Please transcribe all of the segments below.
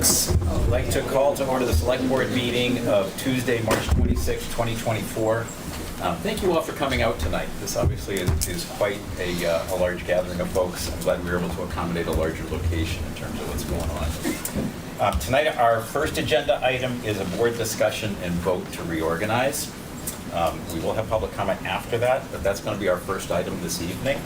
folks. I'd like to call to order the Select Board meeting of Tuesday, March 26, 2024. Thank you all for coming out tonight. This obviously is quite a large gathering of folks. I'm glad we were able to accommodate a larger location in terms of what's going on. Tonight, our first agenda item is a board discussion and vote to reorganize. We will have public comment after that, but that's going to be our first item this evening.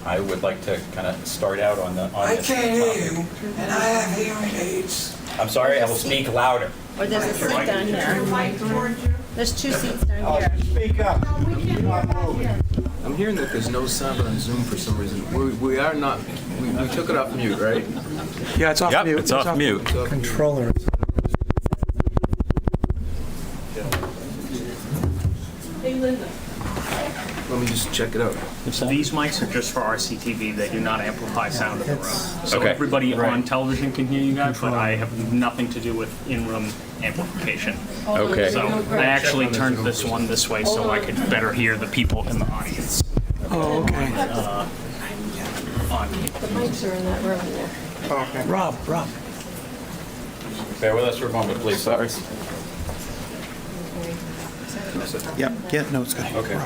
I would like to kind of start out on this. I can't hear you, and I have hearing aids. I'm sorry, I will speak louder. Or there's a seat down here. There's two seats down here. Speak up. I'm hearing that there's no sound on Zoom for some reason. We are not, we took it off mute, right? Yeah, it's off Yep, mute. it's off mute. It's off mute. Controller. Hey, Linda. Let me just check it out. These mics are just for RCTV. They do not amplify sound in the room. So Okay. everybody on television can hear you guys, but I have nothing to do with in-room amplification. Okay. So I actually turned this one this way so I could better hear the people in the audience. Oh, okay. On The mics are in that room there. Rob. Bear with us for a moment, please. Sorry. Yeah, no, it's good. Okay.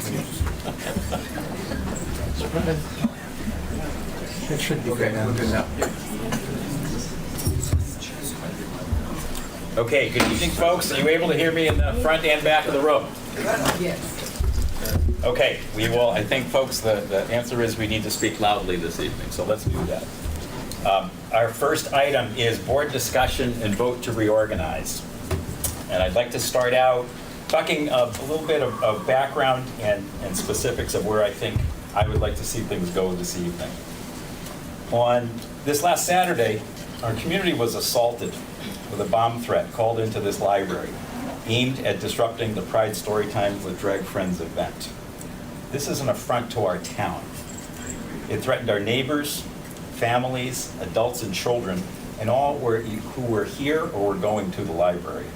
It should be Okay, good now. we're good now. Okay, good evening, folks. Are you able to hear me in the front and back of the room? Okay, we will, I think, folks, the answer is we need to speak loudly this evening, so let's do that. Our first item is board discussion and vote to reorganize. And I'd like to start out talking a little bit of background and specifics of where I think I would like to see things go this evening. On this last Saturday, our community was assaulted with a bomb threat called into this library, aimed at disrupting the Pride Storytime with Drag Friends event. This is an affront to our town. It threatened our neighbors, families, adults, and children, and all who were here or were going to the library.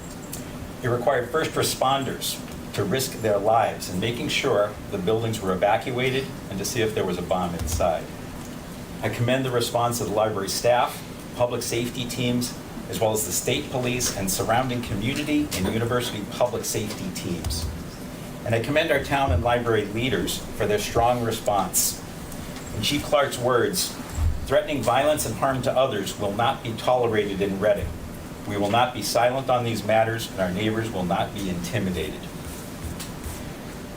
It required first responders to risk their lives in making sure the buildings were evacuated and to see if there was a bomb inside. I commend the response of the library staff, public safety teams, as well as the state police and surrounding community and university public safety teams. And I commend our town and library leaders for their strong response. In Chief Clark's words, threatening violence and harm to others will not be tolerated in Reading. We will not be silent on these matters, and our neighbors will not be intimidated.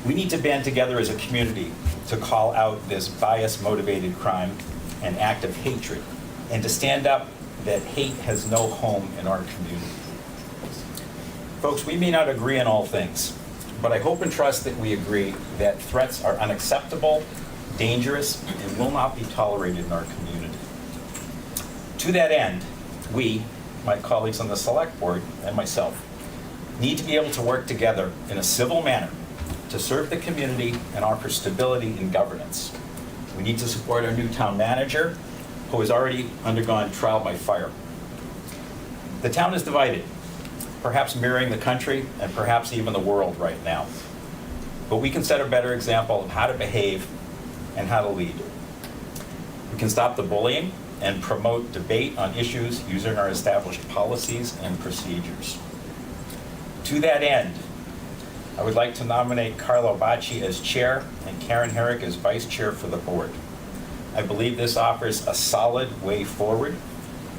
We need to band together as a community to call out this bias-motivated crime and act of hatred, and to stand up that hate has no home in our community. Folks, we may not agree on all things, but I hope and trust that we agree that threats are unacceptable, dangerous, and will not be tolerated in our community. To that end, we, my colleagues on the Select Board, and myself, need to be able to work together in a civil manner to serve the community and offer stability in governance. We need to support our new town manager, who has already undergone trial by fire. The town is divided, perhaps mirroring the country and perhaps even the world right now. But we can set a better example of how to behave and how to lead. We can stop the bullying and promote debate on issues using our established policies and procedures. To that end, I would like to nominate Carlo Bacci as chair and Karen Herrick as vice chair for the board. I believe this offers a solid way forward,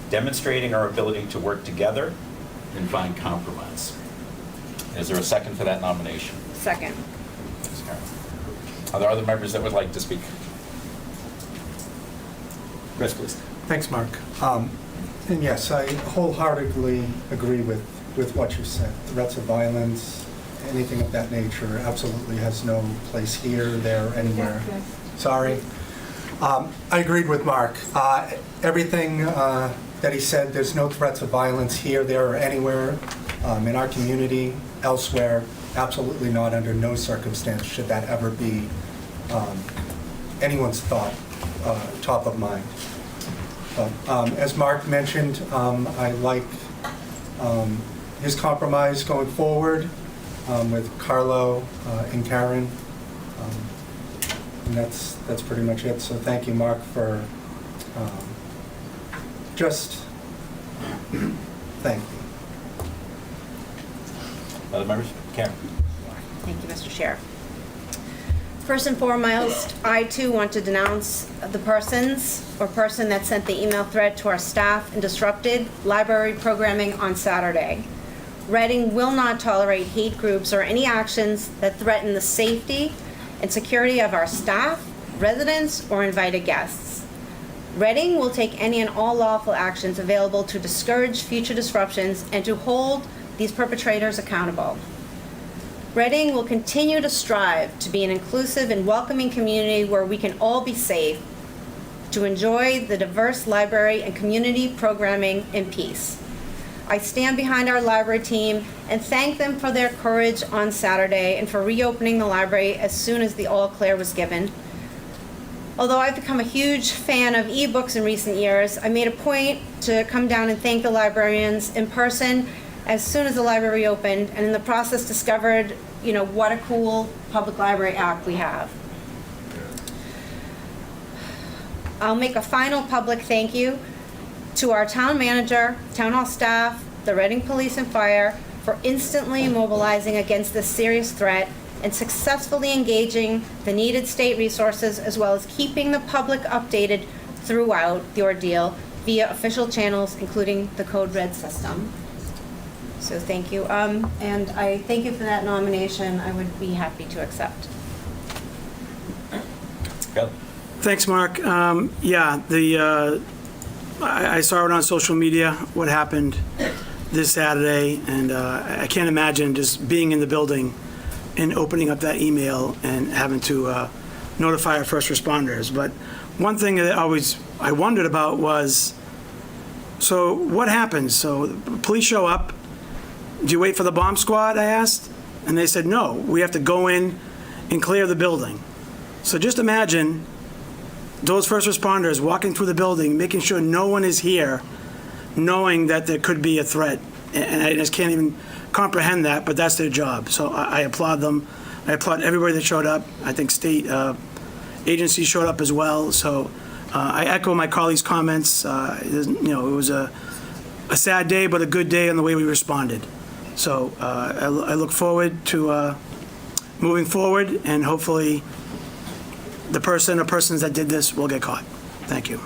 demonstrating our ability to work together and find compromise. Is there a second for that nomination? Second. Thanks, Karen. Are there other members that would like to speak? Chris, please. Thanks, Mark. And yes, I wholeheartedly agree with what you said. Threats of violence, anything of that nature absolutely has no place here, there, anywhere. Sorry. I agreed with Mark. Everything that he said, there's no threats of violence here, there, or anywhere in our community, elsewhere. Absolutely not, under no circumstance should that ever be anyone's thought, top of mind. But as Mark mentioned, I like his compromise going forward with Carlo and Karen. And that's pretty much it. So thank you, Mark, for just Thank you. Other members? Karen? Thank you, Mr. Chair. First and foremost, I too want to denounce the person that sent the email thread to our staff and disrupted library programming on Saturday. Reading will not tolerate hate groups or any actions that threaten the safety and security of our staff, residents, or invited guests. Reading will take any and all lawful actions available to discourage future disruptions and to hold these perpetrators accountable. Reading will continue to strive to be an inclusive and welcoming community where we can all be safe, to enjoy the diverse library and community programming in peace. I stand behind our library team and thank them for their courage on Saturday and for reopening the library as soon as the all clear was given. Although I've become a huge fan of ebooks in recent years, I made a point to come down and thank the librarians in person as soon as the library opened, and in the process discovered, what a cool public library act we have. I'll make a final public thank you to our town manager, town hall staff, the Reading Police and Fire for instantly mobilizing against this serious threat and successfully engaging the needed state resources as well as keeping the public updated throughout the ordeal via official channels, including the Code Red system. So thank you. And I thank you for that nomination. I would be happy to accept. Kelly? Thanks, Mark. I saw it on social media, what happened this Saturday, and I can't imagine just being in the building and opening up that email and having to notify our first responders. But one thing that I wondered about was, so what happens? So the police show up. Do you wait for the bomb squad, I asked? And they said, no, we have to go in and clear the building. So just imagine those first responders walking through the building, making sure no one is here, knowing that there could be a threat. And I just can't even comprehend that, but that's their job. So I applaud them. I applaud everybody that showed up. I think state agencies showed up as well. So I echo my colleagues' comments. It was a sad day, but a good day in the way we responded. So I look forward to moving forward, and hopefully the person or persons that did this will get caught. Thank you.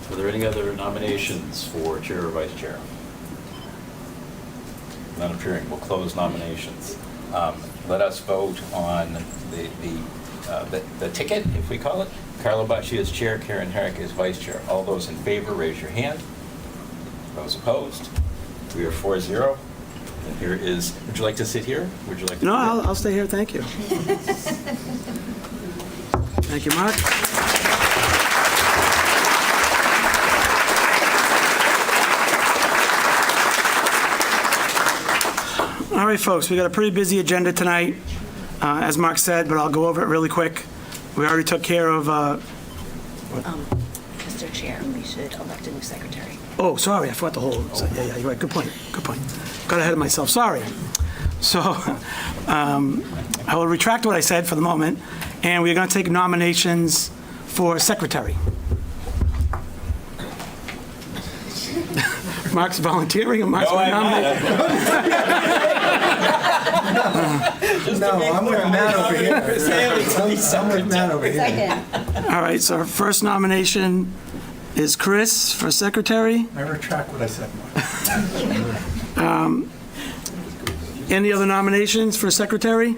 Are there any other nominations for chair or vice chair? None appearing. We'll close nominations. Let us vote on the ticket, if we call it. Carla Bacci is chair, Karen Herrick is vice chair. All those in favor, raise your hand. Those opposed? We are 4-0. And here is, would you like to sit here? Would you like to? No, I'll stay here. Thank you. Thank you, Mark. All right, folks, we got a pretty busy agenda tonight, as Mark said, but I'll go over it really quick. We already took care of... Mr. Chair, we should elect a new secretary. Oh, sorry, I forgot the whole... Yeah, you're right. Good point. Got ahead of myself. Sorry. So I will retract what I said for the moment, and we're going to take nominations for secretary. Mark's volunteering, and Mark's nominating. No, I'm with Matt over here. I'm with Matt over here. Second. All right, so our first nomination is Chris for secretary. I retract what I said, Mark. Any other nominations for secretary?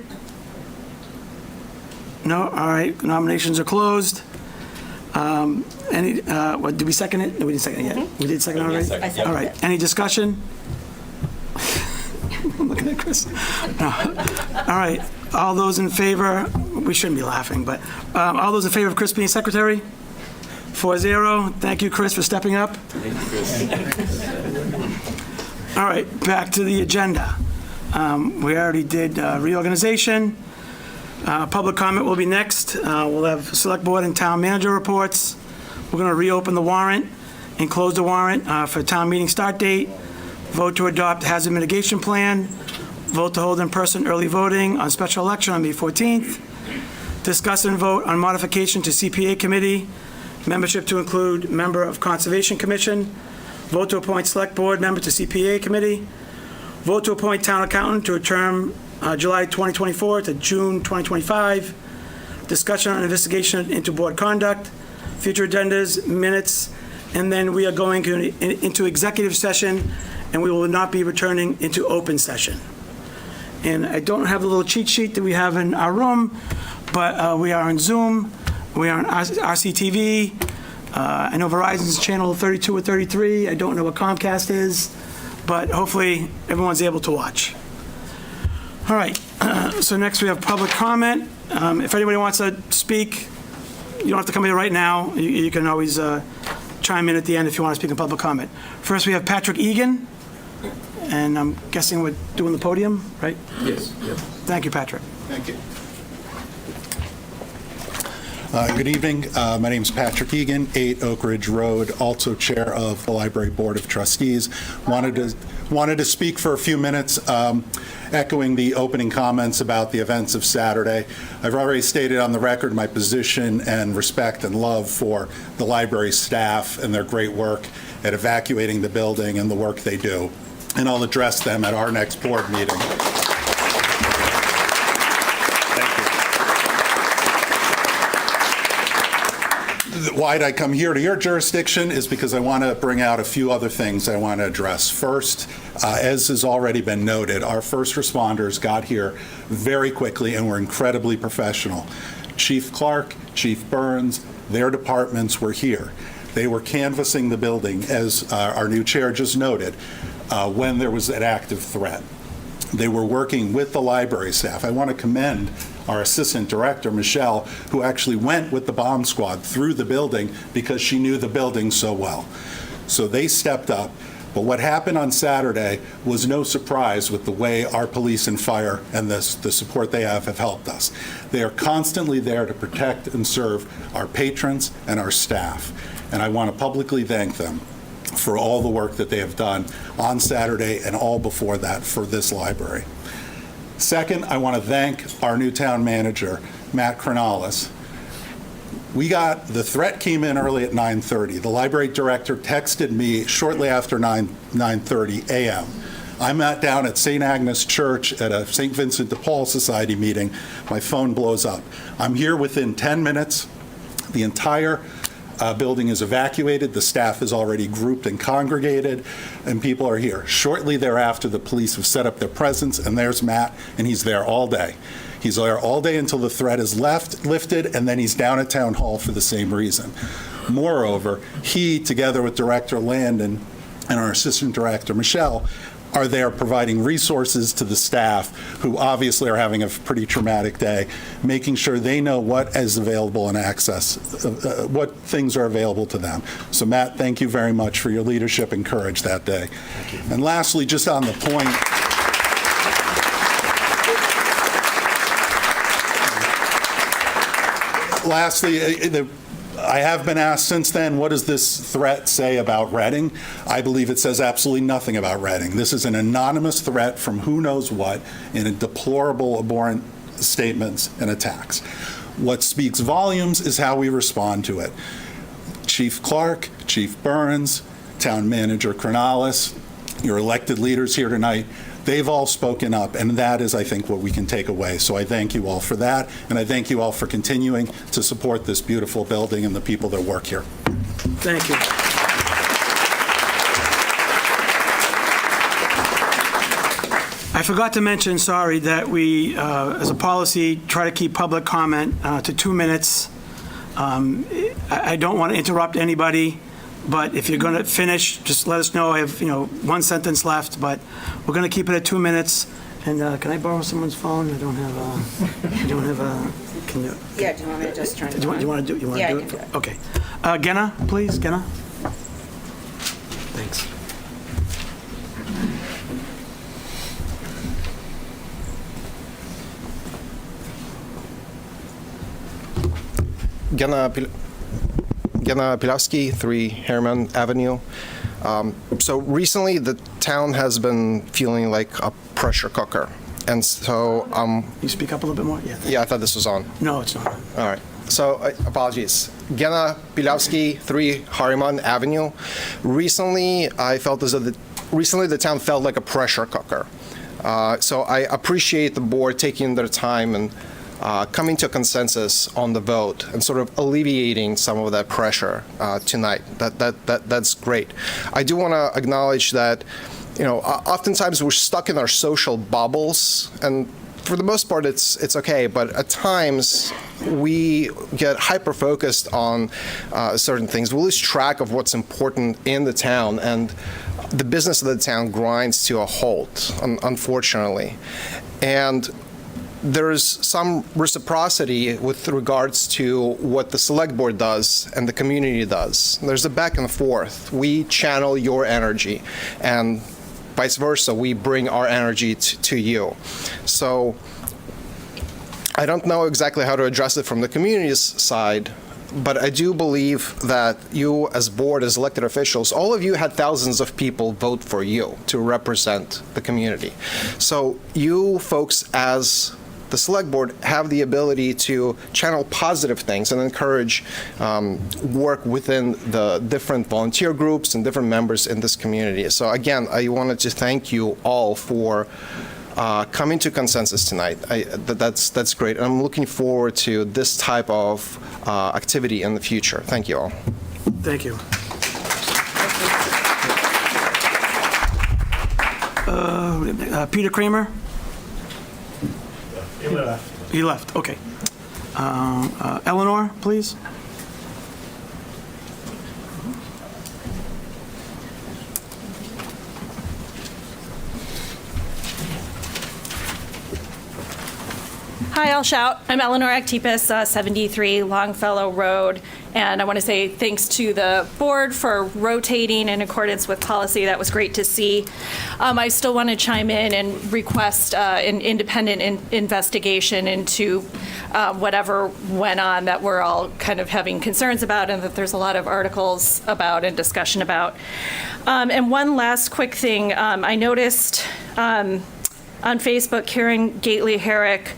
No? All right, nominations are closed. Did we second it? No, we didn't second it yet. We did second it already? Second, yep. All right, any discussion? I'm looking at Chris. No. All right, all those in favor, we shouldn't be laughing, but all those in favor of Chris being secretary? 4-0. Thank you, Chris, for stepping up. Thank you, Chris. All right, back to the agenda. We already did reorganization. Public comment will be next. We'll have select board and town manager reports. We're going to reopen the warrant and close the warrant for town meeting start date. Vote to adopt hazard mitigation plan. Vote to hold in-person early voting on special election on May 14th. Discuss and vote on modification to CPA committee. Membership to include member of Conservation Commission. Vote to appoint Select Board member to CPA Committee. Vote to appoint Town Accountant to a term July 2024 to June 2025. Discussion on investigation into board conduct, future agendas, minutes, and then we are going into executive session, and we will not be returning into open session. And I don't have the little cheat sheet that we have in our room, but we are on Zoom, we are on RCTV. I know Verizon's channel 32 or 33. I don't know what Comcast is, but hopefully everyone's able to watch. All right, so next we have public comment. If anybody wants to speak, you don't have to come here right now. You can always chime in at the end if you want to speak in public comment. First, we have Patrick Egan, and I'm guessing we're doing the podium, right? Yes. Yep. Thank you, Patrick. Thank you. Good evening. My name is Patrick Egan, 8 Oak Ridge Road, also Chair of the Library Board of Trustees. Wanted to speak for a few minutes, echoing the opening comments about the events of Saturday. I've already stated on the record my position and respect and love for the library staff and their great work at evacuating the building and the work they do. And I'll address them at our next board meeting. Why'd I come here to your jurisdiction is because I want to bring out a few other things I want to address. First, as has already been noted, our first responders got here very quickly and were incredibly professional. Chief Clark, Chief Burns, their departments were here. They were canvassing the building, as our new chair just noted, when there was an active threat. They were working with the library staff. I want to commend our assistant director, Michelle, who actually went with the bomb squad through the building because she knew the building so well. So they stepped up. But what happened on Saturday was no surprise with the way our police and fire and the support they have helped us. They are constantly there to protect and serve our patrons and our staff. And I want to publicly thank them for all the work that they have done on Saturday and all before that for this library. Second, I want to thank our new town manager, Matt Cronalis. The threat came in early at 9:30. The library director texted me shortly after 9:30 a.m. I'm down at St. Agnes Church at a St. Vincent de Paul Society meeting. My phone blows up. I'm here within 10 minutes. The entire building is evacuated. The staff is already grouped and congregated, and people are here. Shortly thereafter, the police have set up their presence, and there's Matt, and he's there all day. He's there all day until the threat is lifted, and then he's down at Town Hall for the same reason. Moreover, he, together with Director Landon and our Assistant Director, Michelle, are there providing resources to the staff who obviously are having a pretty traumatic day, making sure they know what is available and access, what things are available to them. So Matt, thank you very much for your leadership and courage that day. And lastly, just on the point, I have been asked since then, what does this threat say about Reading? I believe it says absolutely nothing about Reading. This is an anonymous threat from who knows what in a deplorable, abhorrent statements and attacks. What speaks volumes is how we respond to it. Chief Clark, Chief Burns, Town Manager Cronalis, your elected leaders here tonight, they've all spoken up, and that is, I think, what we can take away. So I thank you all for that, and I thank you all for continuing to support this beautiful building and the people that work here. Thank you. I forgot to mention, sorry, that we, as a policy, try to keep public comment to 2 minutes. I don't want to interrupt anybody, but if you're going to finish, just let us know. I have, 1 sentence left, but we're going to keep it at 2 minutes. And can I borrow someone's phone? I don't have a, can you? Yeah, do you want me to just turn it Do on? you want to do it? Yeah, I can do it. Okay. Genna, please, Genna. Thanks. Genna Pilowski, 3 Harriman Avenue. So recently the town has been feeling like a pressure cooker. And so, You speak up a little bit more? Yeah. yeah, I thought this was on. No, it's not. All right. So, apologies. Gena Pilowski, 3 Harriman Avenue. Recently, I felt as though the town felt like a pressure cooker. So I appreciate the board taking their time and coming to a consensus on the vote and sort of alleviating some of that pressure tonight. That's great. I do want to acknowledge that, oftentimes we're stuck in our social bubbles, and for the most part, it's okay, but at times we get hyper-focused on certain things. We lose track of what's important in the town, and the business of the town grinds to a halt, unfortunately. And there's some reciprocity with regards to what the select board does and the community does. There's a back and forth. We channel your energy, and vice versa, we bring our energy to you. So I don't know exactly how to address it from the community's side, but I do believe that you as board, as elected officials, all of you had thousands of people vote for you to represent the community. So you folks as the select board have the ability to channel positive things and encourage work within the different volunteer groups and different members in this community. So again, I wanted to thank you all for coming to consensus tonight. That's great. And I'm looking forward to this type of activity in the future. Thank you all. Thank you. Peter Kramer? He left. He left, okay. Eleanor, please. Hi, I'll shout. I'm Eleanor Actipis, 73 Longfellow Road, and I want to say thanks to the board for rotating in accordance with policy. That was great to see. I still want to chime in and request an independent investigation into whatever went on that we're all kind of having concerns about and that there's a lot of articles about and discussion about. And one last quick thing. I noticed on Facebook, Karen Gately-Herrick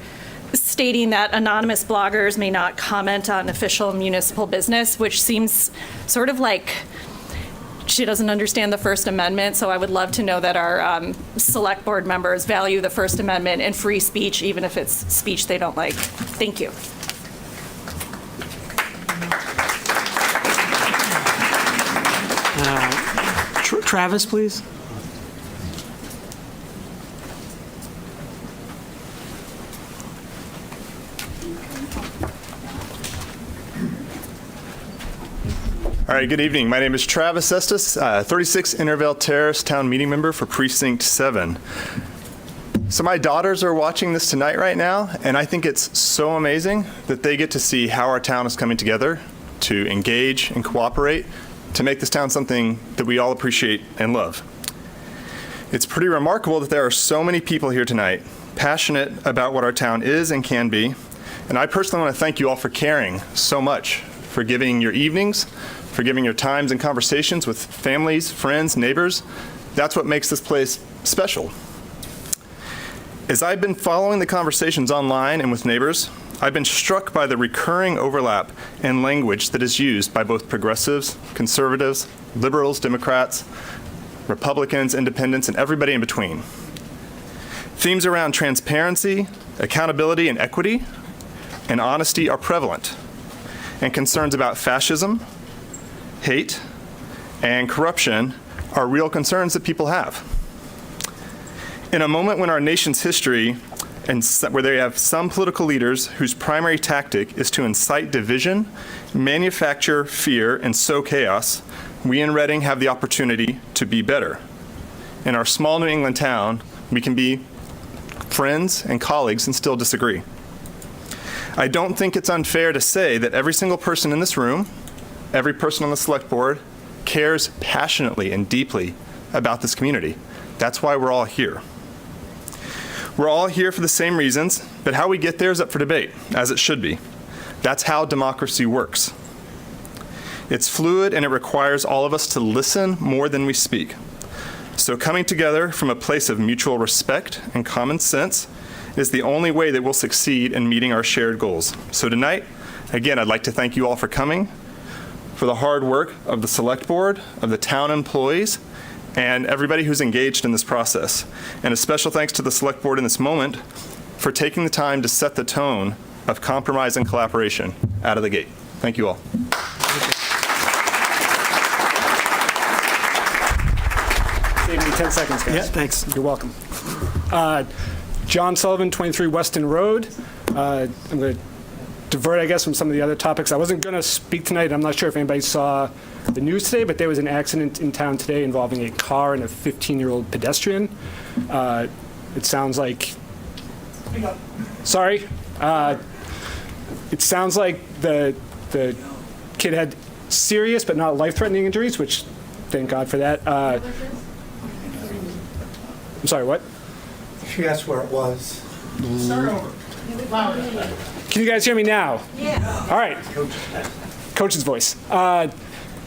stating that anonymous bloggers may not comment on official municipal business, which seems sort of like she doesn't understand the First Amendment. So I would love to know that our select board members value the First Amendment and free speech, even if it's speech they don't like. Thank you. Travis, please. All right, good evening. My name is Travis Estes, 36 Intervale Terrace Town Meeting Member for Precinct 7. So my daughters are watching this tonight right now, and I think it's so amazing that they get to see how our town is coming together to engage and cooperate to make this town something that we all appreciate and love. It's pretty remarkable that there are so many people here tonight passionate about what our town is and can be, and I personally want to thank you all for caring so much, for giving your evenings, for giving your times and conversations with families, friends, neighbors. That's what makes this place special. As I've been following the conversations online and with neighbors, I've been struck by the recurring overlap in language that is used by both progressives, conservatives, liberals, Democrats, Republicans, independents, and everybody in between. Themes around transparency, accountability, and equity, and honesty are prevalent, and concerns about fascism, hate, and corruption are real concerns that people have. In a moment when our nation's history, and where they have some political leaders whose primary tactic is to incite division, manufacture fear, and sow chaos, we in Reading have the opportunity to be better. In our small New England town, we can be friends and colleagues and still disagree. I don't think it's unfair to say that every single person in this room, every person on the select board, cares passionately and deeply about this community. That's why we're all here. We're all here for the same reasons, but how we get there is up for debate, as it should be. That's how democracy works. It's fluid and it requires all of us to listen more than we speak. So coming together from a place of mutual respect and common sense is the only way that we'll succeed in meeting our shared goals. So tonight, again, I'd like to thank you all for coming. for the hard work of the select board, of the town employees, and everybody who's engaged in this process. And a special thanks to the select board in this moment for taking the time to set the tone of compromise and collaboration out of the gate. Thank you all. Save me 10 seconds, guys. Yeah, thanks. You're welcome. John Sullivan, 23 Weston Road. I'm going to divert, I guess, from some of the other topics. I wasn't going to speak tonight. I'm not sure if anybody saw the news today, but there was an accident in town today involving a car and a 15-year-old pedestrian. It sounds like... Sorry. It sounds like the kid had serious but not life-threatening injuries, which, thank God for that. I'm sorry, what? She asked where it was. Can you guys hear me now? Yeah. All right. Coach's voice. I'm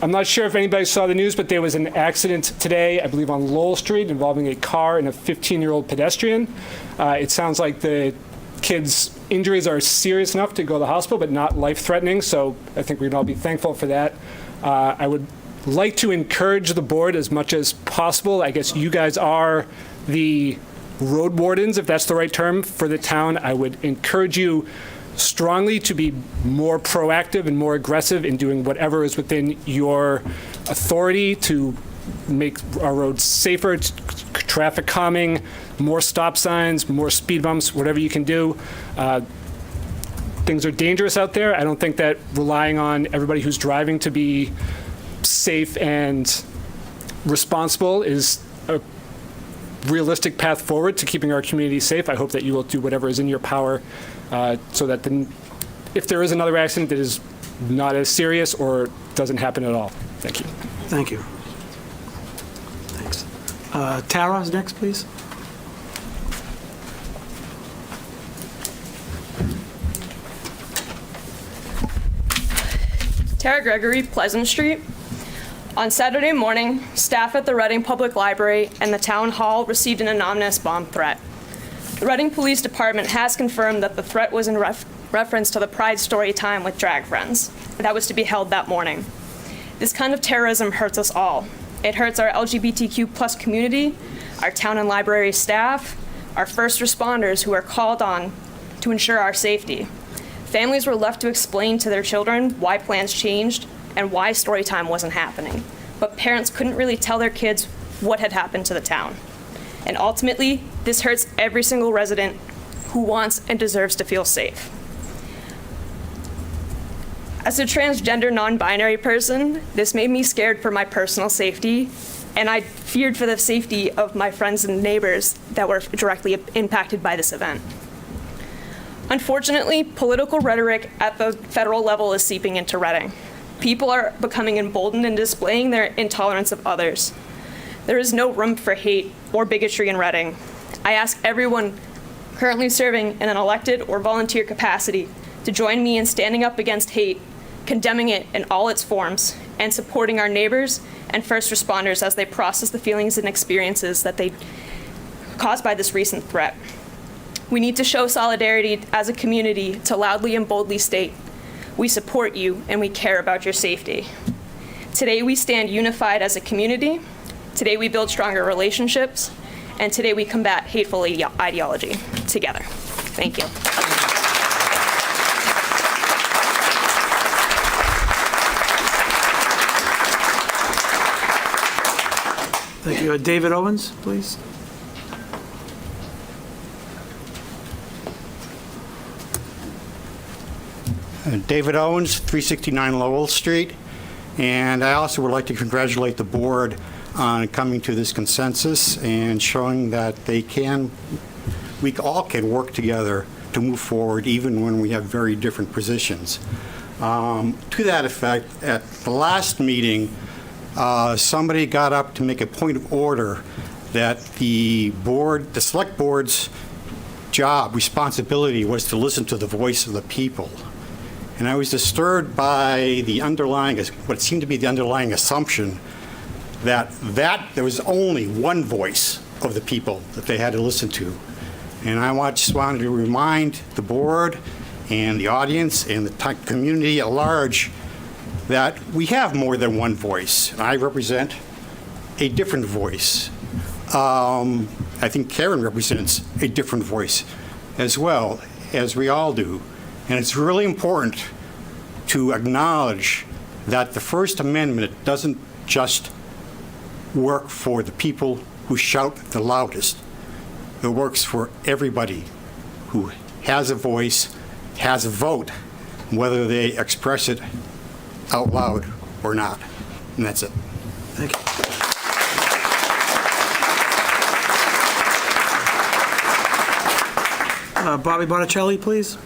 not sure if anybody saw the news, but there was an accident today, I believe on Lowell Street, involving a car and a 15-year-old pedestrian. It sounds like the kid's injuries are serious enough to go to the hospital, but not life-threatening, so I think we can all be thankful for that. I would like to encourage the board as much as possible. I guess you guys are the road wardens, if that's the right term, for the town. I would encourage you strongly to be more proactive and more aggressive in doing whatever is within your authority to make our roads safer, traffic calming, more stop signs, more speed bumps, whatever you can do. Things are dangerous out there. I don't think that relying on everybody who's driving to be safe and responsible is a realistic path forward to keeping our community safe. I hope that you will do whatever is in your power so that if there is another accident that is not as serious or doesn't happen at all. Thank you. Thank you. Thanks. Tara is next, please. Tara Gregory, Pleasant Street. On Saturday morning, staff at the Reading Public Library and the Town Hall received an anonymous bomb threat. The Reading Police Department has confirmed that the threat was in reference to the Pride Story Time with drag friends that was to be held that morning. This kind of terrorism hurts us all. It hurts our LGBTQ+ community, our town and library staff, our first responders who are called on to ensure our safety. Families were left to explain to their children why plans changed and why story time wasn't happening. But parents couldn't really tell their kids what had happened to the town. And ultimately, this hurts every single resident who wants and deserves to feel safe. As a transgender non-binary person, this made me scared for my personal safety, and I feared for the safety of my friends and neighbors that were directly impacted by this event. Unfortunately, political rhetoric at the federal level is seeping into Reading. People are becoming emboldened and displaying their intolerance of others. There is no room for hate or bigotry in Reading. I ask everyone currently serving in an elected or volunteer capacity to join me in standing up against hate, condemning it in all its forms, and supporting our neighbors and first responders as they process the feelings and experiences that they caused by this recent threat. We need to show solidarity as a community to loudly and boldly state, we support you and we care about your safety. Today we stand unified as a community. Today we build stronger relationships. And today we combat hateful ideology together. Thank you. Thank you. David Owens, please. David Owens, 369 Lowell Street. And I also would like to congratulate the board on coming to this consensus and showing that we all can work together to move forward even when we have very different positions. To that effect, at the last meeting, somebody got up to make a point of order that the select board's responsibility was to listen to the voice of the people. And I was disturbed by what seemed to be the underlying assumption that there was only one voice of the people that they had to listen to. And I just wanted to remind the board and the audience and the community at large that we have more than one voice. I represent a different voice. I think Karen represents a different voice as well, as we all do. And it's really important to acknowledge that the First Amendment doesn't just work for the people who shout the loudest. It works for everybody who has a voice, has a vote, whether they express it out loud or not. And that's it. Thank you. Bobby Botticelli, please.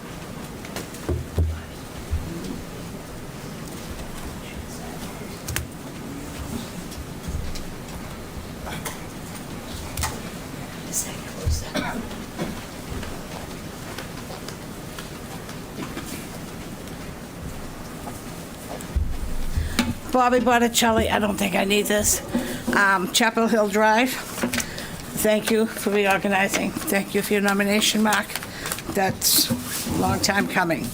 Bobby Botticelli, I don't think I need this. Chapel Hill Drive. Thank you for reorganizing. Thank you for your nomination, Mark. That's a long time coming.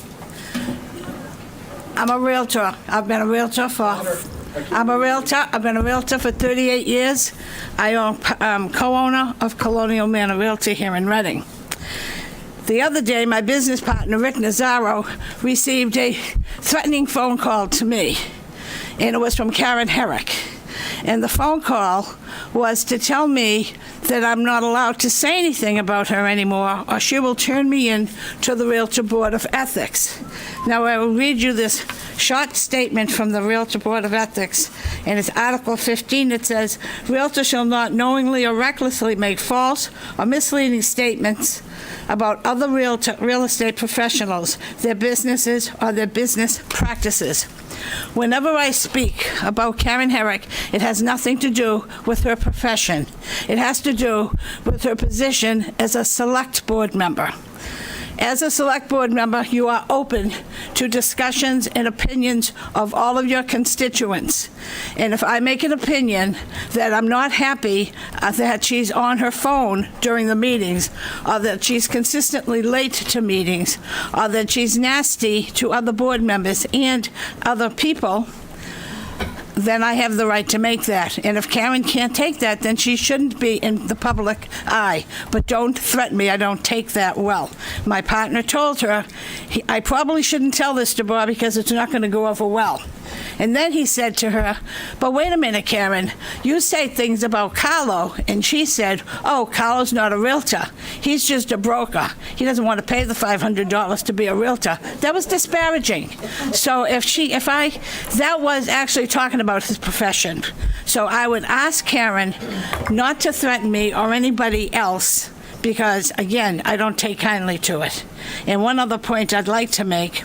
I'm a realtor. I've been a realtor for 38 years. I am co-owner of Colonial Manor Realty here in Reading. The other day, my business partner, Rick Nazzaro, received a threatening phone call to me, and it was from Karen Herrick. And the phone call was to tell me that I'm not allowed to say anything about her anymore, or she will turn me in to the Realtor Board of Ethics. Now, I will read you this short statement from the Realtor Board of Ethics, and it's Article 15. It says, "Realtor shall not knowingly or recklessly make false or misleading statements about other real estate professionals, their businesses, or their business practices." Whenever I speak about Karen Herrick, it has nothing to do with her profession. It has to do with her position as a select board member. As a select board member, you are open to discussions and opinions of all of your constituents. And if I make an opinion that I'm not happy that she's on her phone during the meetings, or that she's consistently late to meetings, or that she's nasty to other board members and other people, then I have the right to make that. And if Karen can't take that, then she shouldn't be in the public eye. But don't threaten me. I don't take that well. My partner told her, I probably shouldn't tell this to Bob because it's not going to go over well. And then he said to her, but wait a minute, Karen, you say things about Carlo. And she said, oh, Carlo's not a realtor. He's just a broker. He doesn't want to pay the $500 to be a realtor. That was disparaging. So that was actually talking about his profession. So I would ask Karen not to threaten me or anybody else, because, again, I don't take kindly to it. And one other point I'd like to make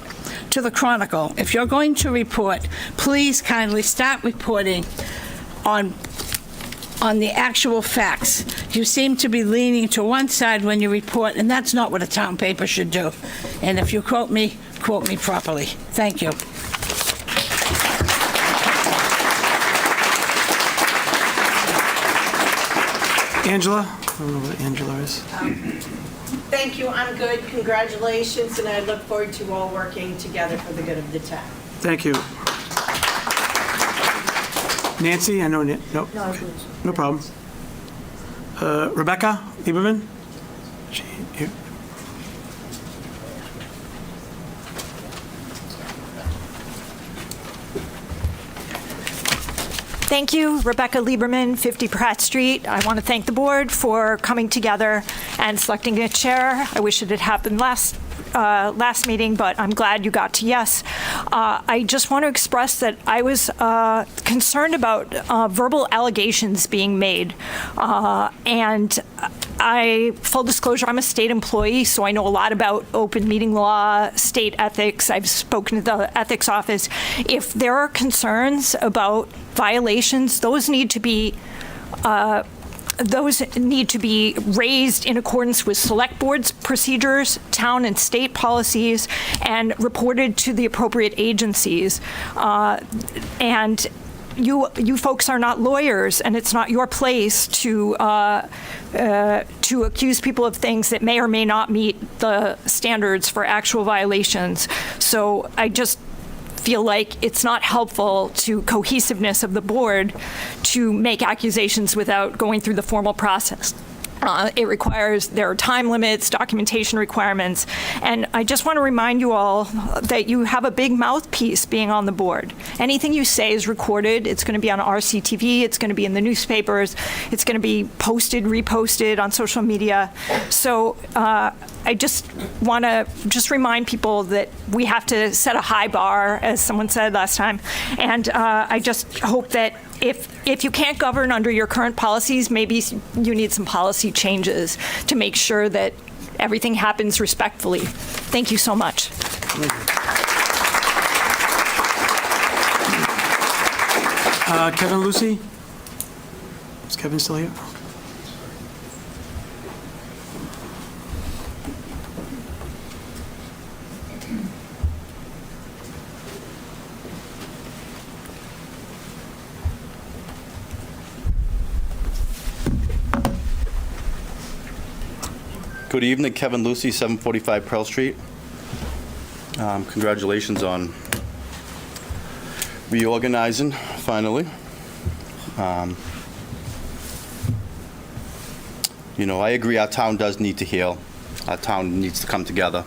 to the Chronicle: if you're going to report, please kindly start reporting on the actual facts. You seem to be leaning to one side when you report, and that's not what a town paper should do. And if you quote me properly. Thank you. Angela? I don't know what Angela is. Thank you. I'm good. Congratulations, and I look forward to all working together for the good of the town. Thank you. Nancy? I know. No. No problem. Rebecca Lieberman? Here. Thank you, Rebecca Lieberman, 50 Pratt Street. I want to thank the board for coming together and selecting a chair. I wish it had happened last meeting, but I'm glad you got to yes. I just want to express that I was concerned about verbal allegations being made. And full disclosure, I'm a state employee, so I know a lot about open meeting law, state ethics. I've spoken to the ethics office. If there are concerns about violations, those need to be raised in accordance with select board's procedures, town and state policies, and reported to the appropriate agencies. And you folks are not lawyers, and it's not your place to accuse people of things that may or may not meet the standards for actual violations. So I just feel like it's not helpful to cohesiveness of the board to make accusations without going through the formal process. There are time limits, documentation requirements, and I just want to remind you all that you have a big mouthpiece being on the board. Anything you say is recorded. It's going to be on RCTV. It's going to be in the newspapers. It's going to be posted, reposted on social media. So I just want to remind people that we have to set a high bar, as someone said last time, and I just hope that if you can't govern under your current policies, maybe you need some policy changes to make sure that everything happens respectfully. Thank you so much. Kevin Lucy? Is Kevin still here? Good evening, Kevin Lucy, 745 Pearl Street. Congratulations on reorganizing, finally. I agree our town does need to heal. Our town needs to come together.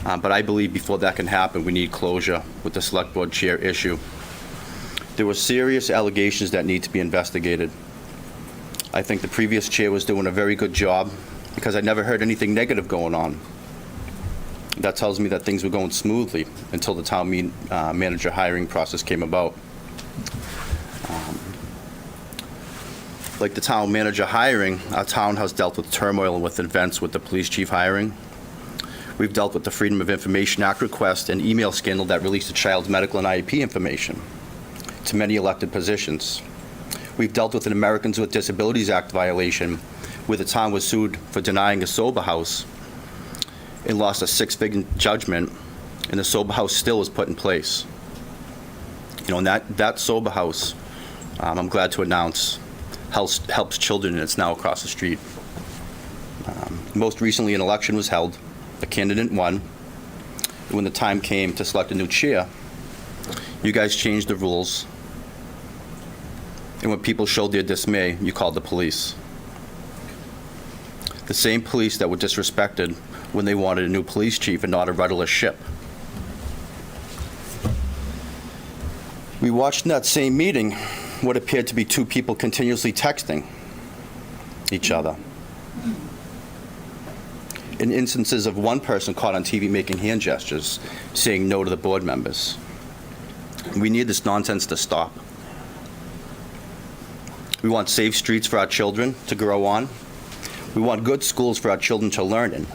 But I believe before that can happen, we need closure with the select board chair issue. There were serious allegations that need to be investigated. I think the previous chair was doing a very good job, because I never heard anything negative going on. That tells me that things were going smoothly until the town manager hiring process came about. Like the town manager hiring, our town has dealt with turmoil with events with the police chief hiring. We've dealt with the Freedom of Information Act request and email scandal that released a child's medical and IEP information to many elected positions. We've dealt with an Americans with Disabilities Act violation, where the town was sued for denying a sober house and lost a six-figure judgment, and the sober house still is put in place. And that sober house, I'm glad to announce, helps children, and it's now across the street. Most recently, an election was held. A candidate won. When the time came to select a new chair, you guys changed the rules. And when people showed their dismay, you called the police. The same police that were disrespected when they wanted a new police chief and not a rudderless ship. We watched in that same meeting what appeared to be two people continuously texting each other. In instances of one person caught on TV making hand gestures, saying no to the board members. We need this nonsense to stop. We want safe streets for our children to grow on. We want good schools for our children to learn in.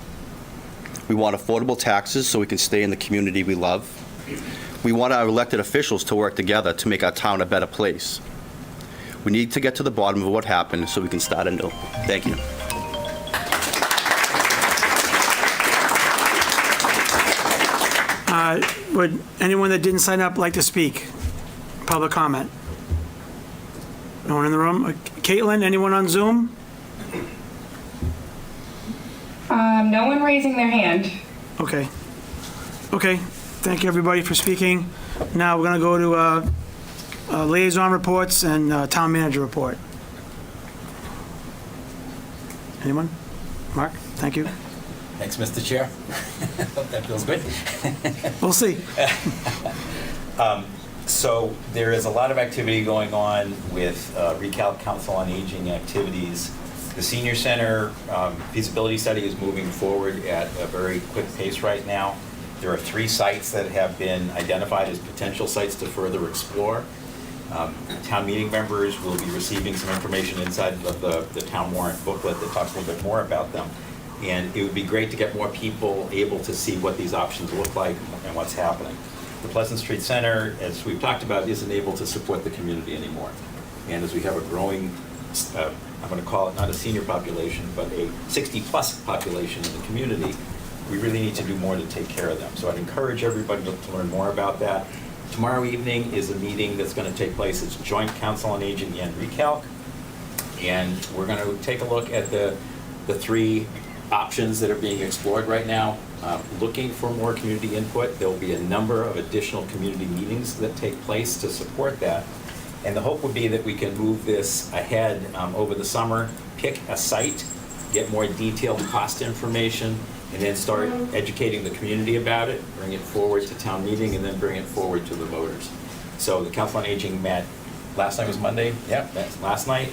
We want affordable taxes so we can stay in the community we love. We want our elected officials to work together to make our town a better place. We need to get to the bottom of what happened so we can start anew. Thank you. Would anyone that didn't sign up like to speak? Public comment? No one in the room? Caitlin, anyone on Zoom? No one raising their hand. Okay. Thank you, everybody, for speaking. Now we're going to go to liaison reports and town manager report. Anyone? Mark, thank you. Thanks, Mr. Chair. Hope that feels good. We'll see. So there is a lot of activity going on with Recalc Council on Aging activities. The Senior Center feasibility study is moving forward at a very quick pace right now. There are 3 sites that have been identified as potential sites to further explore. Town meeting members will be receiving some information inside of the town warrant booklet that talks a little bit more about them. And it would be great to get more people able to see what these options look like and what's happening. The Pleasant Street Center, as we've talked about, isn't able to support the community anymore. And as we have a growing, I'm going to call it not a senior population, but a 60-plus population in the community, we really need to do more to take care of them. So I'd encourage everybody to learn more about that. Tomorrow evening is a meeting that's going to take place. It's Joint Council on Aging and Recalc. And we're going to take a look at the 3 options that are being explored right now. looking for more community input. There will be a number of additional community meetings that take place to support that. And the hope would be that we can move this ahead over the summer, pick a site, get more detailed cost information, and then start educating the community about it, bring it forward to town meeting, and then bring it forward to the voters. So the Council on Aging met, last night was Monday? Yep, that's last night.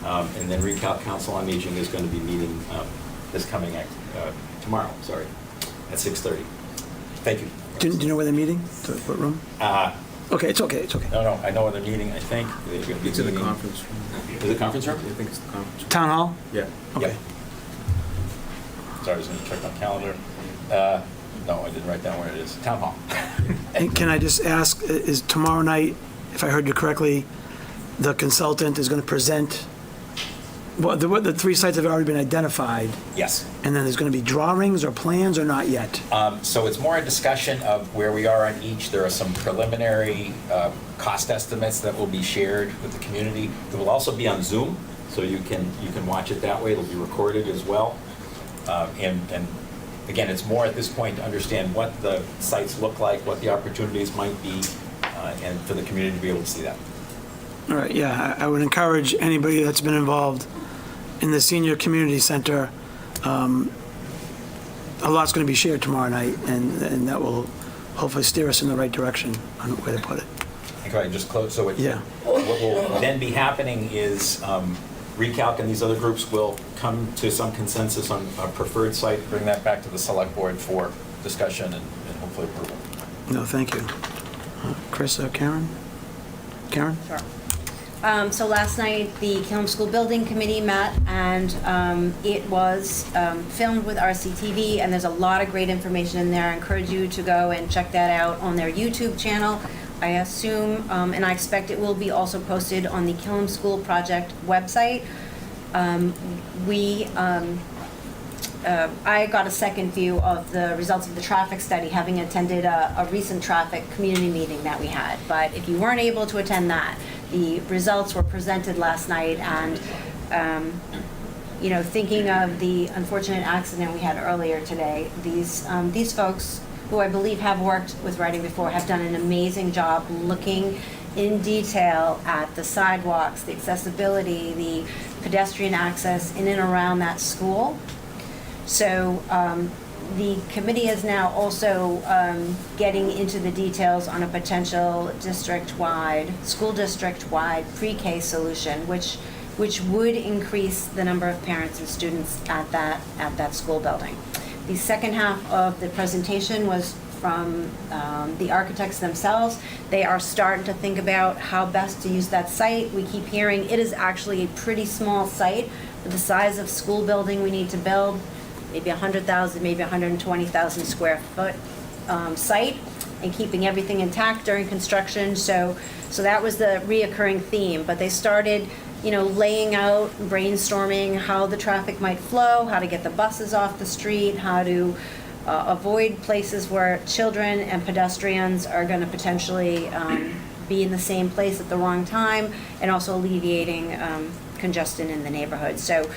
And then Recalc Council on Aging is going to be meeting tomorrow, at 6:30. Thank you. Do you know where they're meeting? What room? Okay, it's okay, it's okay. No, I know where they're meeting, I think. It's in the conference room. Is it conference room? I think it's the conference room. Town hall? Yeah. Okay. Sorry, I was going to check my calendar. No, I didn't write down where it is. Town hall. And can I just ask, is tomorrow night, if I heard you correctly, the consultant is going to present, well, the three sites have already been identified, Yes. and then there's going to be drawings or plans or not yet? So it's more a discussion of where we are on each. There are some preliminary cost estimates that will be shared with the community. It will also be on Zoom, so you can watch it that way. It'll be recorded as well. And again, it's more at this point to understand what the sites look like, what the opportunities might be, and for the community to be able to see that. All right, yeah, I would encourage anybody that's been involved in the senior community center. A lot's going to be shared tomorrow night, and that will hopefully steer us in the right direction on where to put it. Can I just close? So Yeah. What will then be happening is Recalc and these other groups will come to some consensus on a preferred site, bring that back to the select board for discussion and hopefully approval. No, thank you. Chris, Karen? Karen? Sure. So last night, the Killam School Building Committee met, and it was filmed with RCTV, and there's a lot of great information in there. I encourage you to go and check that out on their YouTube channel. I assume, and I expect it will be also posted on the Killam School Project website. I got a second view of the results of the traffic study, having attended a recent traffic community meeting that we had. But if you weren't able to attend that, the results were presented last night, and thinking of the unfortunate accident we had earlier today, these folks, who I believe have worked with Reading before, have done an amazing job looking in detail at the sidewalks, the accessibility, the pedestrian access in and around that school. So the committee is now also getting into the details on a potential school district-wide pre-K solution, which would increase the number of parents and students at that school building. The second half of the presentation was from the architects themselves. They are starting to think about how best to use that site. We keep hearing it is actually a pretty small site for the size of school building we need to build, maybe 100,000, maybe 120,000 square foot site, and keeping everything intact during construction. So that was the reoccurring theme. But they started laying out, brainstorming how the traffic might flow, how to get the buses off the street, how to avoid places where children and pedestrians are going to potentially be in the same place at the wrong time, and also alleviating congestion in the neighborhood. So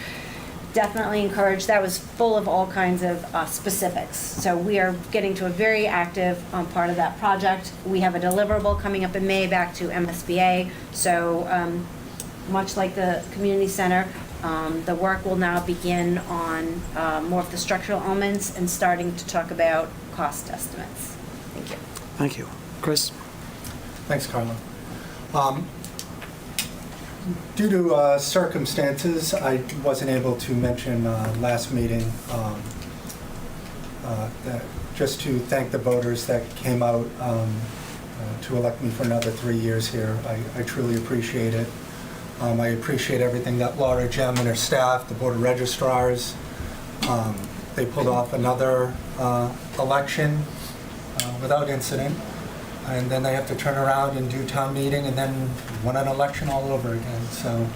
definitely encouraged. That was full of all kinds of specifics. So we are getting to a very active part of that project. We have a deliverable coming up in May back to MSBA. So much like the community center, the work will now begin on more of the structural elements and starting to talk about cost estimates. Thank you. Thank you. Chris? Thanks, Carla. Due to circumstances, I wasn't able to mention last meeting that just to thank the voters that came out to elect me for another 3 years here. I truly appreciate it. I appreciate everything that Laura, Jem, and her staff, the Board of Registrars, they pulled off another election without incident, and then they have to turn around and do town meeting and then win an election all over again. So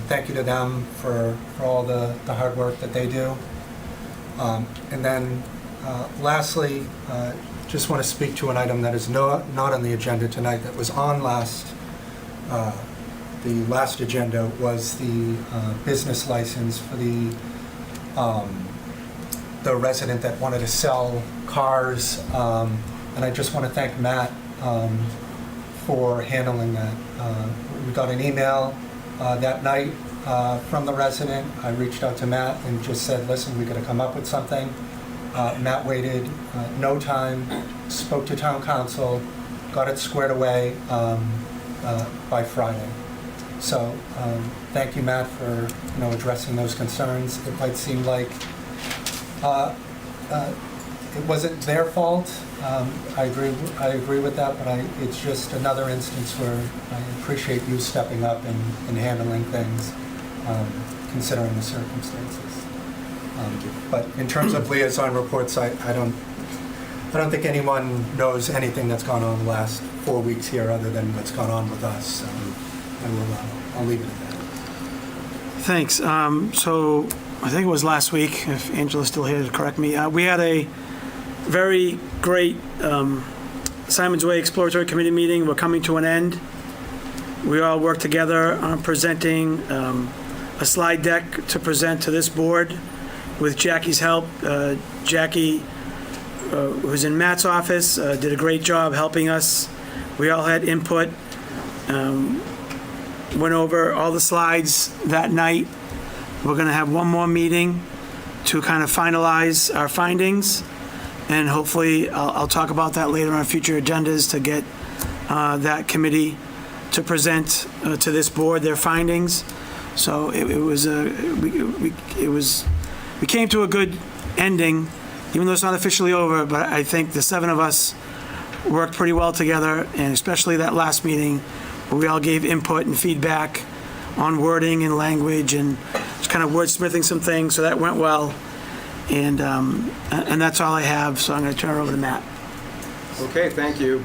thank you to them for all the hard work that they do. And then lastly, just want to speak to an item that is not on the agenda tonight that was on the last agenda was the business license for the the resident that wanted to sell cars, and I just want to thank Matt for handling that. We got an email that night from the resident. I reached out to Matt and just said, listen, we got to come up with something. Matt waited no time, spoke to town council, got it squared away by Friday. So thank you, Matt, for addressing those concerns. It might seem like it wasn't their fault. I agree with that, but it's just another instance where I appreciate you stepping up and handling things, considering the circumstances. But in terms of liaison reports, I don't think anyone knows anything that's gone on the last 4 weeks here other than what's gone on with us. I'll leave it at that. Thanks. So I think it was last week, if Angela's still here to correct me, we had a very great Simon's Way Exploratory Committee meeting. We're coming to an end. We all worked together on presenting a slide deck to present to this board with Jackie's help. Jackie, who's in Matt's office, did a great job helping us. We all had input. Went over all the slides that night. We're going to have one more meeting to kind of finalize our findings, and hopefully I'll talk about that later on future agendas to get that committee to present to this board their findings. So we came to a good ending, even though it's not officially over, but I think the 7 of us worked pretty well together, and especially that last meeting where we all gave input and feedback on wording and language and just kind of wordsmithing some things, so that went well. And that's all I have, so I'm going to turn it over to Matt. Okay, thank you.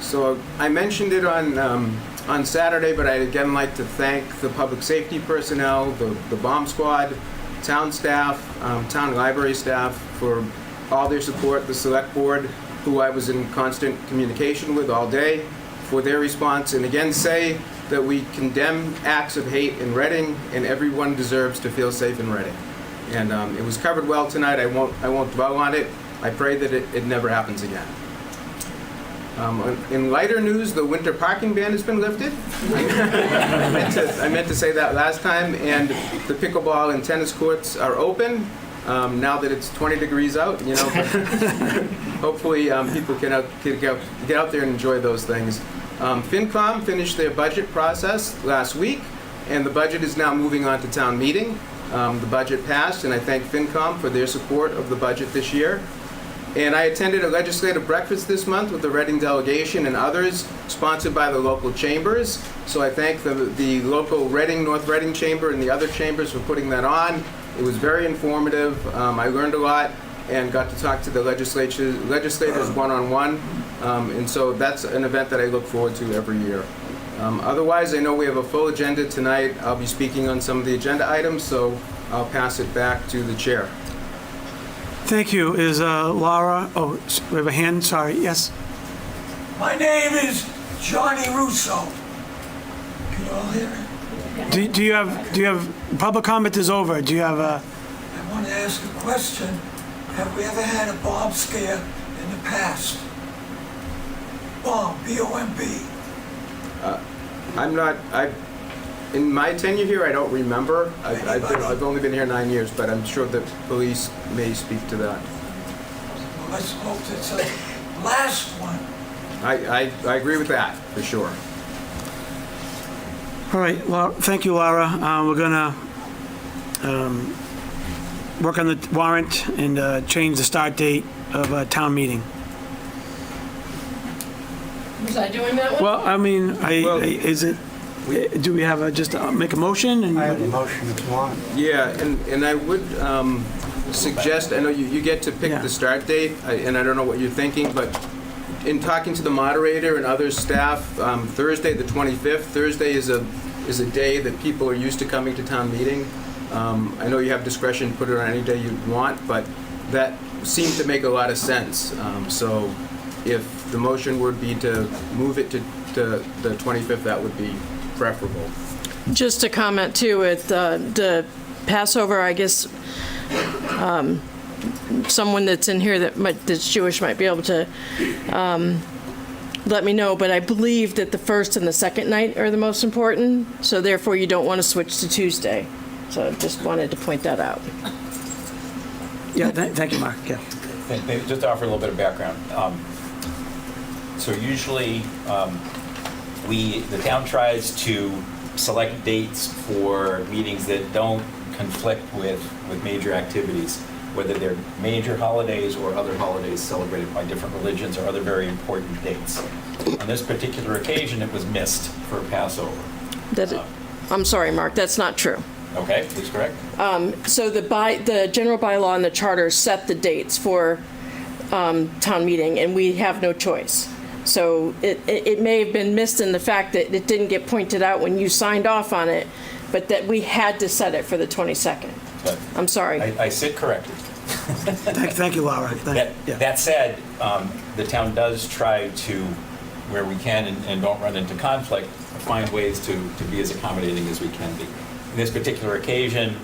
So I mentioned it on Saturday, but I'd again like to thank the public safety personnel, the bomb squad, town staff, town library staff for all their support, the select board, who I was in constant communication with all day, for their response, and again say that we condemn acts of hate in Reading, and everyone deserves to feel safe in Reading. And it was covered well tonight. I won't dwell on it. I pray that it never happens again. In lighter news, the winter parking ban has been lifted. I meant to say that last time, and the pickleball and tennis courts are open now that it's 20 degrees out. Hopefully people can get out there and enjoy those things. FinCom finished their budget process last week, and the budget is now moving on to town meeting. The budget passed, and I thank FinCom for their support of the budget this year. And I attended a legislative breakfast this month with the Reading delegation and others, sponsored by the local chambers. So I thank the local Reading, North Reading Chamber and the other chambers for putting that on. It was very informative. I learned a lot and got to talk to the legislators one-on-one. And so that's an event that I look forward to every year. Otherwise, I know we have a full agenda tonight. I'll be speaking on some of the agenda items, so I'll pass it back to the chair. Thank you. Is Laura, we have a hand, sorry, yes? My name is Johnny Russo. Can you all hear me? Do you have, public comment is over. Do you have a? I want to ask a question. Have we ever had a bomb scare in the past? Bomb, B-O-M-B. In my tenure here, I don't remember. I've only been here 9 years, but I'm sure the police may speak to that. Well, let's hope it's the last one. I agree with that, for sure. All right, well, thank you, Laura. We're gonna work on the warrant and change the start date of a town meeting. Was I doing that one? Well, I mean, is it? Do we have just make a motion? And I have a motion if you want. Yeah, and I would suggest, I know you get to pick the start date, and I don't know what you're thinking, but in talking to the moderator and other staff, Thursday the 25th, Thursday is a day that people are used to coming to town meeting. I know you have discretion to put it on any day you want, but that seemed to make a lot of sense. So if the motion would be to move it to the 25th, that would be preferable. Just a comment too, with the Passover, I guess someone that's in here that's Jewish might be able to let me know, but I believe that the first and the second night are the most important, so therefore you don't want to switch to Tuesday. So I just wanted to point that out. Yeah, thank you, Mark, yeah. Maybe just to offer a little bit of background. So usually, the town tries to select dates for meetings that don't conflict with major activities, whether they're major holidays or other holidays celebrated by different religions or other very important dates. On this particular occasion, it was missed for Passover. I'm sorry, Mark, that's not true. Okay, please correct. So the general bylaw and the charter set the dates for town meeting, and we have no choice. So it may have been missed in the fact that it didn't get pointed out when you signed off on it, but that we had to set it for the 22nd. But I'm sorry. I sit corrected. Thank you, Laura. That said, the town does try to, where we can and don't run into conflict, find ways to be as accommodating as we can be. In this particular occasion,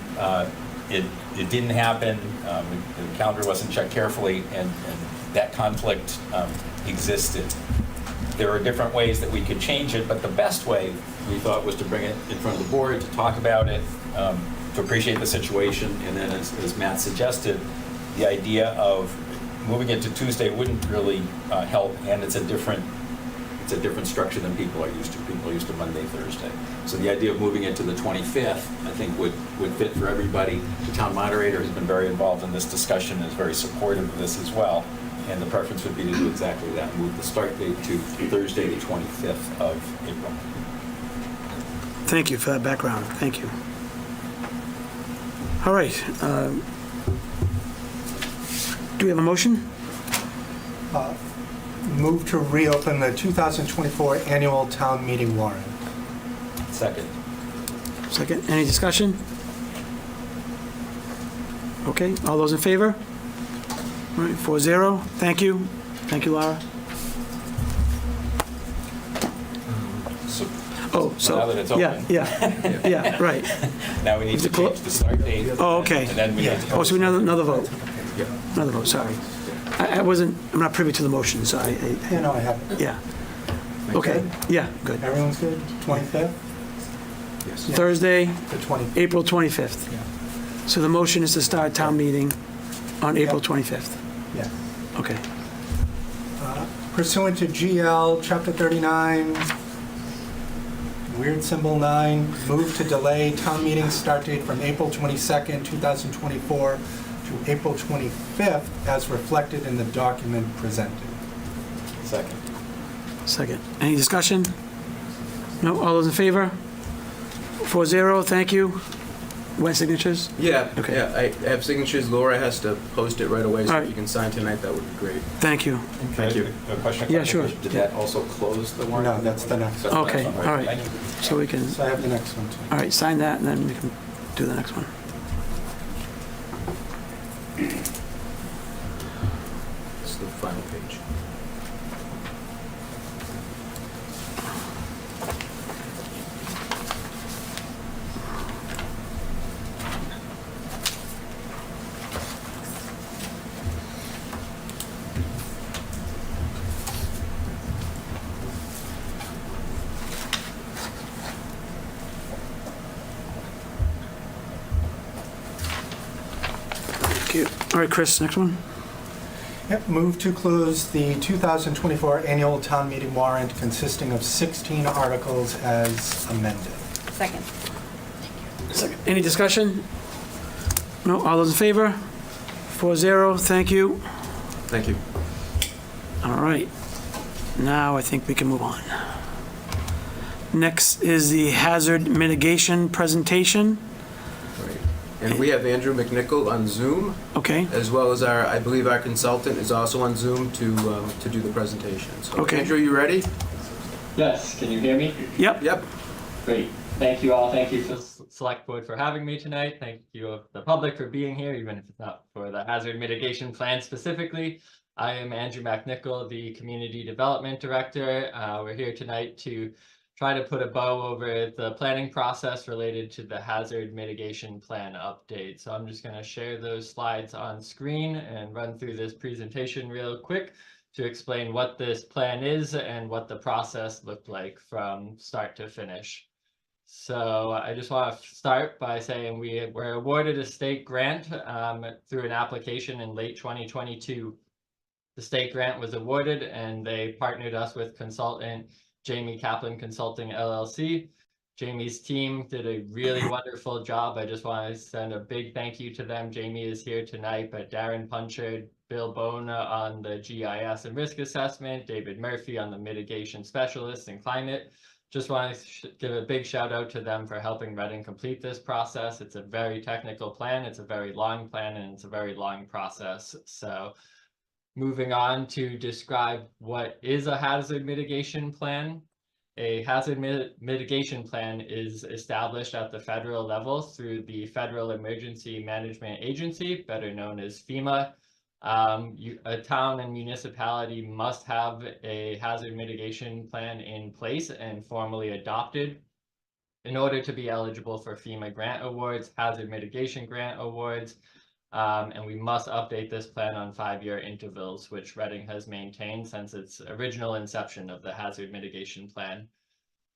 it didn't happen. The calendar wasn't checked carefully, and that conflict existed. There are different ways that we could change it, but the best way we thought was to bring it in front of the board, to talk about it, to appreciate the situation, and then as Matt suggested, the idea of moving it to Tuesday wouldn't really help, and it's a different structure than people are used to. People are used to Monday, Thursday. So the idea of moving it to the 25th, I think, would fit for everybody. The town moderator has been very involved in this discussion, is very supportive of this as well. And the preference would be to do exactly that, move the start date to Thursday, the 25th of April. Thank you for that background. Thank you. All right. Do we have a motion? Move to reopen the 2024 annual town meeting warrant. Second. Second. Any discussion? Okay. All those in favor? All right, 4-0. Thank you. Thank you, Laura. So now that it's open. Yeah, right. Now we need to change the start date. Oh, okay. And then we need to Oh, so another vote. Yeah. Another vote, sorry. I'm not privy to the motion, so Yeah, no, I have it. yeah. Okay, yeah, good. Everyone's good? 25th? Yes. Thursday, The 20th. April 25th. Yeah. So the motion is to start town meeting on April 25th. Yeah. Okay. Pursuant to GL Chapter 39, weird symbol 9, move to delay town meeting start date from April 22nd, 2024 to April 25th as reflected in the document presented. Second. Second. Any discussion? No? All those in favor? 4-0, thank you. Wet signatures? Yeah, Okay. yeah, I have signatures. Laura has to post it right away, so All if right. you can sign tonight, that would be great. Thank you. Thank you. A question? Yeah, sure. Did that also close the warrant? No, that's the next That's one. the Okay, next one, all right. Thank you. So we can, So I have the next one too. all right, sign that, and then we can do the next one. This is the final page. Thank you. All right, Chris, next one. Yep, move to close the 2024 annual town meeting warrant consisting of 16 articles as amended. Second. Second. Any discussion? No? All those in favor? 4-0, thank you. Thank you. All right. Now I think we can move on. Next is the hazard mitigation presentation. Right. And we have Andrew McNichol on Zoom, Okay, as well as I believe our consultant is also on Zoom to do the presentation. So, Okay. Andrew, you ready? Yes, can you hear me? yep. Yep. Great. Thank you all. Thank you for Select Board for having me tonight. Thank you the public for being here, even if it's not for the hazard mitigation plan specifically. I am Andrew McNichol, the Community Development Director. We're here tonight to try to put a bow over the planning process related to the hazard mitigation plan update. So I'm just going to share those slides on screen and run through this presentation real quick to explain what this plan is and what the process looked like from start to finish. So I just want to start by saying we were awarded a state grant through an application in late 2022. The state grant was awarded and they partnered us with consultant Jamie Kaplan Consulting LLC. Jamie's team did a really wonderful job. I just want to send a big thank you to them. Jamie is here tonight, but Darren Punchard, Bill Bona on the GIS and risk assessment, David Murphy on the mitigation specialist and climate. Just want to give a big shout out to them for helping Reading complete this process. It's a very technical plan, it's a very long plan, and it's a very long process. So moving on to describe what is a hazard mitigation plan. A hazard mitigation plan is established at the federal level through the Federal Emergency Management Agency, better known as FEMA. A town and municipality must have a hazard mitigation plan in place and formally adopted in order to be eligible for FEMA grant awards, hazard mitigation grant awards, and we must update this plan on 5-year intervals, which Reading has maintained since its original inception of the hazard mitigation plan.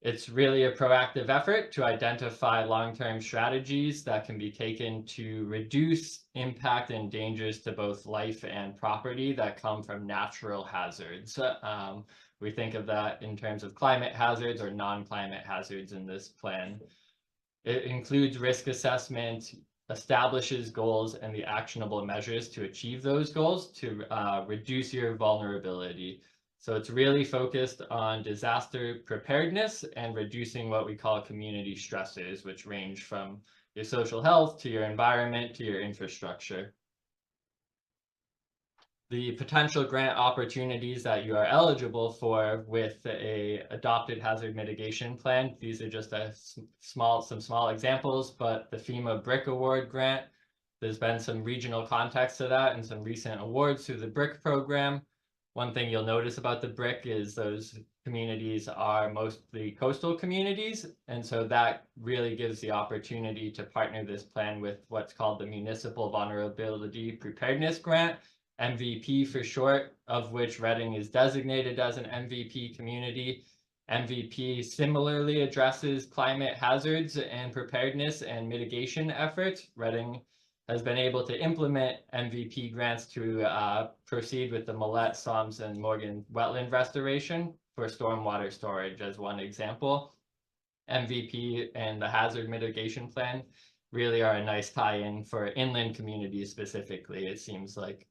It's really a proactive effort to identify long-term strategies that can be taken to reduce impact and dangers to both life and property that come from natural hazards. We think of that in terms of climate hazards or non-climate hazards in this plan. It includes risk assessment, establishes goals and the actionable measures to achieve those goals to reduce your vulnerability. So it's really focused on disaster preparedness and reducing what we call community stressors, which range from your social health to your environment to your infrastructure. The potential grant opportunities that you are eligible for with a adopted hazard mitigation plan. These are just some small examples, but the FEMA BRIC Award grant, there's been some regional context to that and some recent awards through the BRIC program. One thing you'll notice about the BRIC is those communities are mostly coastal communities. And so that really gives the opportunity to partner this plan with what's called the Municipal Vulnerability Preparedness Grant, MVP for short, of which Reading is designated as an MVP community. MVP similarly addresses climate hazards and preparedness and mitigation efforts. Reading has been able to implement MVP grants to proceed with the Millette, Soms, and Morgan wetland restoration for stormwater storage as one example. MVP and the hazard mitigation plan really are a nice tie-in for inland communities specifically, it seems like.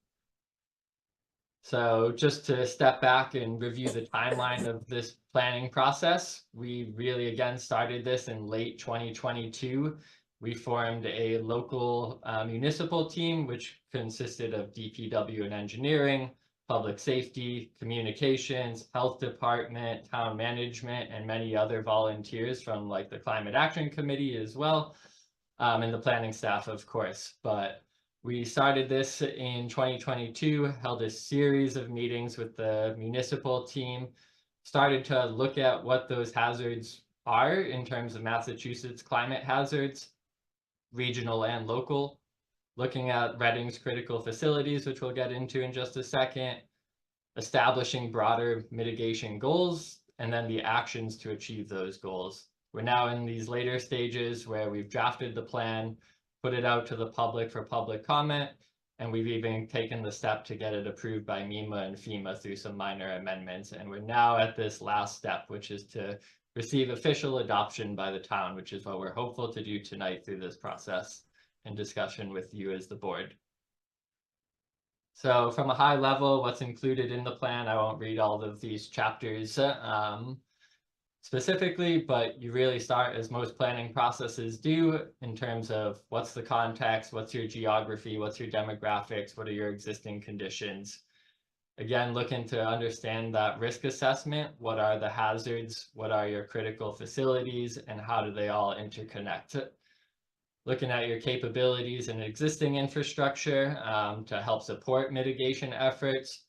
So just to step back and review the timeline of this planning process, we really again started this in late 2022. We formed a local municipal team, which consisted of DPW and engineering, public safety, communications, health department, town management, and many other volunteers from like the Climate Action Committee as well, and the planning staff, of course. But we started this in 2022, held a series of meetings with the municipal team, started to look at what those hazards are in terms of Massachusetts climate hazards, regional and local, looking at Reading's critical facilities, which we'll get into in just a second, establishing broader mitigation goals, and then the actions to achieve those goals. We're now in these later stages where we've drafted the plan, put it out to the public for public comment, and we've even taken the step to get it approved by MEMA and FEMA through some minor amendments. And we're now at this last step, which is to receive official adoption by the town, which is what we're hopeful to do tonight through this process and discussion with you as the board. So from a high level, what's included in the plan, I won't read all of these chapters specifically, but you really start as most planning processes do in terms of what's the context, what's your geography, what's your demographics, what are your existing conditions. Again, looking to understand that risk assessment, what are the hazards, what are your critical facilities, and how do they all interconnect. Looking at your capabilities and existing infrastructure to help support mitigation efforts,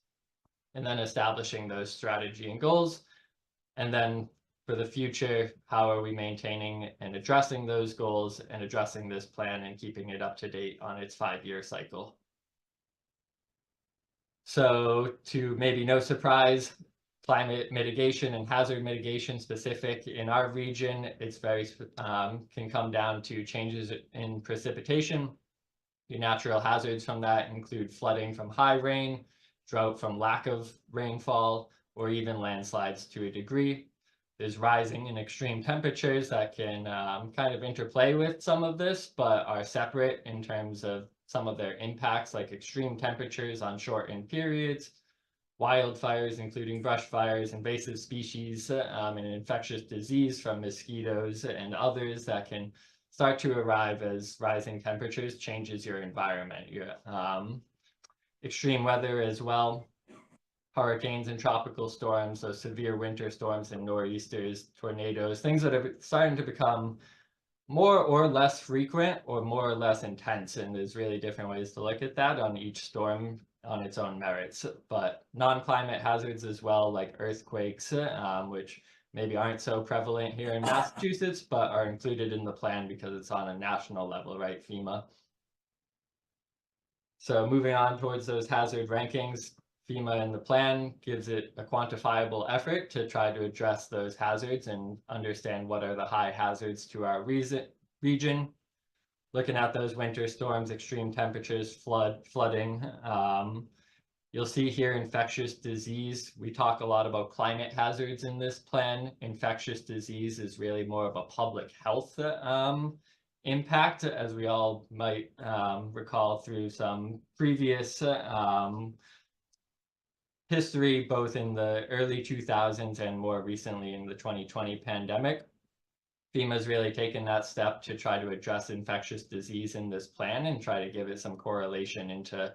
and then establishing those strategy and goals. And then for the future, how are we maintaining and addressing those goals and addressing this plan and keeping it up to date on its 5-year cycle. So to maybe no surprise, climate mitigation and hazard mitigation specific in our region, it's very can come down to changes in precipitation. The natural hazards from that include flooding from high rain, drought from lack of rainfall, or even landslides to a degree. There's rising and extreme temperatures that can kind of interplay with some of this, but are separate in terms of some of their impacts, like extreme temperatures on shortened periods, wildfires, including brush fires, invasive species, and infectious disease from mosquitoes and others that can start to arrive as rising temperatures changes your environment. Your extreme weather as well, hurricanes and tropical storms, so severe winter storms and nor'easters, tornadoes, things that are starting to become more or less frequent or more or less intense. And there's really different ways to look at that on each storm on its own merits. But non-climate hazards as well, like earthquakes, which maybe aren't so prevalent here in Massachusetts, but are included in the plan because it's on a national level, right, FEMA. So moving on towards those hazard rankings, FEMA in the plan gives it a quantifiable effort to try to address those hazards and understand what are the high hazards to our region. Looking at those winter storms, extreme temperatures, flooding. You'll see here infectious disease. We talk a lot about climate hazards in this plan. Infectious disease is really more of a public health impact, as we all might recall through some previous history, both in the early 2000s and more recently in the 2020 pandemic. FEMA's really taken that step to try to address infectious disease in this plan and try to give it some correlation into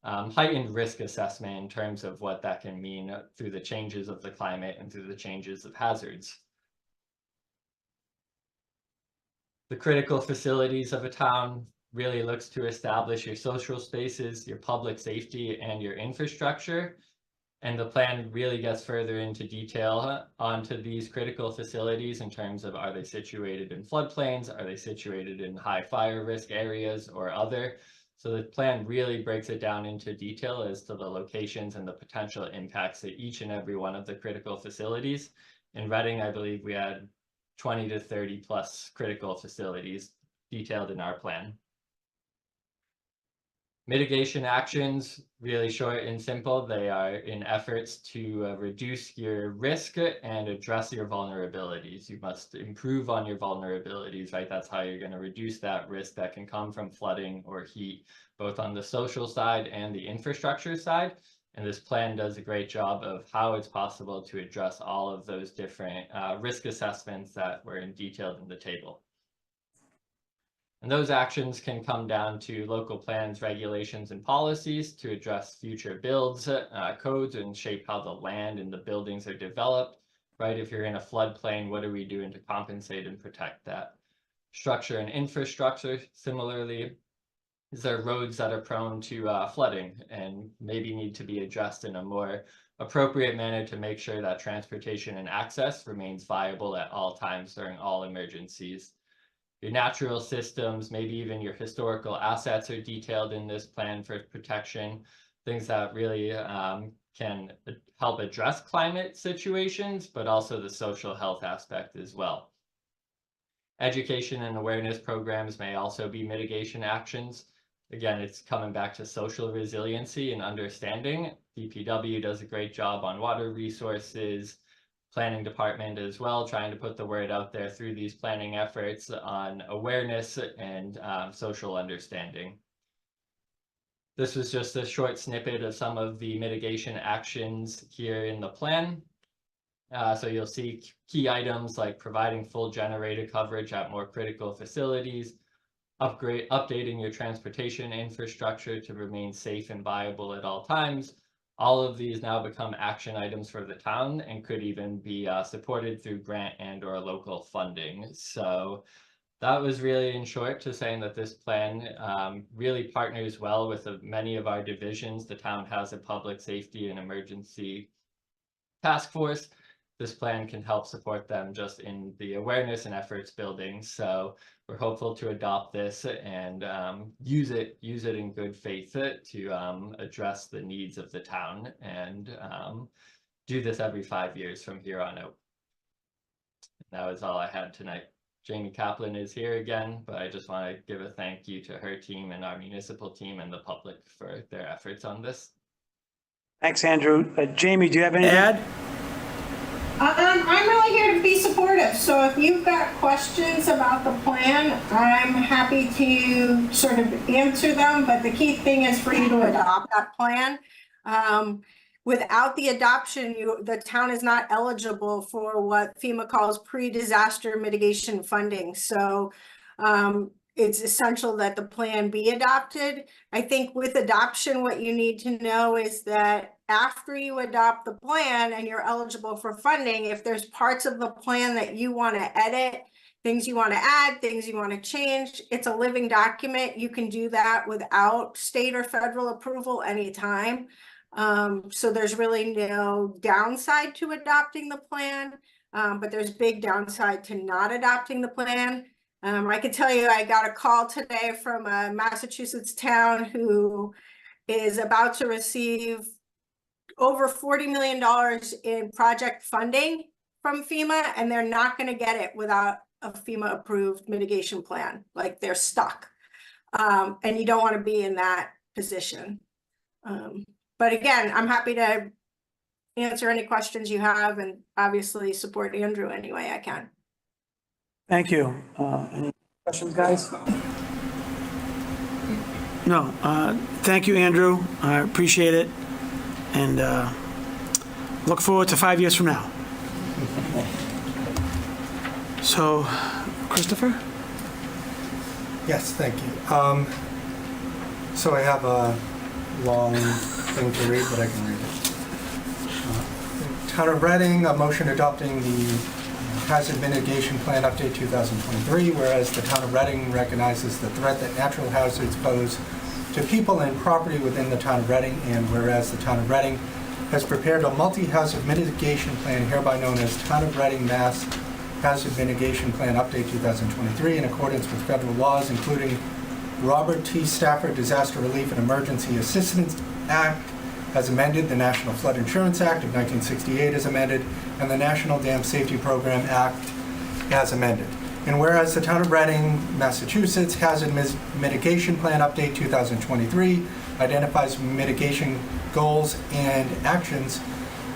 heightened risk assessment in terms of what that can mean through the changes of the climate and through the changes of hazards. The critical facilities of a town really looks to establish your social spaces, your public safety, and your infrastructure. And the plan really gets further into detail onto these critical facilities in terms of, are they situated in floodplains? Are they situated in high fire risk areas or other? So the plan really breaks it down into detail as to the locations and the potential impacts of each and every one of the critical facilities. In Reading, I believe we had 20 to 30 plus critical facilities detailed in our plan. Mitigation actions, really short and simple. They are in efforts to reduce your risk and address your vulnerabilities. You must improve on your vulnerabilities, right? That's how you're going to reduce that risk that can come from flooding or heat, both on the social side and the infrastructure side. And this plan does a great job of how it's possible to address all of those different risk assessments that were detailed in the table. And those actions can come down to local plans, regulations, and policies to address future builds, codes, and shape how the land and the buildings are developed, right? If you're in a floodplain, what are we doing to compensate and protect that? Structure and infrastructure, similarly, is there roads that are prone to flooding and maybe need to be addressed in a more appropriate manner to make sure that transportation and access remains viable at all times during all emergencies. Your natural systems, maybe even your historical assets are detailed in this plan for protection, things that really can help address climate situations, but also the social health aspect as well. Education and awareness programs may also be mitigation actions. Again, it's coming back to social resiliency and understanding. DPW does a great job on water resources, planning department as well, trying to put the word out there through these planning efforts on awareness and social understanding. This was just a short snippet of some of the mitigation actions here in the plan. So you'll see key items like providing full generator coverage at more critical facilities, updating your transportation infrastructure to remain safe and viable at all times. All of these now become action items for the town and could even be supported through grant and or local funding. So that was really in short to saying that this plan really partners well with many of our divisions. The town has a public safety and emergency task force, this plan can help support them just in the awareness and efforts building. So we're hopeful to adopt this and use it in good faith to address the needs of the town and do this every 5 years from here on out. That was all I had tonight. Jamie Kaplan is here again, but I just want to give a thank you to her team and our municipal team and the public for their efforts on this. Thanks, Andrew. Jamie, do you have anything to add? I'm really here to be supportive, so if you've got questions about the plan, I'm happy to sort of answer them, but the key thing is for you to adopt that plan. Without the adoption, the town is not eligible for what FEMA calls pre-disaster mitigation funding. So it's essential that the plan be adopted. I think with adoption, what you need to know is that after you adopt the plan and you're eligible for funding, if there's parts of the plan that you want to edit, things you want to add, things you want to change, it's a living document. You can do that without state or federal approval anytime. So there's really no downside to adopting the plan, but there's big downside to not adopting the plan. I can tell you, I got a call today from a Massachusetts town who is about to receive over $40 million in project funding from FEMA, and they're not going to get it without a FEMA approved mitigation plan. Like, they're stuck. And you don't want to be in that position. But again, I'm happy to answer any questions you have and obviously support Andrew any way I can. Thank you. Any questions, guys? No. Thank you, Andrew. I appreciate it. And look forward to 5 years from now. So, Christopher? Yes, thank you. So I have a long thing to read, but I can read it. Town of Reading, a motion adopting the Hazard Mitigation Plan Update 2023, whereas the Town of Reading recognizes the threat that natural hazards pose to people and property within the Town of Reading, and whereas the Town of Reading has prepared a multi-hazard mitigation plan hereby known as Town of Reading Mass Hazard Mitigation Plan Update 2023 in accordance with federal laws, including Robert T. Stafford Disaster Relief and Emergency Assistance Act as amended, the National Flood Insurance Act of 1968 as amended, and the National Dam Safety Program Act as amended. And whereas the Town of Reading, Massachusetts Hazard Mitigation Plan Update 2023 identifies mitigation goals and actions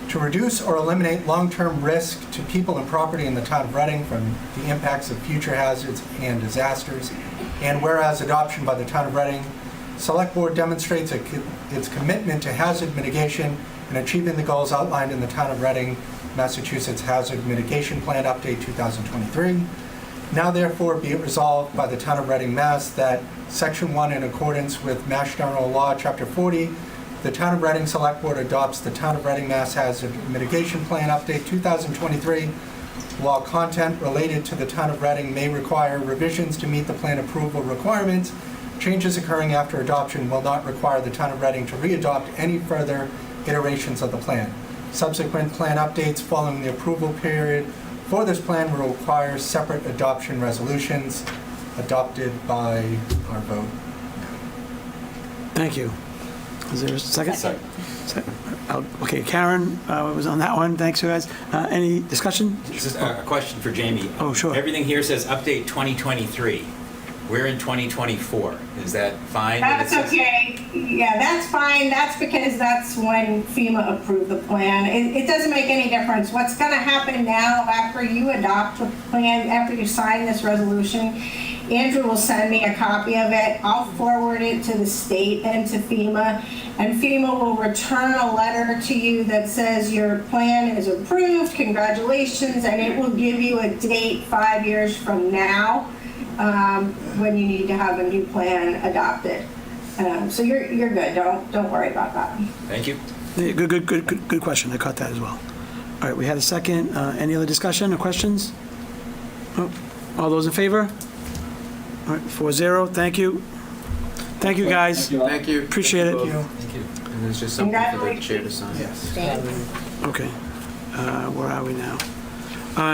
to reduce or eliminate long-term risk to people and property in the Town of Reading from the impacts of future hazards and disasters. And whereas adoption by the Town of Reading Select Board demonstrates its commitment to hazard mitigation and achieving the goals outlined in the Town of Reading, Massachusetts Hazard Mitigation Plan Update 2023. Now therefore be it resolved by the Town of Reading, Mass. That Section 1, in accordance with Mass General Law, Chapter 40, the Town of Reading Select Board adopts the Town of Reading, Mass. Hazard Mitigation Plan Update 2023. While content related to the Town of Reading may require revisions to meet the plan approval requirements, changes occurring after adoption will not require the Town of Reading to re-adopt any further iterations of the plan. Subsequent plan updates following the approval period for this plan will require separate adoption resolutions adopted by our vote. Thank you. Is there a second? Second. Okay, Karen was on that one. Thanks, you guys. Any discussion? Just a question for Jamie. Oh, sure. Everything here says update 2023. We're in 2024. Is that fine? That's okay. Yeah, that's fine. That's because that's when FEMA approved the plan. It doesn't make any difference. What's going to happen now after you adopt the plan, after you sign this resolution, Andrew will send me a copy of it. I'll forward it to the state and to FEMA, and FEMA will return a letter to you that says your plan is approved, congratulations, and it will give you a date 5 years from now when you need to have a new plan adopted. So you're good. Don't worry about that. Thank you. Good question. I caught that as well. All right, we had a second. Any other discussion or questions? Oh, all those in favor? All right, 4-0. Thank you. Thank you, guys. Thank you. Appreciate it. Thank you. And there's just something for the chair to sign. Yes. Okay. Where are we now?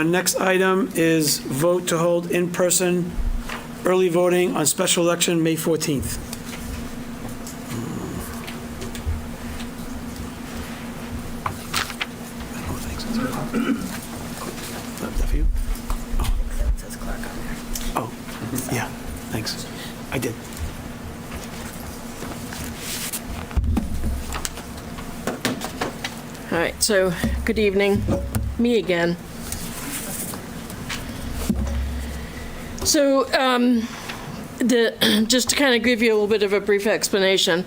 Next item is vote to hold in-person early voting on special election May 14th. Oh, yeah, thanks. I did. All right, so good evening. Me again. So just to kind of give you a little bit of a brief explanation,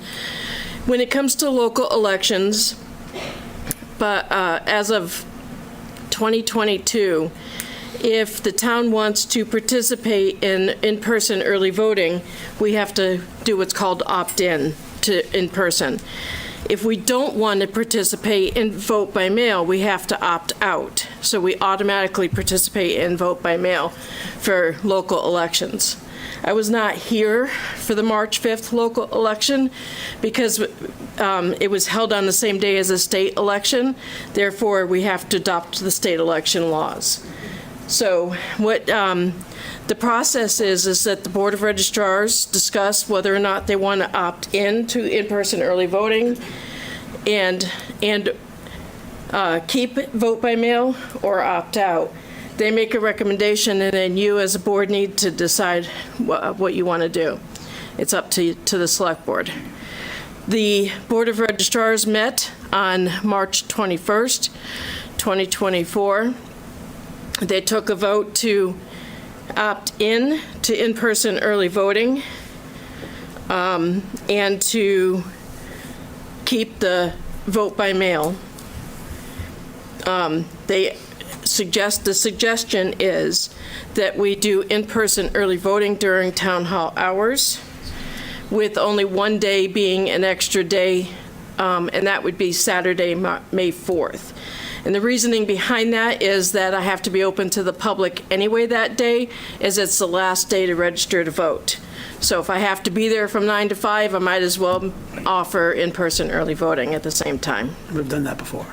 when it comes to local elections, but as of 2022, if the town wants to participate in in-person early voting, we have to do what's called opt-in to in-person. If we don't want to participate in vote by mail, we have to opt out. So we automatically participate in vote by mail for local elections. I was not here for the March 5th local election because it was held on the same day as a state election. Therefore, we have to adopt the state election laws. So what the process is that the Board of Registrars discuss whether or not they want to opt in to in-person early voting and keep vote by mail or opt out. They make a recommendation, and then you as a board need to decide what you want to do. It's up to the select board. The Board of Registrars met on March 21st, 2024. They took a vote to opt in to in-person early voting and to keep the vote by mail. The suggestion is that we do in-person early voting during town hall hours, with only one day being an extra day, and that would be Saturday, May 4th. And the reasoning behind that is that I have to be open to the public anyway that day, as it's the last day to register to vote. So if I have to be there from 9 to 5, I might as well offer in-person early voting at the same time. We've done that before.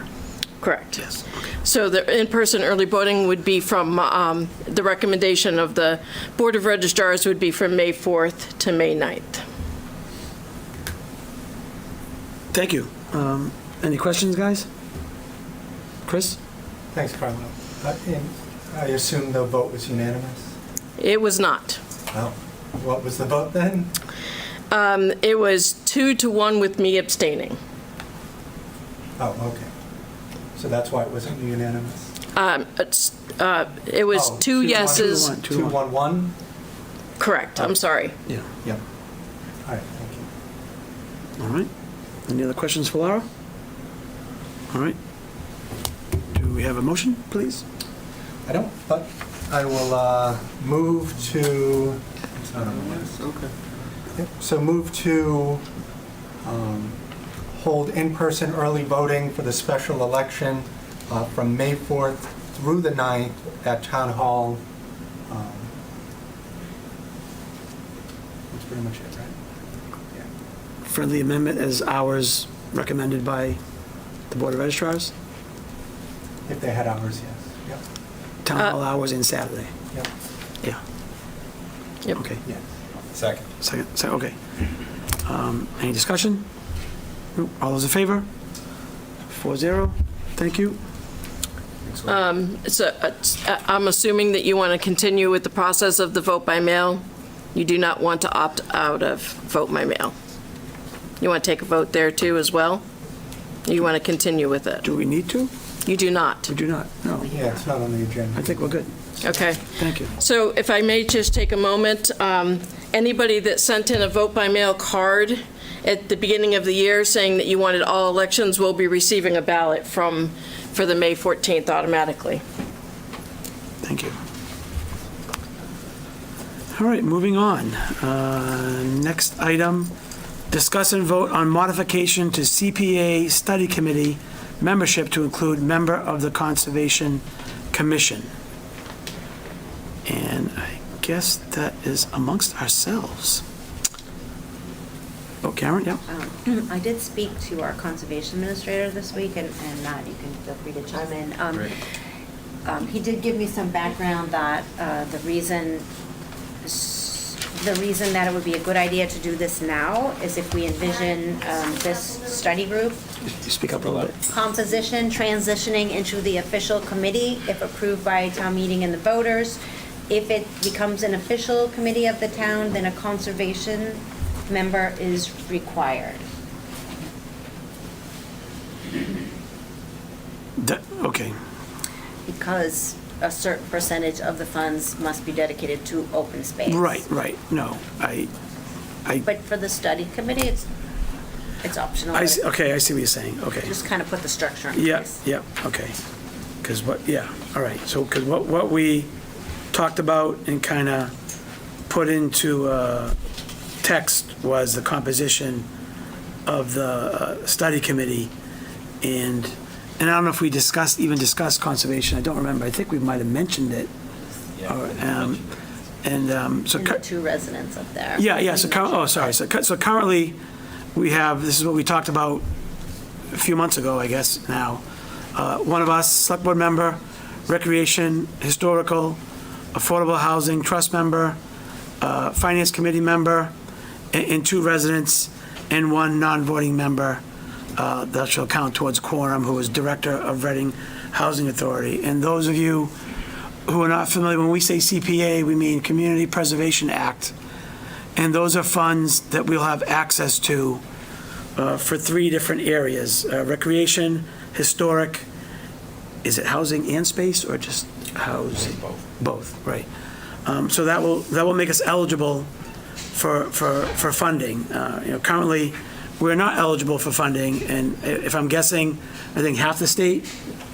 Correct. Yes. So the in-person early voting would be from, the recommendation of the Board of Registrars would be from May 4th to May 9th. Thank you. Any questions, guys? Chris? Thanks, Carlo. I assume the vote was unanimous? It was not. Well, what was the vote then? It was 2-1 with me abstaining. Oh, okay. So that's why it wasn't unanimous? It was 2 yeses. 2-1-1? Correct, I'm sorry. Yeah. Yep. All right, thank you. All right. Any other questions for Laura? All right. Do we have a motion, please? I don't, but I will move to, it's not on the list. Okay. Yep. So move to hold in-person early voting for the special election from May 4th through the 9th at Town Hall. That's pretty much it, right? Yeah. Friendly amendment as hours recommended by the Board of Registrars? If they had hours, yes. Yep. Town hall hours and Saturday? Yep. Yeah. Yep. Okay. Yeah. Second. Okay. Any discussion? No. All those in favor? 4-0. Thank you. So I'm assuming that you want to continue with the process of the vote by mail. You do not want to opt out of vote by mail. You want to take a vote there too as well? You want to continue with it? Do we need to? You do not. We do not, no. Yeah, it's not on the agenda. I think we're good. Okay. Thank you. So if I may just take a moment, anybody that sent in a vote by mail card at the beginning of the year saying that you wanted all elections will be receiving a ballot for the May 14th automatically. Thank you. All right, moving on. Next item, discuss and vote on modification to CPA Study Committee membership to include member of the Conservation Commission. And I guess that is amongst ourselves. Oh, Karen, yeah. I did speak to our conservation administrator this week, and Matt, you can feel free to chime in. He did give me some background that the reason that it would be a good idea to do this now is if we envision this study group Speak up a little bit. composition transitioning into the official committee, if approved by town meeting and the voters. If it becomes an official committee of the town, then a conservation member is required. Okay. Because a certain percentage of the funds must be dedicated to open space. Right. No, But for the study committee, it's optional. I see what you're saying, okay. Just kind of put the structure in Yeah, place. yeah, okay. Because all right, so, because what we talked about and kind of put into text was the composition of the study committee, and I don't know if we even discussed conservation, I don't remember, I think we might have mentioned it. So And the two residents up there. So currently, we have, this is what we talked about a few months ago, I guess, now. One of us, select board member, recreation, historical, affordable housing, trust member, finance committee member, and two residents, and one non-voting member that shall count towards quorum, who is director of Reading Housing Authority. And those of you who are not familiar, when we say CPA, we mean Community Preservation Act. And those are funds that we'll have access to for three different areas: recreation, historic, is it housing and space, or just housing? Both, right. So that will make us eligible for funding. Currently, we're not eligible for funding, and if I'm guessing, I think half the state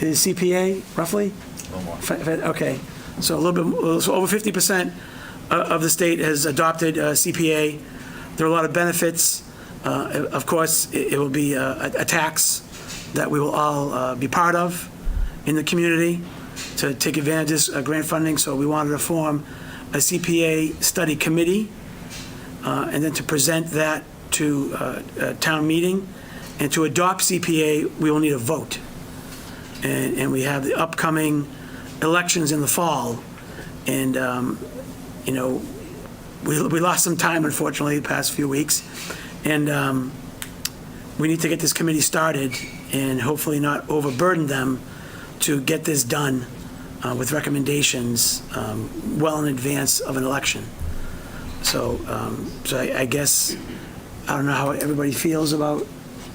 is CPA, roughly? No more. Okay, so a little bit, so over 50% of the state has adopted CPA. There are a lot of benefits. Of course, it will be a tax that we will all be part of in the community to take advantage of grant funding. So we wanted to form a CPA study committee and then to present that to a town meeting. And to adopt CPA, we will need a vote. And we have the upcoming elections in the fall. And, we lost some time, unfortunately, the past few weeks. And we need to get this committee started and hopefully not overburden them to get this done with recommendations well in advance of an election. So I guess, I don't know how everybody feels about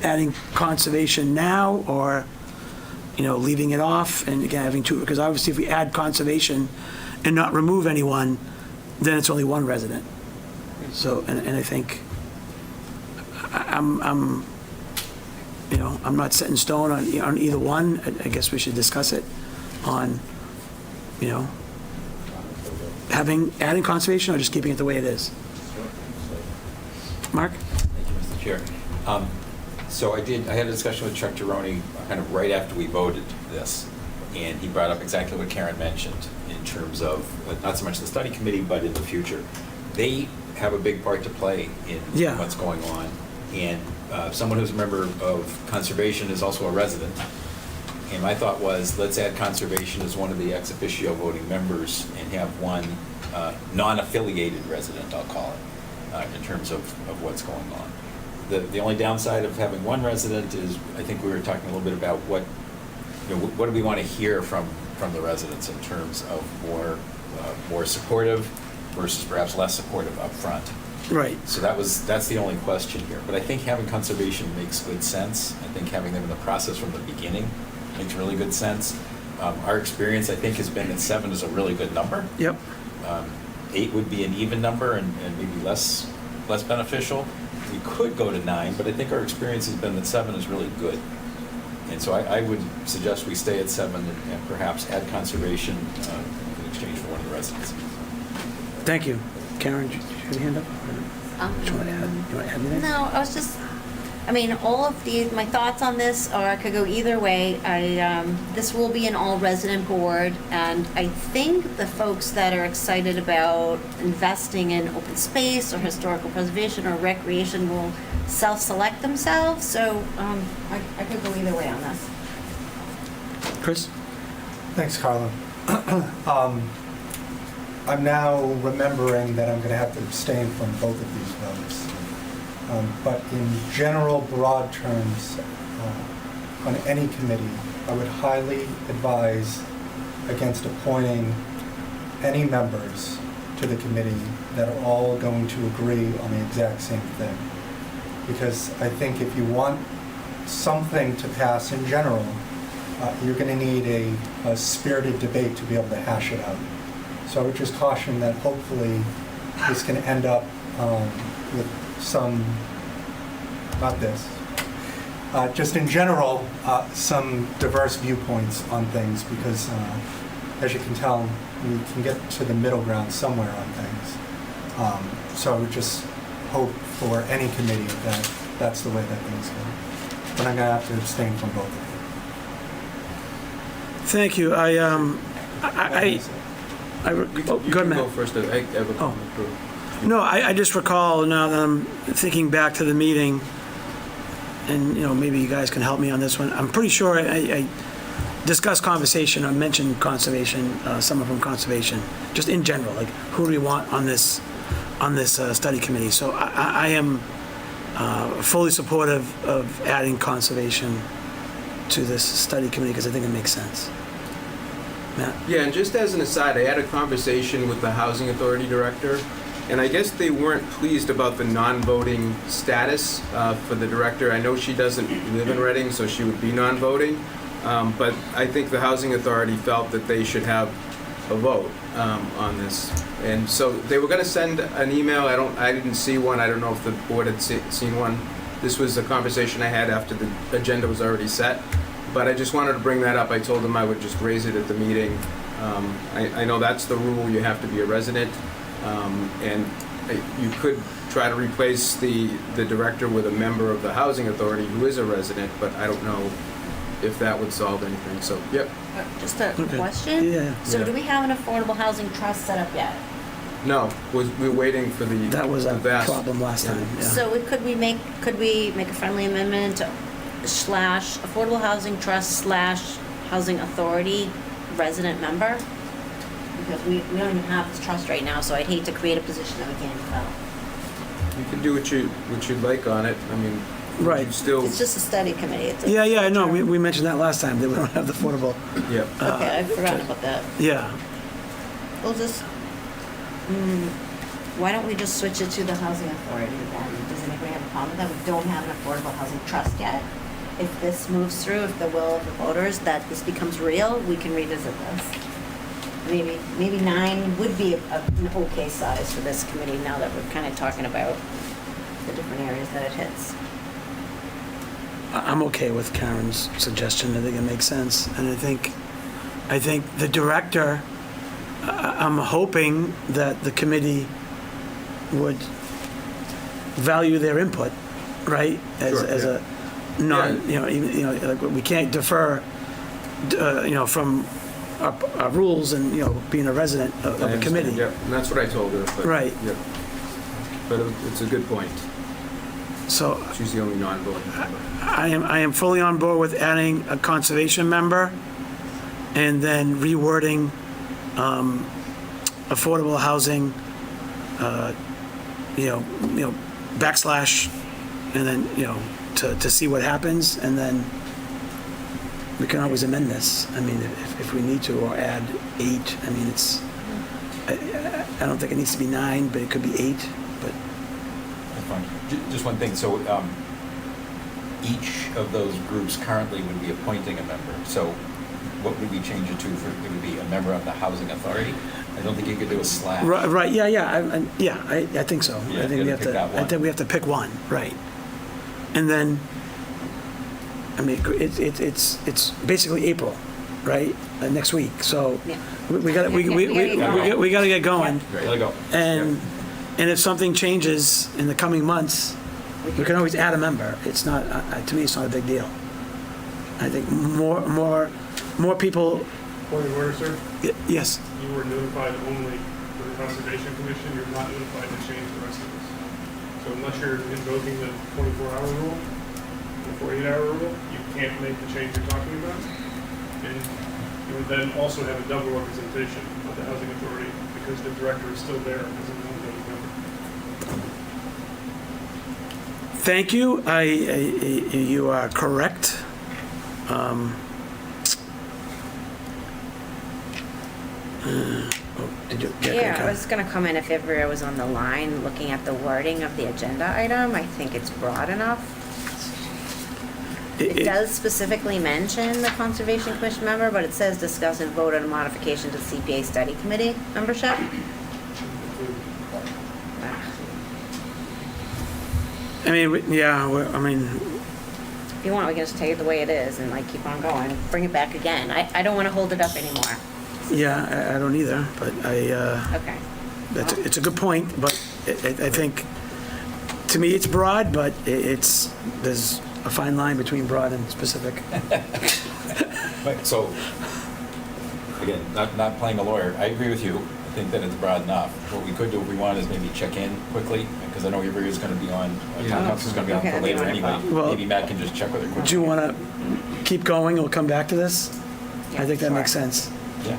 adding conservation now, or, leaving it off, and again, having two, because obviously if we add conservation and not remove anyone, then it's only one resident. So, and I think I'm not set in stone on either one. I guess we should discuss it on, adding conservation or just keeping it the way it is. Mark? Thank you, Mr. Chair. So I had a discussion with Chuck Gironi kind of right after we voted this, and he brought up exactly what Karen mentioned in terms of not so much the study committee, but in the future. They have a big part to play in what's going on, and someone who's a member of conservation is also a resident. And my thought was, let's add conservation as one of the ex officio voting members and have one non-affiliated resident, I'll call it, in terms of what's going on. The only downside of having one resident is, I think we were talking a little bit about what do we want to hear from the residents in terms of more supportive versus perhaps less supportive up front. Right. So that's the only question here. But I think having conservation makes good sense. I think having them in the process from the beginning makes really good sense. Our experience, I think, has been that 7 is a really good number. Yep. 8 would be an even number and maybe less beneficial. We could go to 9, but I think our experience has been that 7 is really good. And so I would suggest we stay at 7 and perhaps add conservation in exchange for one of the residents. Thank you. Karen, did you have your hand up? You want to add anything? No, I was just I mean, all of my thoughts on this could go either way. This will be an all-resident board, and I think the folks that are excited about investing in open space or historical preservation or recreation will self-select themselves, so I could go either way on this. Chris? Thanks, Carla. I'm now remembering that I'm going to have to abstain from both of these votes. But in general, broad terms, on any committee, I would highly advise against appointing any members to the committee that are all going to agree on the exact same thing. Because I think if you want something to pass in general, you're going to need a spirited debate to be able to hash it out. So I would just caution that hopefully this can end up with some, not this, just in general, some diverse viewpoints on things, because as you can tell, we can get to the middle ground somewhere on things. So I would just hope for any committee that that's the way that things go. But I'm going to have to abstain from both of them. Thank you. Go ahead, Matt. Go first. I have a comment too. No, I just recall now that I'm thinking back to the meeting, and maybe you guys can help me on this one. I'm pretty sure I discussed conservation. I mentioned conservation, someone from conservation, just in general, like who do we want on this study committee? So I am fully supportive of adding conservation to this study committee because I think it makes sense. Matt? Yeah, and just as an aside, I had a conversation with the Housing Authority Director, and I guess they weren't pleased about the non-voting status for the director. I know she doesn't live in Reading, so she would be non-voting, but I think the Housing Authority felt that they should have a vote on this. And so they were going to send an email. I didn't see one. I don't know if the board had seen one. This was a conversation I had after the agenda was already set, but I just wanted to bring that up. I told them I would just raise it at the meeting. I know that's the rule. You have to be a resident, and you could try to replace the director with a member of the Housing Authority who is a resident, but I don't know if that would solve anything. So, yep. Just a question? Yeah. So do we have an affordable housing trust set up yet? No, we're waiting for the. That was a vast problem last time. Yeah. So could we make a friendly amendment to / affordable housing trust / housing authority resident member? Because we don't even have this trust right now, so I'd hate to create a position that we can't even fill. You can do what you'd like on it. I mean, Right. you still. It's just a study committee. Yeah, I know. We mentioned that last time, that we don't have the affordable. Yeah. Okay, I forgot about that. Yeah. We'll just, why don't we just switch it to the housing authority then? Does anybody have a problem with that? We don't have an affordable housing trust yet. If this moves through, if the will of the voters, that this becomes real, we can revisit this. Maybe 9 would be an okay size for this committee now that we're kind of talking about the different areas that it hits. I'm okay with Karen's suggestion. I think it makes sense. And I think the director, I'm hoping that the committee would value their input, right? As a non, like we can't defer, from our rules and, being a resident of a committee. Yeah, and that's what I told her. But, Right. Yeah. But it's a good point. So She's the only non-voting member. I am fully on board with adding a conservation member and then rewording affordable housing, / and then, to see what happens, and then we can always amend this. I mean, if we need to, or add 8. I mean, I don't think it needs to be 9, but it could be 8, but. That's fine. Just one thing, so each of those groups currently would be appointing a member. So what would we change it to? It would be a member of the Housing Authority? I don't think you could do a /. Right, yeah, I think so. Yeah, I think we have pick that one. I think we have to pick one, right. And then, I mean, it's basically April, right? Next week, so Yeah. we got to get going. There you go. And if something changes in the coming months, We can always add a member. It's not, to me, it's not a big deal. I think more people. Point of order, sir. Yes. You were notified only for the Conservation Commission. You're not notified to change the rest of us. So unless you're invoking the 24-hour rule, the 48-hour rule, you can't make the change you're talking about. And you would then also have a double representation of the Housing Authority because the director is still there as a non-voting member. Thank you. You are correct. Yeah, I was going to comment if everyone was on the line looking at the wording of the agenda item. I think it's broad enough. It does specifically mention the Conservation Commission member, but it says discuss and vote on a modification to CPA Study Committee membership. I mean, yeah, If you want, we can just take it the way it is and like keep on going. Bring it back again. I don't want to hold it up anymore. yeah, I don't either, but Okay. it's a good point, but I think, to me, it's broad, but there's a fine line between broad and specific. Right, so, again, not playing a lawyer, I agree with you. I think that it's broad enough. What we could do if we want is maybe check in quickly, because I know everybody's going to be on, town council's going to be on for later anyway. Well, Maybe Matt can just check with her quickly. Do you want to keep going? We'll come back to this? I think that makes sense. Yeah.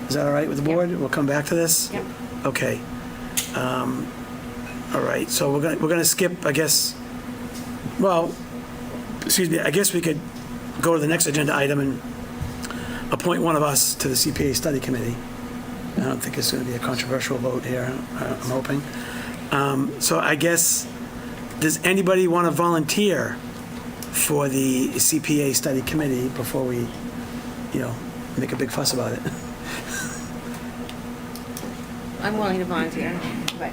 Is that all right with the board? We'll come back to this? Yep. Okay. All right, so we're gonna skip, I guess, well, excuse me, I guess we could go to the next agenda item and appoint one of us to the CPA Study Committee. I don't think it's going to be a controversial vote here, I'm hoping. So I guess, does anybody want to volunteer for the CPA Study Committee before we, make a big fuss about it? I'm willing to volunteer, but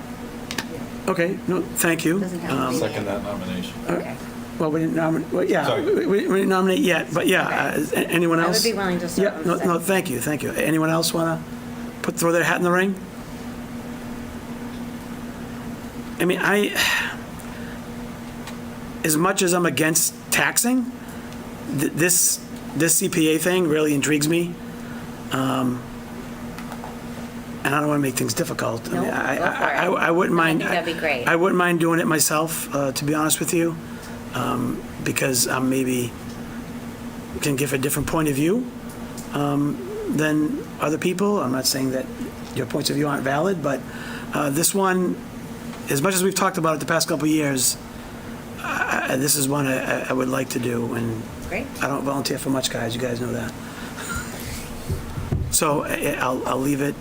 Okay, no, thank you. doesn't have to be. Second that nomination. Okay. Well, we didn't nominate, well, yeah, Sorry. we didn't nominate yet, but yeah, anyone I would else? be willing to serve Yeah, on the no, thank you. Anyone else want to throw their hat in the ring? I mean, as much as I'm against taxing, this CPA thing really intrigues me. And I don't want to make things difficult. No, go for it. I wouldn't mind. I think that'd be great. I wouldn't mind doing it myself, to be honest with you, because I maybe can give a different point of view than other people. I'm not saying that your points of view aren't valid, but this one, as much as we've talked about it the past couple of years, this is one I would like to do. And Great. I don't volunteer for much, guys. You guys know that. So I'll leave it.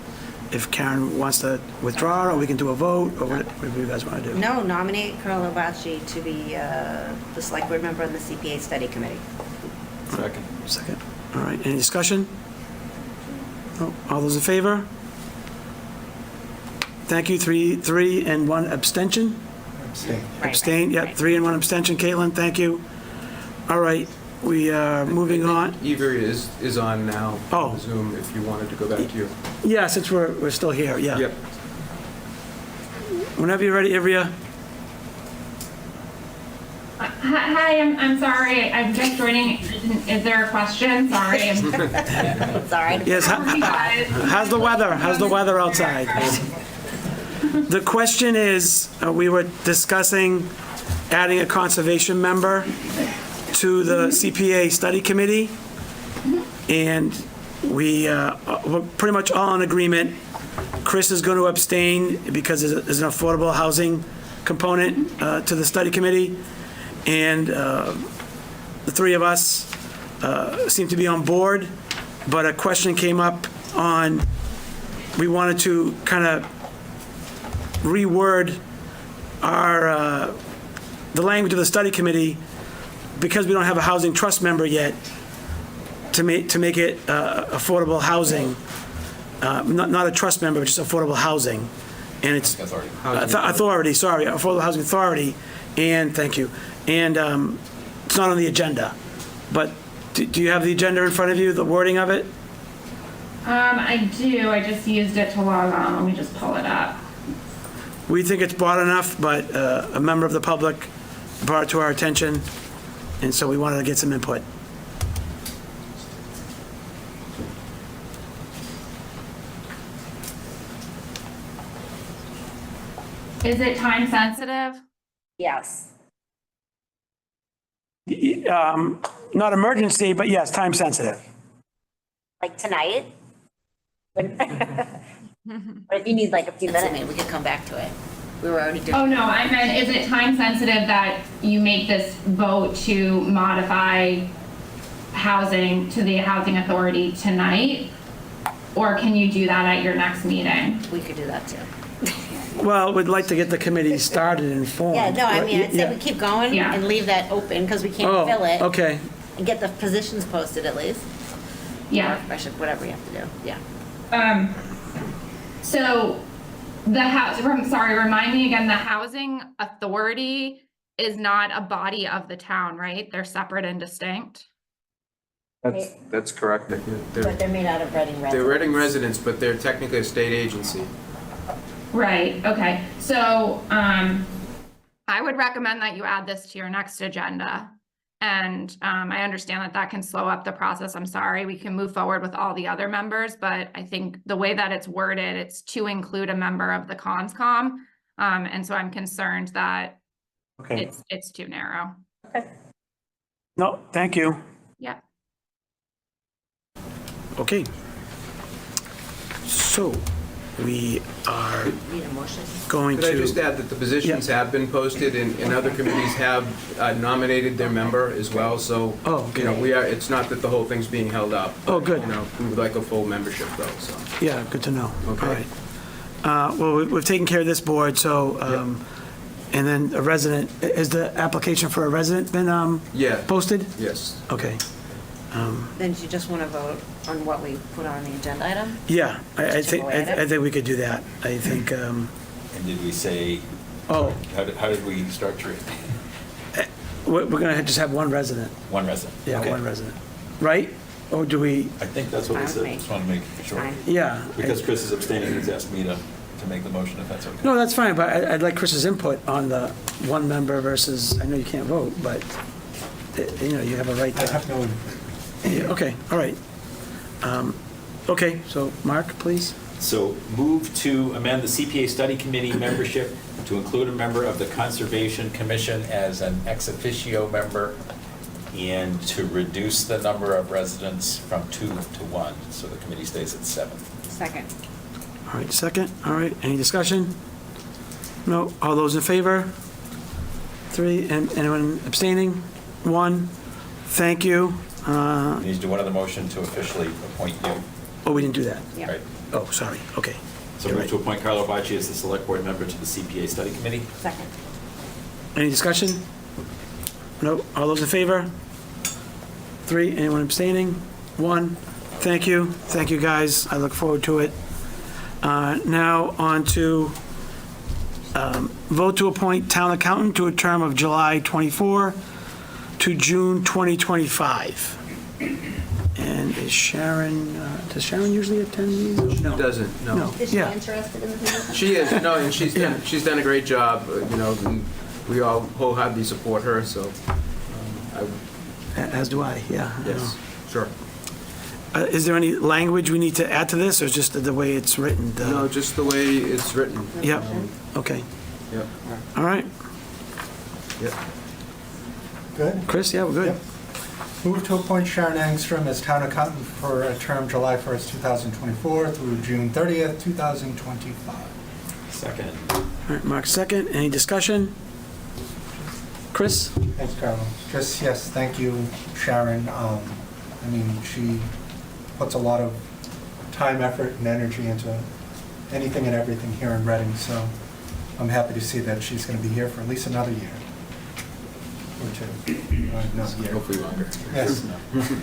If Karen wants to withdraw, or we can do a vote, or whatever you guys want to do. No, nominate Colonel Lovaci to be the select board member on the CPA Study Committee. Second. All right, any discussion? No? All those in favor? Thank you, three and one abstention? Abstain. Abstain, yep, 3 and 1 abstention. Caitlin, thank you. All right, we are moving on. Avery is on now Oh. on Zoom if you wanted to go back to you. Yeah, since we're still here, yeah. Yep. Whenever you're ready, Ivria. Hi, I'm sorry. I'm just joining. Is there a question? Sorry. It's all right. Yes, how's the weather? How's the weather outside? The question is, we were discussing adding a conservation member to the CPA Study Committee, and we're pretty much all in agreement. Chris is going to abstain because there's an affordable housing component to the study committee, and the three of us seem to be on board, but a question came up on, we wanted to kind of reword the language of the study committee, because we don't have a housing trust member yet, to make it affordable housing, not a trust member, but just affordable housing. And it's authority, sorry, affordable housing authority, and thank you. And it's not on the agenda, but do you have the agenda in front of you, the wording of it? I do. I just used it to log on. Let me just pull it up. We think it's broad enough, but a member of the public brought it to our attention, and so we wanted to get some input. Is it time sensitive? Yes. Not emergency, but yes, time sensitive. Like tonight? Or if you need like a few minutes. We could come back to it. We were already doing. Oh, no, I meant, is it time sensitive that you make this vote to modify housing to the housing authority tonight? Or can you do that at your next meeting? We could do that too. Well, we'd like to get the committee started and formed. Yeah, no, I mean, I'd say Yeah. we keep going Yeah. and leave that open because we can't Oh, fill it. okay. And get the positions posted at least. Yeah. Or whatever you have to do, yeah. So the house, I'm sorry, remind me again, the housing authority is not a body of the town, right? They're separate and distinct? That's correct. But they're made out of Reading residents. They're Reading residents, but they're technically a state agency. Right, okay. So I would recommend that you add this to your next agenda. And I understand that that can slow up the process. I'm sorry, we can move forward with all the other members, but I think the way that it's worded, it's to include a member of the CONSCOM. And so I'm concerned that Okay. it's too narrow. No, thank you. Yeah. Okay. So we are Need a motion? going Could I just to, add that the positions have been posted and other committees have nominated their member as well, so, Oh, you know, okay. it's not that the whole thing's being held up. Oh, good. You know, we would like a full membership though, so. yeah, good to know. Okay. All right. Well, we've taken care of this board, so, and then a resident, is the application for a resident been Yeah, posted? yes. Okay. Then you just want to vote on what we put on the agenda item? Yeah, I Just think, chip away at it? I think we could do that. I think, And did we say, oh, how did we structure it? we're going to just have one resident. One resident? Yeah, Okay. one resident. Right? Or do we, I think that's what we Fine with said, me. just want to make sure. Fine. yeah. Because Chris is abstaining, he's asked me to make the motion if that's okay. No, that's fine, but I'd like Chris's input on the one member versus, I know you can't vote, but, you know, you have a right I to. have no, Yeah, okay, all right. Okay, so Mark, please. So move to amend the CPA Study Committee membership to include a member of the Conservation Commission as an ex officio member and to reduce the number of residents from 2 to 1, so the committee stays at 7. Second. All right, second, all right, any discussion? No, all those in favor? 3, and anyone abstaining? 1, thank you. You need to do one other motion to officially appoint you. Oh, we didn't do that. Yeah. Right. Oh, sorry, okay. So You're move right. to appoint Carlo Bacci as the select board member to the CPA Study Committee. Second. Any discussion? No, all those in favor? 3, anyone abstaining? 1, thank you guys, I look forward to it. Now on to vote to appoint town accountant to a term of July 24 to June 2025. And is Sharon, does Sharon usually attend these? She doesn't, no. Is she Yeah. interested in the position? She is, no, and Yeah. she's done a great job, you know, and we all wholeheartedly support her, so, As do I, yeah. I know. yes, sure. Is there any language we need to add to this, or just the way it's written? No, just the way it's written. Yep, okay, Yep, all right. yep. good? Chris, yeah, we're good. Yep. Move to appoint Sharon Angstrom as town accountant for a term July 1st, 2024 through June 30th, 2025. Second. All right, Mark, second. Any discussion? Chris? Thanks, Carlo. Just, yes, thank you, Sharon. I mean, she puts a lot of time, effort, and energy into anything and everything here in Reading, so I'm happy to see that she's going to be here for at least another year or 2. Not year. Hopefully longer. Yes,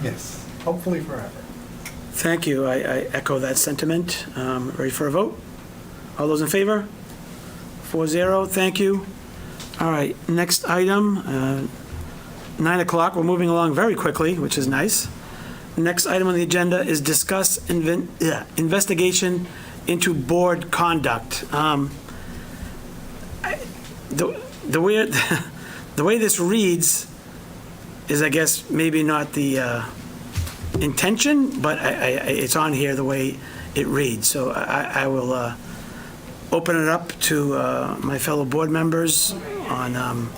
yes, hopefully forever. Thank you. I echo that sentiment. Ready for a vote? All those in favor? 4-0, thank you. All right, next item, 9 o'clock. We're moving along very quickly, which is nice. Next item on the agenda is discuss investigation into board conduct. The the way this reads is, I guess, maybe not the intention, but it's on here the way it reads. So I will open it up to my fellow board members on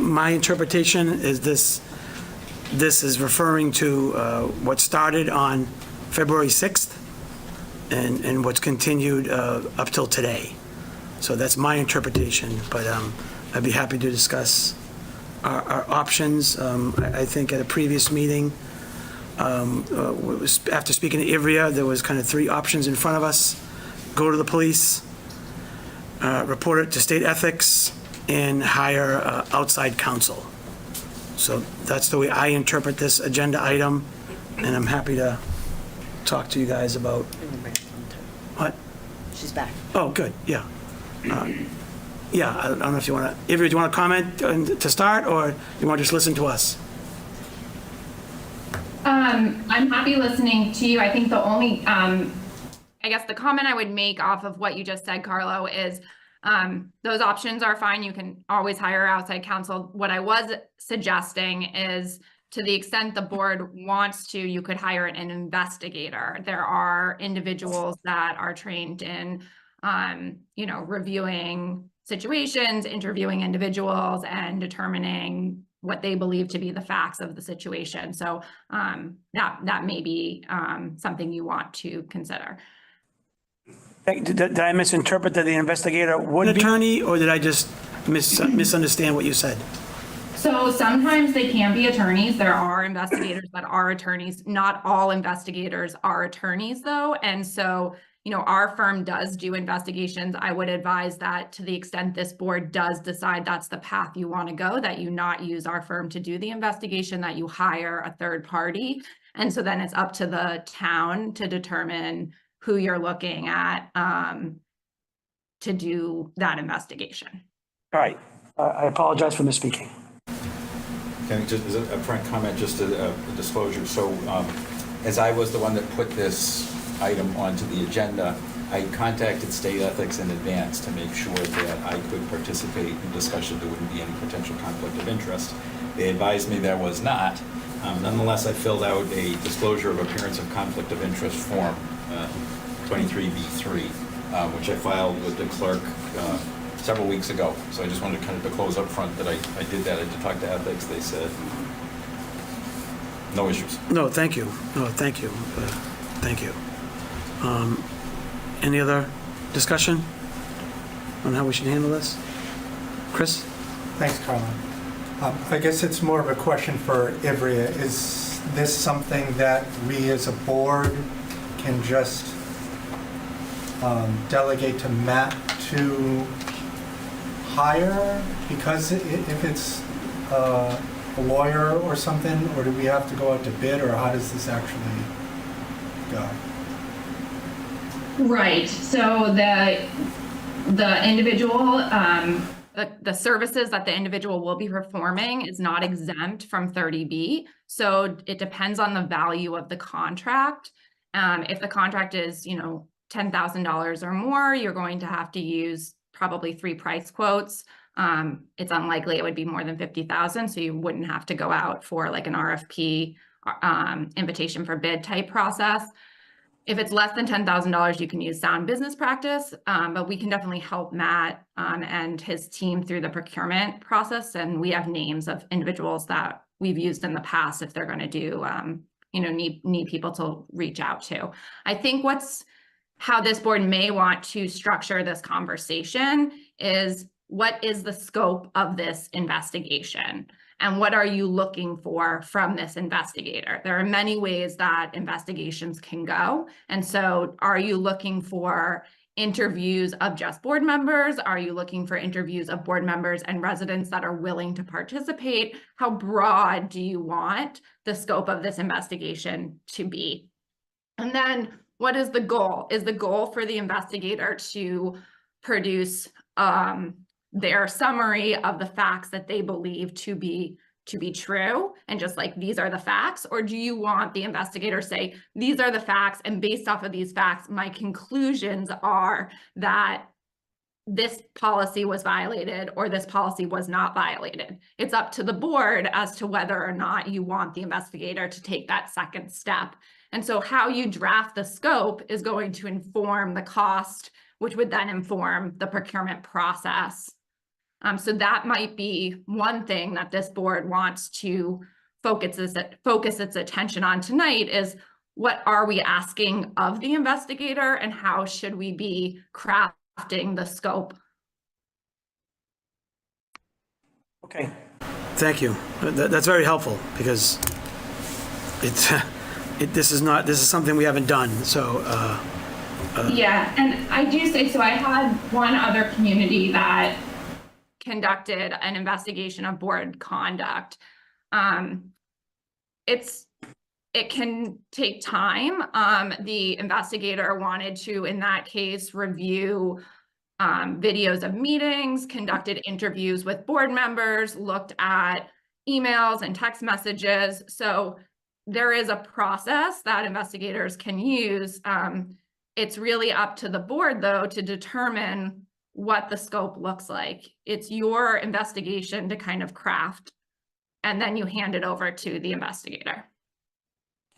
my interpretation is this is referring to what started on February 6th and what's continued up till today. So that's my interpretation, but I'd be happy to discuss our options. I think at a previous meeting, after speaking to Ivrea, there was kind of 3 options in front of us. Go to the police, report it to state ethics, and hire outside counsel. So that's the way I interpret this agenda item, and I'm happy to talk to you guys about. What? She's back. Oh, good, yeah. Yeah, I don't know if you want to, Ivrea, do you want to comment to start, or you want to just listen to us? I'm happy listening to you. I think the only, I guess the comment I would make off of what you just said, Carlo, is those options are fine. You can always hire outside counsel. What I was suggesting is, to the extent the board wants to, you could hire an investigator. There are individuals that are trained in, reviewing situations, interviewing individuals, and determining what they believe to be the facts of the situation. So that may be something you want to consider. Did I misinterpret that the investigator would be an attorney, or did I just misunderstand what you said? So sometimes they can be attorneys. There are investigators that are attorneys. Not all investigators are attorneys, though. And so, our firm does do investigations. I would advise that, to the extent this board does decide that's the path you want to go, that you not use our firm to do the investigation, that you hire a third party. And so then it's up to the town to determine who you're looking at to do that investigation. All right. I apologize for misspeaking. Can I just, as a upfront comment, just a disclosure. So as I was the one that put this item onto the agenda, I contacted state ethics in advance to make sure that I could participate in discussion. There wouldn't be any potential conflict of interest. They advised me there was not. Nonetheless, I filled out a disclosure of appearance of conflict of interest form, 23B3, which I filed with the clerk several weeks ago. So I just wanted to kind of disclose up front that I did that. I did talk to ethics. They said no issues. No, thank you. No, thank you. Thank you. Any other discussion on how we should handle this? Chris? Thanks, Carla. I guess it's more of a question for Ivrea. Is this something that we as a board can just delegate to Matt to hire? Because if it's a lawyer or something, or do we have to go out to bid, or how does this actually go? Right. So the individual, the services that the individual will be performing is not exempt from 30B. So it depends on the value of the contract. If the contract is, $10,000 or more, you're going to have to use probably 3 price quotes. It's unlikely it would be more than 50,000, so you wouldn't have to go out for like an RFP, invitation for bid type process. If it's less than $10,000, you can use sound business practice, but we can definitely help Matt and his team through the procurement process. And we have names of individuals that we've used in the past if they're going to do, need people to reach out to. I think how this board may want to structure this conversation is, what is the scope of this investigation? And what are you looking for from this investigator? There are many ways that investigations can go. And so are you looking for interviews of just board members? Are you looking for interviews of board members and residents that are willing to participate? How broad do you want the scope of this investigation to be? And then what is the goal? Is the goal for the investigator to produce their summary of the facts that they believe to be true, and just like, these are the facts? Or do you want the investigator say, these are the facts, and based off of these facts, my conclusions are that this policy was violated or this policy was not violated. It's up to the board as to whether or not you want the investigator to take that second step. And so how you draft the scope is going to inform the cost, which would then inform the procurement process. So that might be one thing that this board wants to focus its attention on tonight is what are we asking of the investigator and how should we be crafting the scope? Okay. Thank you. That's very helpful because this is something we haven't done. So yeah, and I do say so. I had one other community that conducted an investigation of board conduct. It can take time. The investigator wanted to, in that case, review videos of meetings, conducted interviews with board members, looked at emails and text messages. So there is a process that investigators can use. It's really up to the board, though, to determine what the scope looks like. It's your investigation to kind of craft, and then you hand it over to the investigator.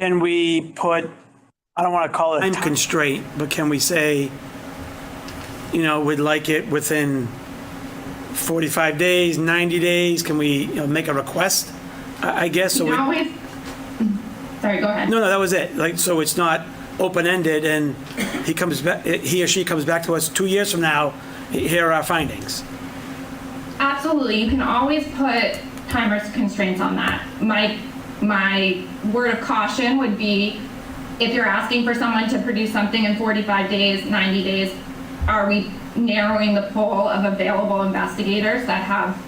can we put, I don't want to call it time constraint, but can we say, we'd like it within 45 days, 90 days? Can we make a request, I guess? So Sorry, go ahead. No, that was it. So it's not open-ended and he or she comes back to us 2 years from now, here are our findings. Absolutely, you can always put time constraints on that. My word of caution would be if you're asking for someone to produce something in 45 days, 90 days, are we narrowing the pool of available investigators that have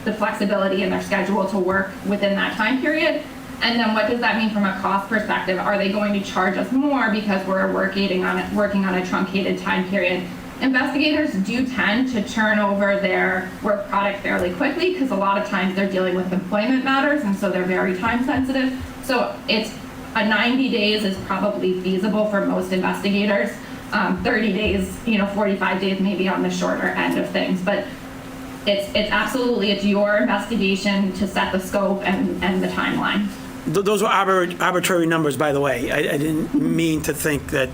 the flexibility in their schedule to work within that time period? And then what does that mean from a cost perspective? Are they going to charge us more because we're working on a truncated time period? Investigators do tend to turn over their work product fairly quickly because a lot of times they're dealing with employment matters, and so they're very time sensitive. So it's 90 days is probably feasible for most investigators. 30 days, 45 days maybe on the shorter end of things, but it's your investigation to set the scope and the timeline. Those were arbitrary numbers, by the way. I didn't mean to think that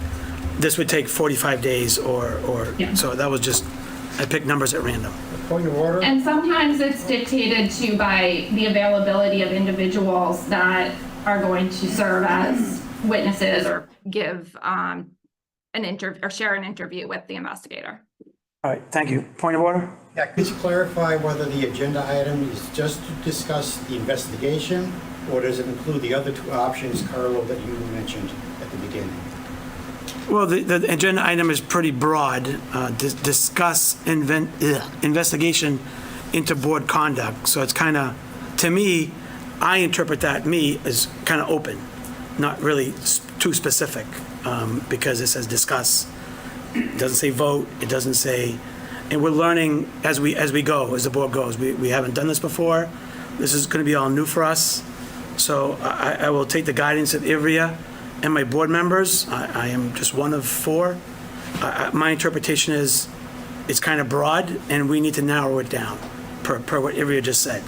this would take 45 days so that was just, I picked numbers at random. Point of order. And sometimes it's dictated to by the availability of individuals that are going to serve as witnesses or give an interview or share an interview with the investigator. All right, thank you. Point of order? Yeah, could you clarify whether the agenda item is just to discuss the investigation, or does it include the other two options, Carlo, that you mentioned at the beginning? Well, the agenda item is pretty broad. Discuss investigation into board conduct. So it's kind of, to me, I interpret that, as kind of open, not really too specific, because it says discuss. It doesn't say vote. It doesn't say, and we're learning as we go, as the board goes. We haven't done this before. This is going to be all new for us. So I will take the guidance of Ivrea and my board members. I am just one of four. My interpretation is it's kind of broad, and we need to narrow it down per what Ivrea just said.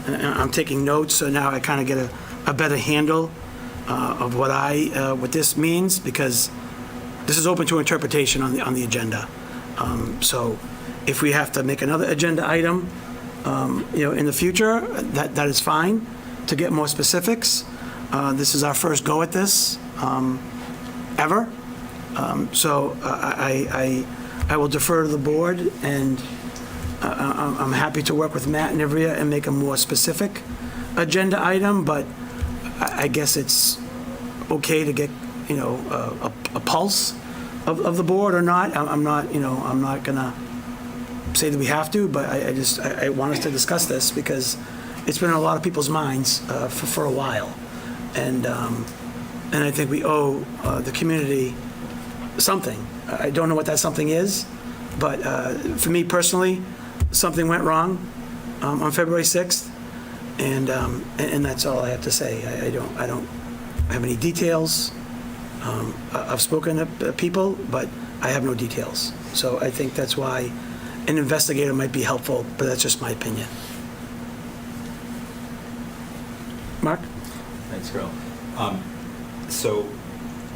And I'm taking notes, so now I kind of get a better handle of what this means, because this is open to interpretation on the agenda. So if we have to make another agenda item, in the future, that is fine to get more specifics. This is our first go at this ever. So I will defer to the board, and I'm happy to work with Matt and Ivrea and make a more specific agenda item, but I guess it's okay to get, a pulse of the board or not. I'm not gonna say that we have to, but I want us to discuss this because it's been in a lot of people's minds for a while. And I think we owe the community something. I don't know what that something is, but for me personally, something went wrong on February 6th, and that's all I have to say. I don't have any details. I've spoken to people, but I have no details. So I think that's why an investigator might be helpful, but that's just my opinion. Mark? Thanks, Carl. So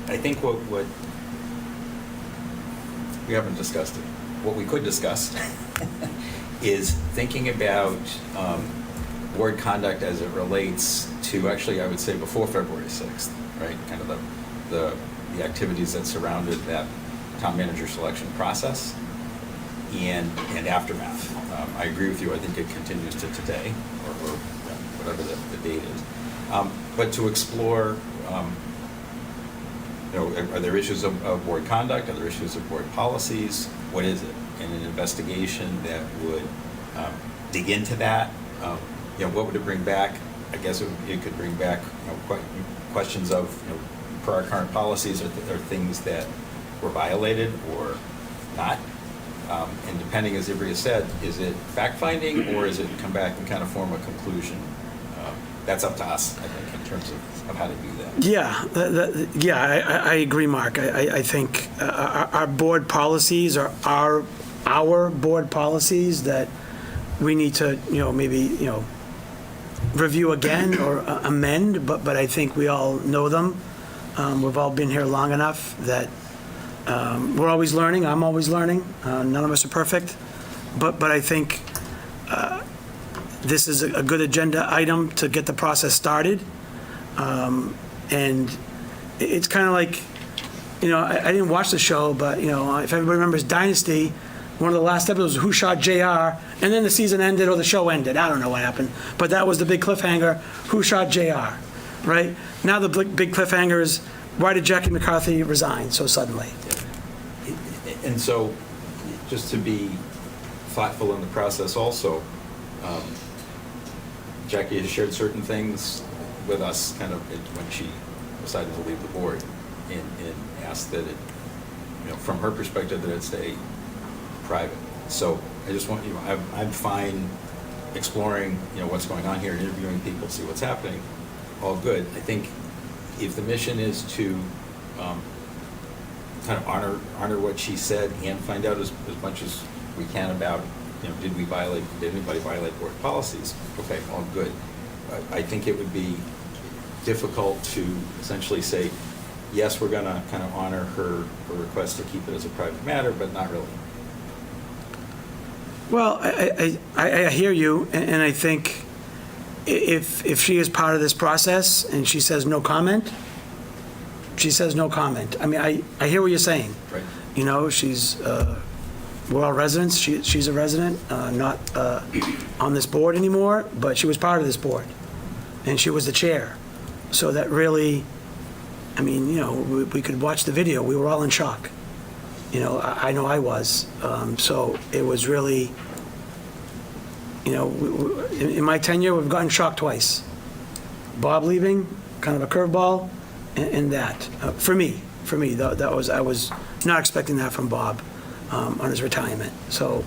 I think what we haven't discussed it. What we could discuss is thinking about board conduct as it relates to, actually, I would say before February 6th, right? Kind of the activities that surrounded that town manager selection process and aftermath. I agree with you. I think it continues to today, or whatever the date is. But to explore, are there issues of board conduct? Are there issues of board policies? What is it? And an investigation that would dig into that. What would it bring back? I guess it could bring back questions of, per our current policies, are things that were violated or not? And depending, as Ivrea said, is it fact-finding or is it come back and kind of form a conclusion? That's up to us, I think, in terms of how to do that. Yeah, I agree, Mark. I think our board policies are our board policies that we need to, maybe, review again or amend, but I think we all know them. We've all been here long enough that we're always learning. I'm always learning. None of us are perfect. But I think this is a good agenda item to get the process started. And it's kind of like, I didn't watch the show, but, if everybody remembers Dynasty, one of the last episodes was Who Shot JR, and then the season ended or the show ended. I don't know what happened. But that was the big cliffhanger, Who Shot JR, right? Now the big cliffhanger is, why did Jackie McCarthy resign so suddenly? And so, just to be thoughtful in the process also, Jackie has shared certain things with us kind of when she decided to leave the board and asked that it, from her perspective, that it stay private. So I just want I'm fine exploring, what's going on here, interviewing people, see what's happening. All good. I think if the mission is to kind of honor what she said and find out as much as we can about, did anybody violate board policies? Okay, all good. I think it would be difficult to essentially say, yes, we're going to kind of honor her request to keep it as a private matter, but not really. Well, I hear you, and I think if she is part of this process and she says no comment, she says no comment. I mean, I hear what you're saying. Right. She's, we're all residents. She's a resident, not on this board anymore, but she was part of this board, and she was the chair. So that really, I mean, we could watch the video. We were all in shock. I know I was. So it was really, in my tenure, we've gotten shocked twice. Bob leaving, kind of a curveball, and that. For me, that was, I was not expecting that from Bob on his retirement. So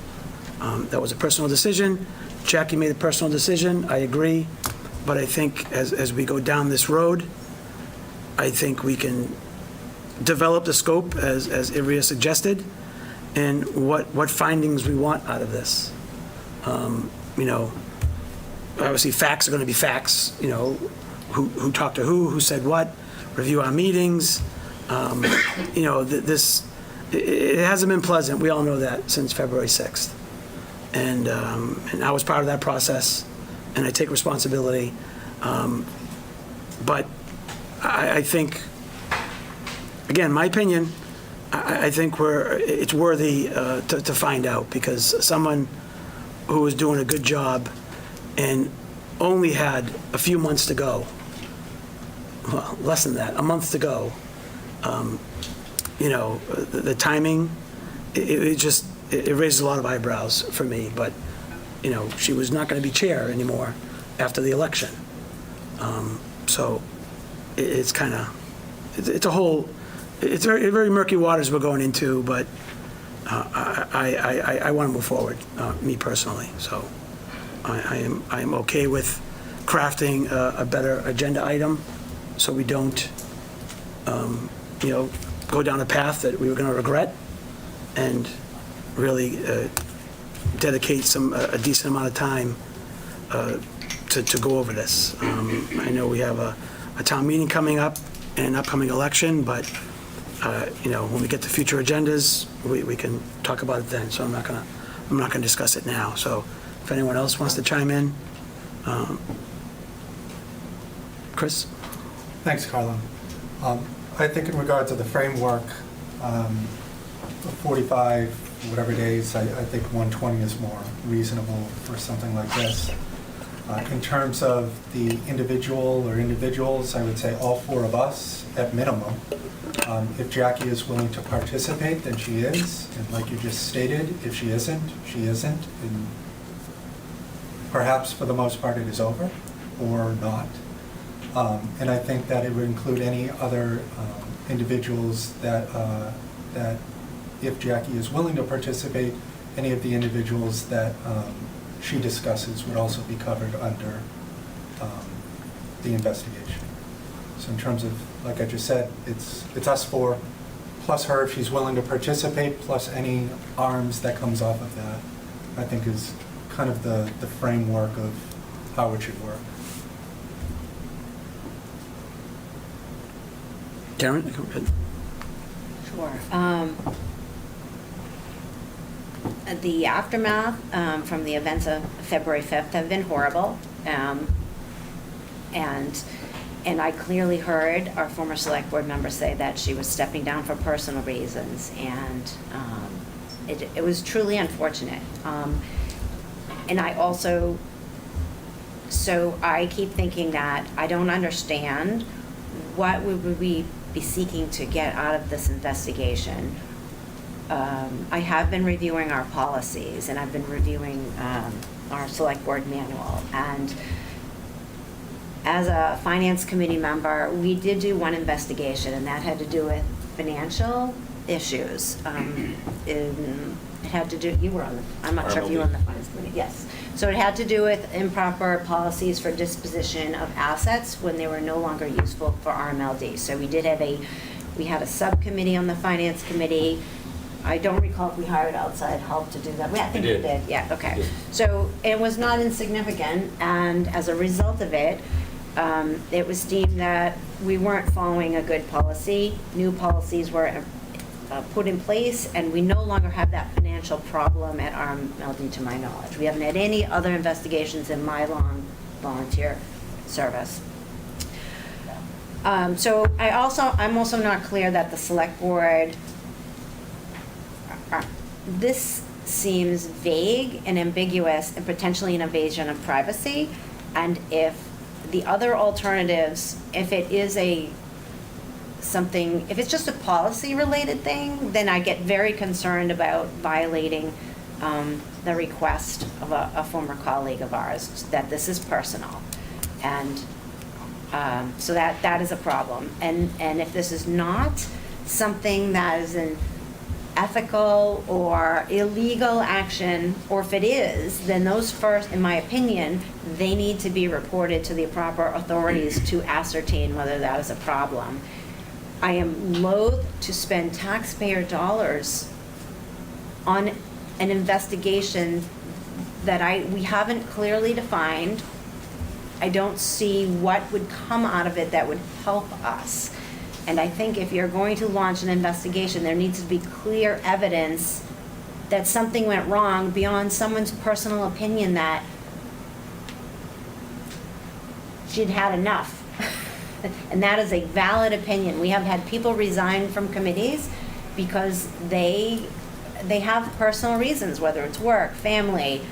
that was a personal decision. Jackie made a personal decision, I agree. But I think as we go down this road, I think we can develop the scope as Ivrea suggested, and what findings we want out of this. Obviously facts are going to be facts. Who talked to who said what, review our meetings. It hasn't been pleasant. We all know that since February 6th, and I was part of that process, and I take responsibility. But I think, again, my opinion, I think it's worthy to find out, because someone who was doing a good job and only had a few months to go, well, less than that, a month to go, the timing, it raises a lot of eyebrows for me, but, she was not going to be chair anymore after the election. So it's kind of, it's very, very murky waters we're going into, but I want to move forward, me personally. So I am okay with crafting a better agenda item, so we don't, go down a path that we were going to regret, and really dedicate a decent amount of time to go over this. I know we have a town meeting coming up and an upcoming election, but when we get to future agendas, we can talk about it then. So I'm not gonna discuss it now. So if anyone else wants to chime in, Chris? Thanks, Carla. I think in regard to the framework, 45, whatever days, I think 120 is more reasonable for something like this. In terms of the individual or individuals, I would say all four of us at minimum. If Jackie is willing to participate, then she is. And like you just stated, if she isn't, she isn't. And perhaps for the most part it is over or not. And I think that it would include any other individuals that if Jackie is willing to participate, any of the individuals that she discusses would also be covered under the investigation. So in terms of, like I just said, it's us four, plus her if she's willing to participate, plus any arms that comes off of that, I think is kind of the framework of how it should work. Karen, go ahead. Sure. The aftermath from the events of February 5th have been horrible. And I clearly heard our former select board member say that she was stepping down for personal reasons. And it was truly unfortunate. And I also, so I keep thinking that I don't understand what would we be seeking to get out of this investigation. I have been reviewing our policies and I've been reviewing our select board manual. And as a finance committee member, we did do one investigation and that had to do with financial issues. It had to do, you were on the, I'm not sure if you were on the finance committee, yes. So it had to do with improper policies for disposition of assets when they were no longer useful for RMLD. So we did have we had a subcommittee on the finance committee. I don't recall if we hired outside help to do that. I think we did. Yeah, okay. So it was not insignificant, and as a result of it, it was deemed that we weren't following a good policy. New policies were put in place, and we no longer have that financial problem at RMLD to my knowledge. We haven't had any other investigations in my long volunteer service. So I'm also not clear that the select board, this seems vague and ambiguous and potentially an invasion of privacy. And if the other alternatives, if it is if it's just a policy related thing, then I get very concerned about violating the request of a former colleague of ours, that this is personal. And so that is a problem. And if this is not something that is an ethical or illegal action, or if it is, then those first, in my opinion, they need to be reported to the proper authorities to ascertain whether that is a problem. I am loath to spend taxpayer dollars on an investigation that we haven't clearly defined. I don't see what would come out of it that would help us. And I think if you're going to launch an investigation, there needs to be clear evidence that something went wrong beyond someone's personal opinion that she'd had enough. And that is a valid opinion. We have had people resign from committees because they have personal reasons, whether it's work, family.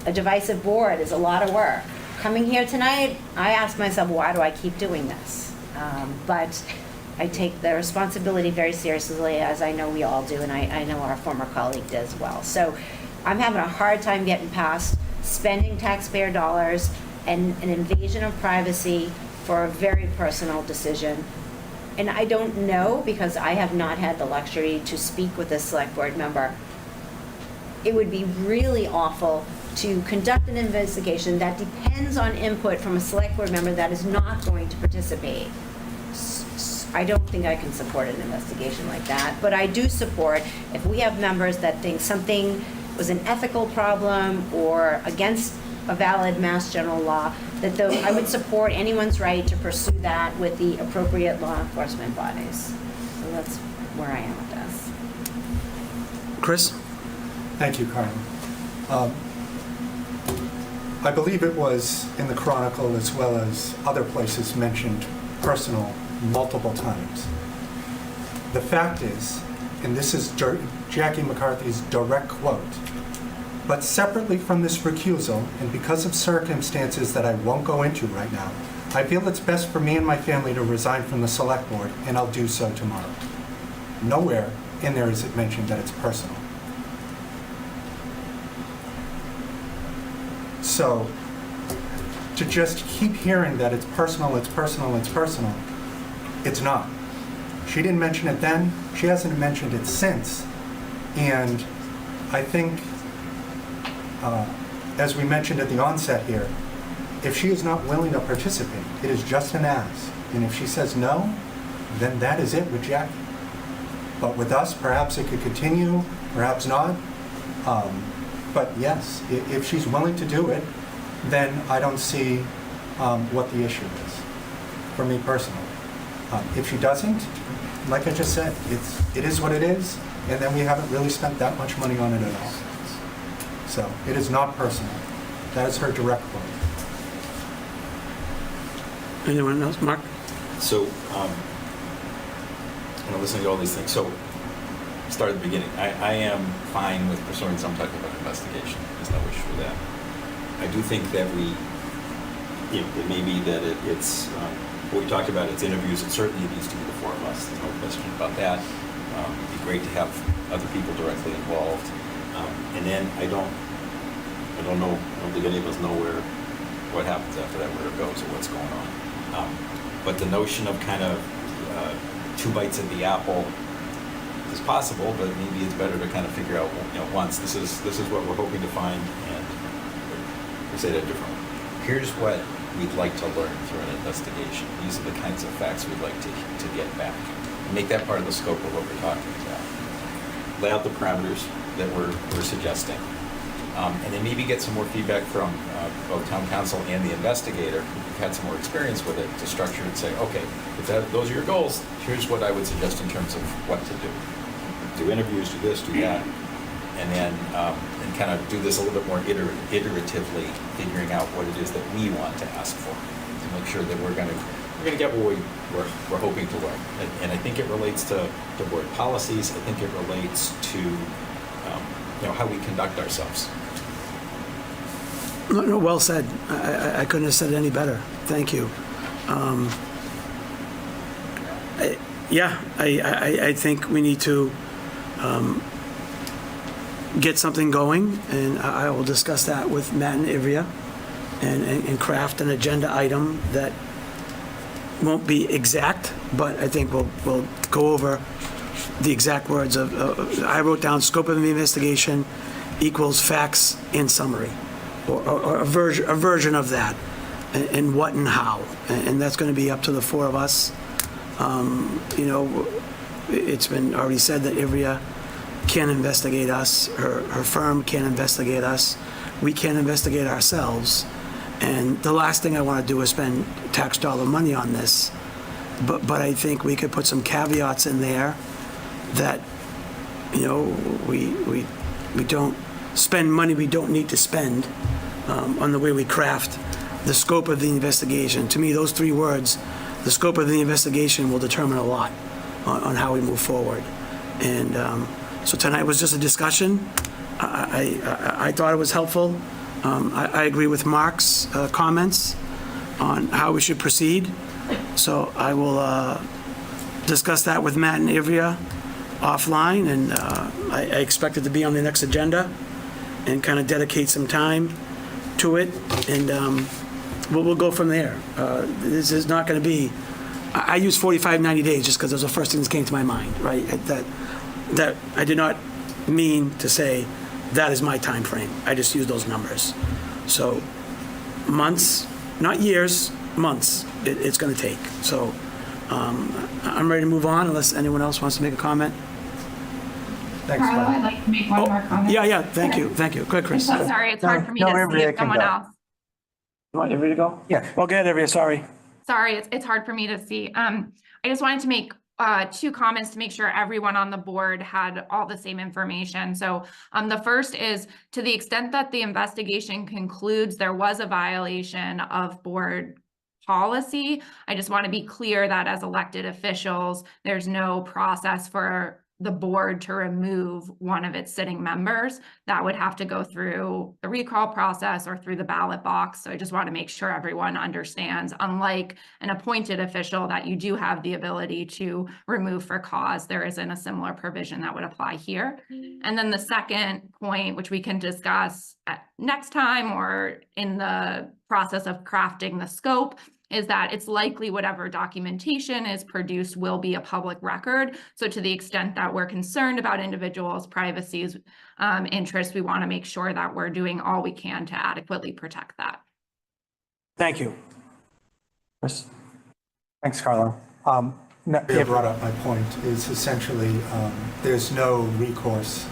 A divisive board is a lot of work. Coming here tonight, I ask myself, why do I keep doing this? But I take the responsibility very seriously, as I know we all do, and I know our former colleague does as well. So I'm having a hard time getting past spending taxpayer dollars and an invasion of privacy for a very personal decision. And I don't know, because I have not had the luxury to speak with a select board member. It would be really awful to conduct an investigation that depends on input from a select board member that is not going to participate. I don't think I can support an investigation like that, but I do support if we have members that think something was an ethical problem or against a valid Mass General law, that I would support anyone's right to pursue that with the appropriate law enforcement bodies. So that's where I am with this. Chris? Thank you, Carmen. I believe it was in the Chronicle as well as other places mentioned personal multiple times. The fact is, and this is Jackie McCarthy's direct quote, but separately from this recusal, and because of circumstances that I won't go into right now, I feel it's best for me and my family to resign from the Select Board, and I'll do so tomorrow. Nowhere in there is it mentioned that it's personal. So, to just keep hearing that it's personal, it's personal, it's personal, it's not. She didn't mention it then, she hasn't mentioned it since, and I think, as we mentioned at the onset here, if she is not willing to participate, it is just an ask, and if she says no, then that is it with Jackie. But with us, perhaps it could continue, perhaps not. But yes, if she's willing to do it, then I don't see what the issue is, for me personally. If she doesn't, like I just said, it is what it is, and then we haven't really spent that much money on it at all. So it is not personal. That is her direct quote. Anyone else? Mark? So, listening to all these things, so start at the beginning. I am fine with pursuing some type of an investigation. There's no issue with that. I do think that it may be that it's what we talked about, it's interviews, and certainly it needs to be the four of us. There's no question about that. It'd be great to have other people directly involved. And then I don't think any of us know what happens after that, where it goes, or what's going on. But the notion of kind of two bites at the apple is possible, but maybe it's better to kind of figure out, once this is what we're hoping to find, and we say that differently. Here's what we'd like to learn through an investigation. These are the kinds of facts we'd like to get back. Make that part of the scope of what we're talking about. Lay out the parameters that we're suggesting. And then maybe get some more feedback from both town council and the investigator who've had some more experience with it, to structure and say, okay, if those are your goals, here's what I would suggest in terms of what to do. Do interviews, do this, do that, and then and kind of do this a little bit more iteratively, figuring out what it is that we want to ask for, to make sure that we're going to get what we're hoping to learn. And I think it relates to board policies. I think it relates to how we conduct ourselves. No, well said. I couldn't have said it any better. Thank you. I think we need to get something going, and I will discuss that with Matt and Ivrea, and craft an agenda item that won't be exact, but I think we'll go over the exact words of, I wrote down scope of the investigation equals facts in summary, or a version of that, and what and how, and that's going to be up to the four of us. It's been already said that Ivrea can't investigate us, her firm can't investigate us, we can't investigate ourselves, and the last thing I want to do is spend tax dollar money on this, but I think we could put some caveats in there that, we don't spend money we don't need to spend on the way we craft the scope of the investigation. To me, those three words, the scope of the investigation, will determine a lot on how we move forward. And so tonight was just a discussion. I thought it was helpful. I agree with Mark's comments on how we should proceed. So I will discuss that with Matt and Ivrea offline, and I expect it to be on the next agenda, and kind of dedicate some time to it, and we'll go from there. This is not going to be, I use 45, 90 days just because those are the first things that came to my mind, right? That I did not mean to say that is my time frame. I just use those numbers. So months, not years, months, it's going to take. So I'm ready to move on unless anyone else wants to make a comment. Thanks, Carlo, Bob. I'd like to make one more comment. Yeah, thank you. Go ahead, I'm Chris. so sorry, it's hard for me No, to see Ivrea if can someone go. else. You want everybody to go? Yeah. Well, go ahead, Ivrea, sorry. Sorry, it's hard for me to see. I just wanted to make two comments to make sure everyone on the board had all the same information. So the first is, to the extent that the investigation concludes there was a violation of board policy, I just want to be clear that as elected officials, there's no process for the board to remove one of its sitting members. That would have to go through the recall process or through the ballot box. So I just want to make sure everyone understands, unlike an appointed official that you do have the ability to remove for cause, there isn't a similar provision that would apply here. And then the second point, which we can discuss at next time or in the process of crafting the scope, is that it's likely whatever documentation is produced will be a public record. So to the extent that we're concerned about individuals' privacy's interests, we want to make sure that we're doing all we can to adequately protect that. Thank you. Chris? Thanks, Carlo. You brought up my point, is essentially there's no recourse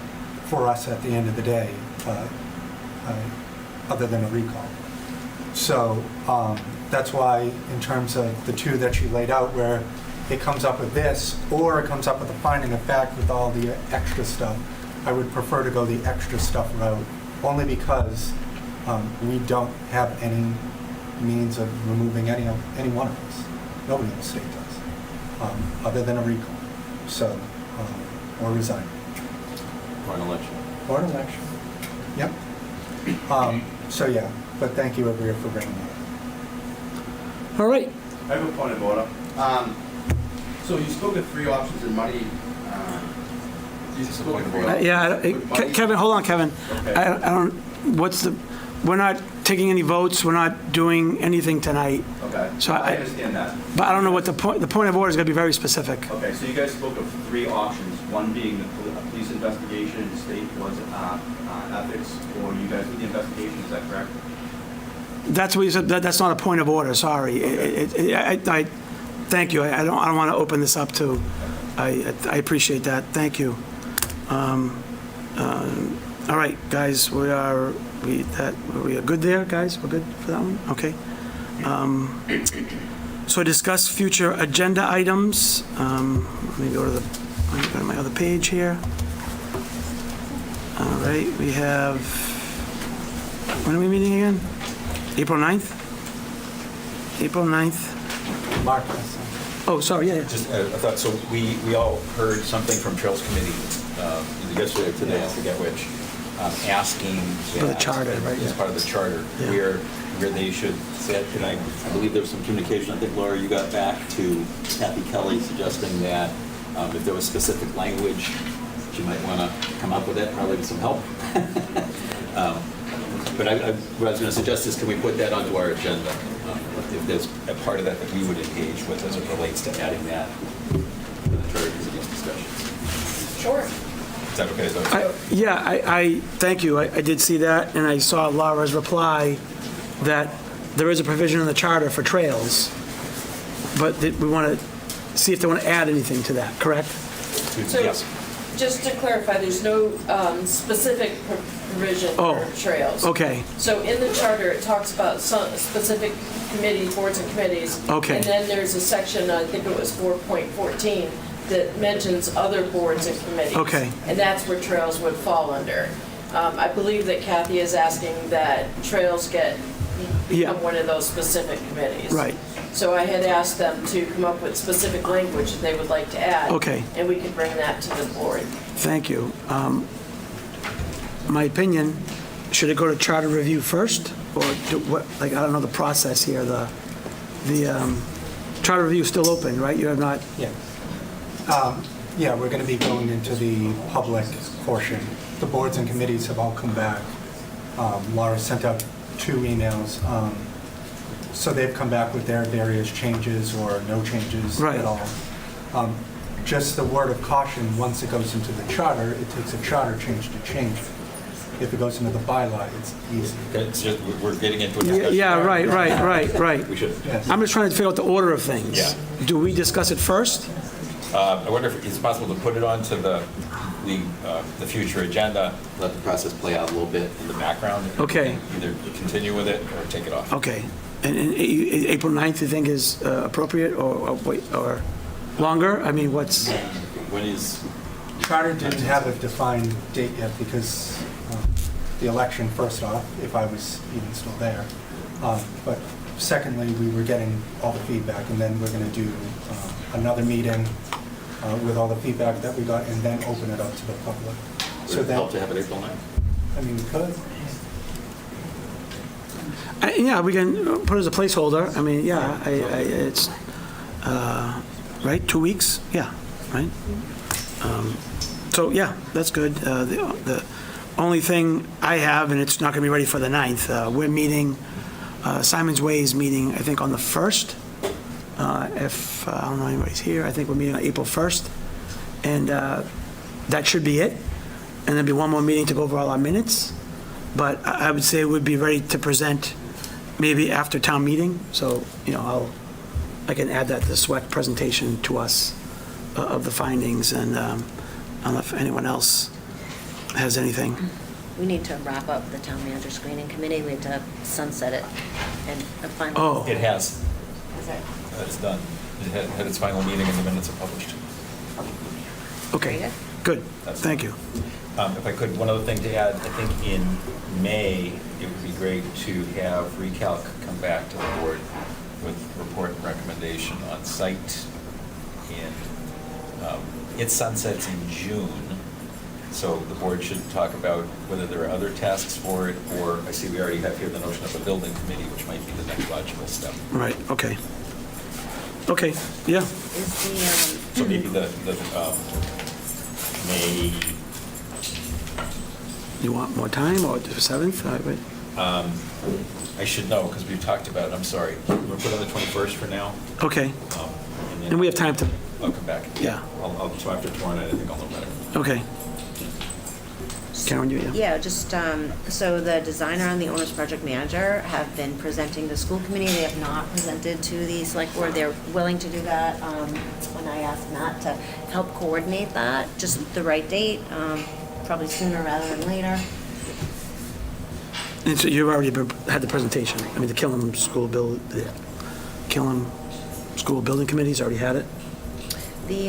for us at the end of the day other than a recall. So that's why in terms of the two that you laid out, where it comes up with this or it comes up with a finding of fact with all the extra stuff, I would prefer to go the extra stuff route, only because we don't have any means of removing any one of us. Nobody in the state does, other than a recall. So, or resign. Or an election. Or an election. Yep. So yeah, but thank you, Ivrea, for bringing that up. All right. I have a point of order. So you spoke of three options in money. Kevin, hold on, Kevin. Okay. I don't, we're not taking any votes, we're not doing anything tonight. Okay, So I understand that. But I don't know what the point of order is going to be very specific. Okay, so you guys spoke of three options, one being the police investigation, the state was ethics, or you guys did the investigation, is that correct? That's what you said, that's not a point of order, sorry. I thank you, I don't want to open this up to, I appreciate that, thank you. All right, guys, we are good there, guys? We're good for that one? Okay. So discuss future agenda items. Let me go to my other page here. All right, we have, when are we meeting again? April 9th? April 9th. Mark. Oh, sorry, yeah. Just I thought, so we all heard something from Trails Committee either yesterday or today, I forget which, asking For the charter, right? as part of the charter, where they should set, and I believe there was some communication, I think, Laura, you got back to Kathy Kelly suggesting that if there was specific language, she might want to come up with it, probably with some help. But what I was going to suggest is, can we put that onto our agenda? If there's a part of that that we would engage with as it relates to adding that to the charter committee's discussions. Sure. Is that okay? I thank you. I did see that, and I saw Laura's reply that there is a provision in the charter for trails, but that we want to see if they want to add anything to that, correct? So, just to clarify, there's no specific provision for trails. Okay. So in the charter, it talks about some specific committees, boards and committees. Okay. And then there's a section, I think it was 4.14, that mentions other boards and committees. Okay. And that's where trails would fall under. I believe that Kathy is asking that trails become one of those specific committees. Right. So I had asked them to come up with specific language that they would like to add. Okay. And we could bring that to the board. Thank you. My opinion, should it go to charter review first, or I don't know the process here. The charter review is still open, right? You have not. Yeah. Yeah, we're going to be going into the public portion. The boards and committees have all come back. Laura sent out 2 emails. So they've come back with their various changes or no changes at all. Just the word of caution, once it goes into the charter, it takes a charter change to change it. If it goes into the bylaw, it's easy. It's just, we're getting into a discussion. Yeah, right. We should. Yes. I'm just trying to figure out the order of things. Yeah. Do we discuss it first? I wonder if it's possible to put it onto the the future agenda, let the process play out a little bit in the background. Okay. Either continue with it or take it off. Okay. And April 9th, you think is appropriate or longer? I mean, what's? When is? Charter didn't have a defined date yet because the election, first off, if I was even still there. But secondly, we were getting all the feedback, and then we're going to do another meeting with all the feedback that we got, and then open it up to the public. So that help to have it April 9th? I mean, we could. Yeah, we can put it as a placeholder. I mean, yeah, it's, right, 2 weeks? Yeah, right? So, yeah, that's good. The only thing I have, and it's not going to be ready for the 9th, we're meeting, Simon's Way is meeting, I think, on the 1st. If, I don't know anybody's here, I think we're meeting on April 1st. And that should be it. And there'll be one more meeting to go over all our minutes. But I would say we'd be ready to present maybe after town meeting. So, you know, I can add that to the SWEC presentation to us of the findings, and I don't know if anyone else has anything. We need to wrap up the town manager screening committee. We have to sunset it and finally. Oh. It has. Is it? It's done. It had its final meeting and the minutes are published. Okay, good. Thank you. If I could, one other thing to add, I think in May, it would be great to have Recalc come back to the board with report and recommendation on site. And it sunsets in June, so the board should talk about whether there are other tasks for it, or I see we already have here the notion of a building committee, which might be the next logical step. Right, okay. Okay, yeah. So maybe the May. You want more time, or the 7th? I should know, because we've talked about it, I'm sorry. We'll put on the 21st for now. Okay. Then And we have time to, I'll come back. Yeah. So after tomorrow night, I think I'll know better. okay. Karen, you, yeah? Yeah, just, so the designer and the owner's project manager have been presenting the school committee. They have not presented to the select board. They're willing to do that. When I asked Matt to help coordinate that, just the right date, probably sooner rather than later. And so you've already had the presentation. I mean, the Killam School Building Committee's already had it? They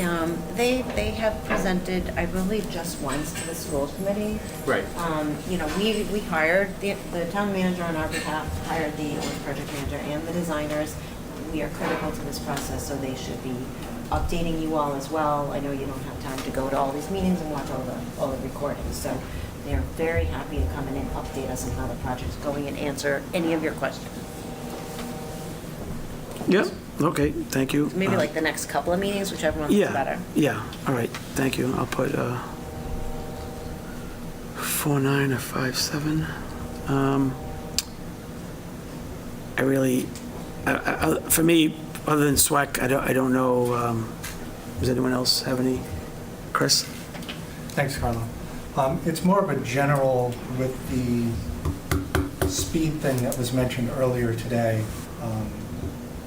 have presented, I believe, just once to the school committee. Right. You know, we hired, the town manager on our behalf hired the owner project manager and the designers. We are critical to this process, so they should be updating you all as well. I know you don't have time to go to all these meetings and watch all the recordings, so they're very happy to come in and update us on how the project's going and answer any of your questions. Yeah, okay, thank you. Maybe like the next couple of meetings, whichever one's better. Yeah, all right, thank you. I'll put 4/9 or 5/7. I really, for me, other than SWEC, I don't know, does anyone else have any? Chris? Thanks, Carlo. It's more of a general with the speed thing that was mentioned earlier today.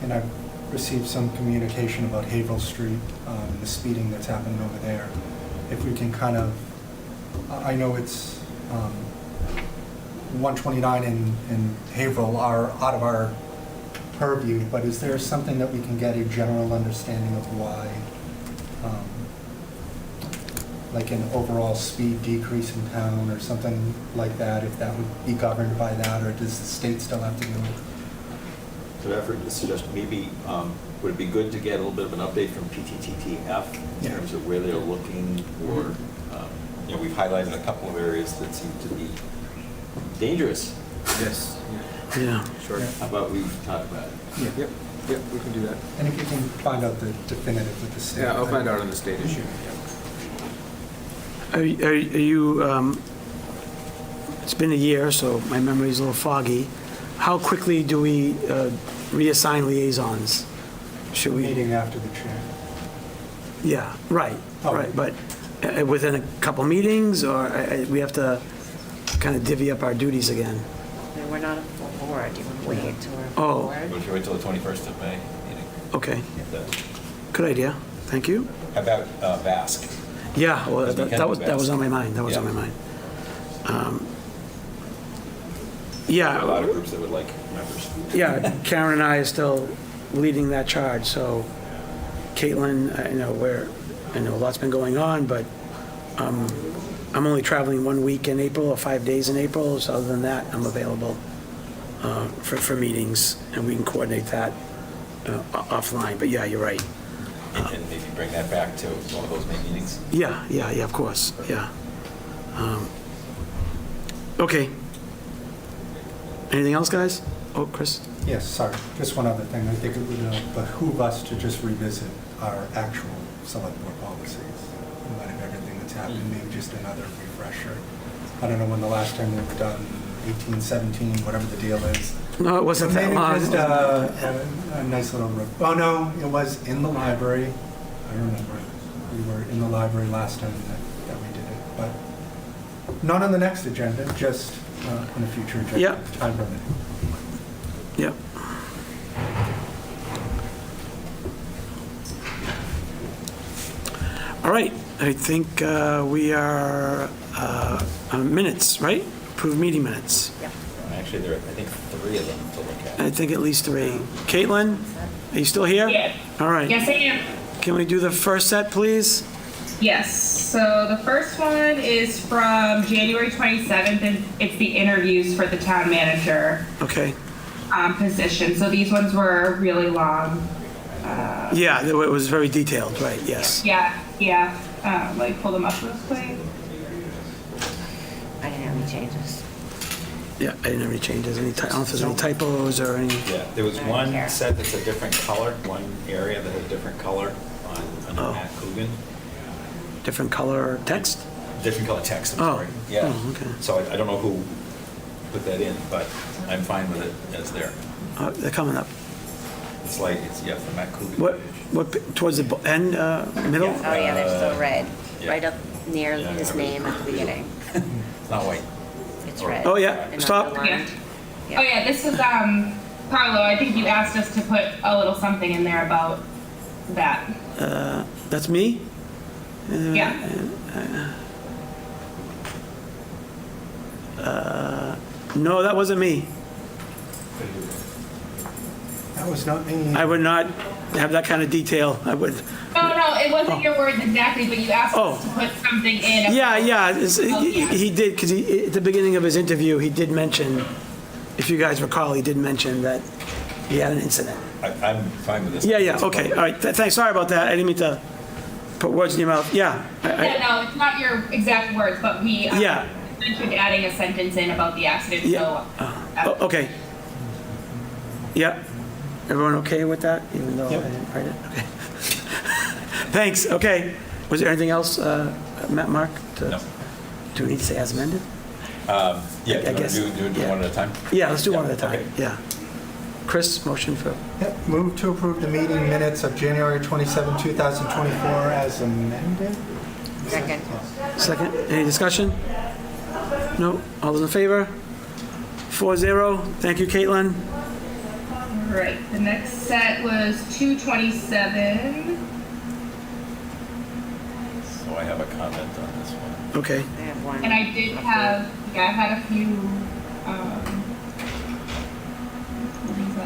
And I've received some communication about Haverhill Street, the speeding that's happening over there. If we can kind of, I know it's 129 and Haverhill are out of our purview, but is there something that we can get a general understanding of why, like an overall speed decrease in town or something like that, if that would be governed by that, or does the state still have to do it? So effort to suggest maybe, would it be good to get a little bit of an update from PTTTF in terms of where they're looking, or, you know, we've highlighted a couple of areas that seem to be dangerous. Yes. Yeah. Sure. How about we talk about it? Yeah. Yep, we can do that. And if you can find out the definitive with the state. Yeah, I'll find out on the state issue. Are you, it's been a year, so my memory's a little foggy. How quickly do we reassign liaisons? Should we? Meeting after the chair. Yeah, right, Oh. right, but within a couple meetings, or we have to kind of divvy up our duties again? I mean, we're not a full board. Do you want to wait till we're a full Oh. board? Would you wait till the 21st of May meeting? Okay, good idea, thank you. How about Basque? Yeah, well, Because we can that was do that was best. on my mind. That was on Yeah. my mind. A Yeah, lot of groups that would like members. yeah. Karen and I are still leading that charge. So, Caitlin, I know a lot's been going on, but I'm only traveling 1 week in April or 5 days in April. So other than that, I'm available for meetings, and we can coordinate that offline. But yeah, you're right. And maybe bring that back to one of those main meetings. Yeah, of course, yeah. Okay. Anything else, guys? Oh, Chris? Yes, sorry, just one other thing. I think it would behoove us to just revisit our actual select board policies in light of everything that's happened, maybe just another refresher. I don't know when the last time they were done, 18, 17, whatever the deal is. No, it wasn't that long. Maybe just a nice little, oh no, it was in the library. I remember. We were in the library last time that we did it, but not on the next agenda, just on a future agenda. Yeah. Time permitting. Yep. All right, I think we are on minutes, right? Approved meeting minutes. Actually, there are, I think, 3 of them to look at. I think at least 3. Caitlin, are you still here? Yes. All right. Yes, I am. Can we do the first set, please? Yes, so the first one is from January 27th, and it's the interviews for the town manager Okay. position. So these ones were really long. Yeah, it was very detailed, right, yes. Yeah. Like pull them up real quick. I didn't have any changes. Yeah, I didn't have any changes. I don't know if there's any typos or any... Yeah, there was one set that's a different color, one area that had a different color on Matt Coogan. Different color text? Different color text, I'm Oh. sorry. Yeah. Oh, okay. So I don't know who put that in, but I'm fine with it as there. They're coming up. It's like, for Matt Coogan. What, towards the end, middle? Oh, yeah, they're still red, yeah. right up near Yeah, his name at the beginning. It's not white. It's red. Oh, yeah, and not stop. underlined. Oh yeah, this is Carlo. I think you asked us to put a little something in there about that. That's me? Yeah. No, that wasn't me. That was not me. I would not have that kind of detail. I would... No, it wasn't your words exactly, but you asked us to put something in. Yeah. He did, because at the beginning of his interview, he did mention, if you guys recall, he did mention that he had an incident. I'm fine with this. Yeah, okay, all right, thanks, sorry about that, I didn't mean to put words in your mouth, yeah. No, it's not your exact words, but we mentioned adding a sentence in about the accident, so. Okay. Yeah, everyone okay with that, even though I didn't write it? Okay. Thanks, okay. Was there anything else, Mark? No. Do we need to say as amended? Yeah, I guess. do one at a time? Yeah, let's do one at a time, okay. yeah. Chris, motion for... Yep, move to approve the meeting minutes of January 27, 2024 as amended. Second. Second, any discussion? No, all those in favor? 4-0, thank you, Caitlin. Right, the next set was 227. So I have a comment on this one. Okay. I have one. And I did have, I had a few,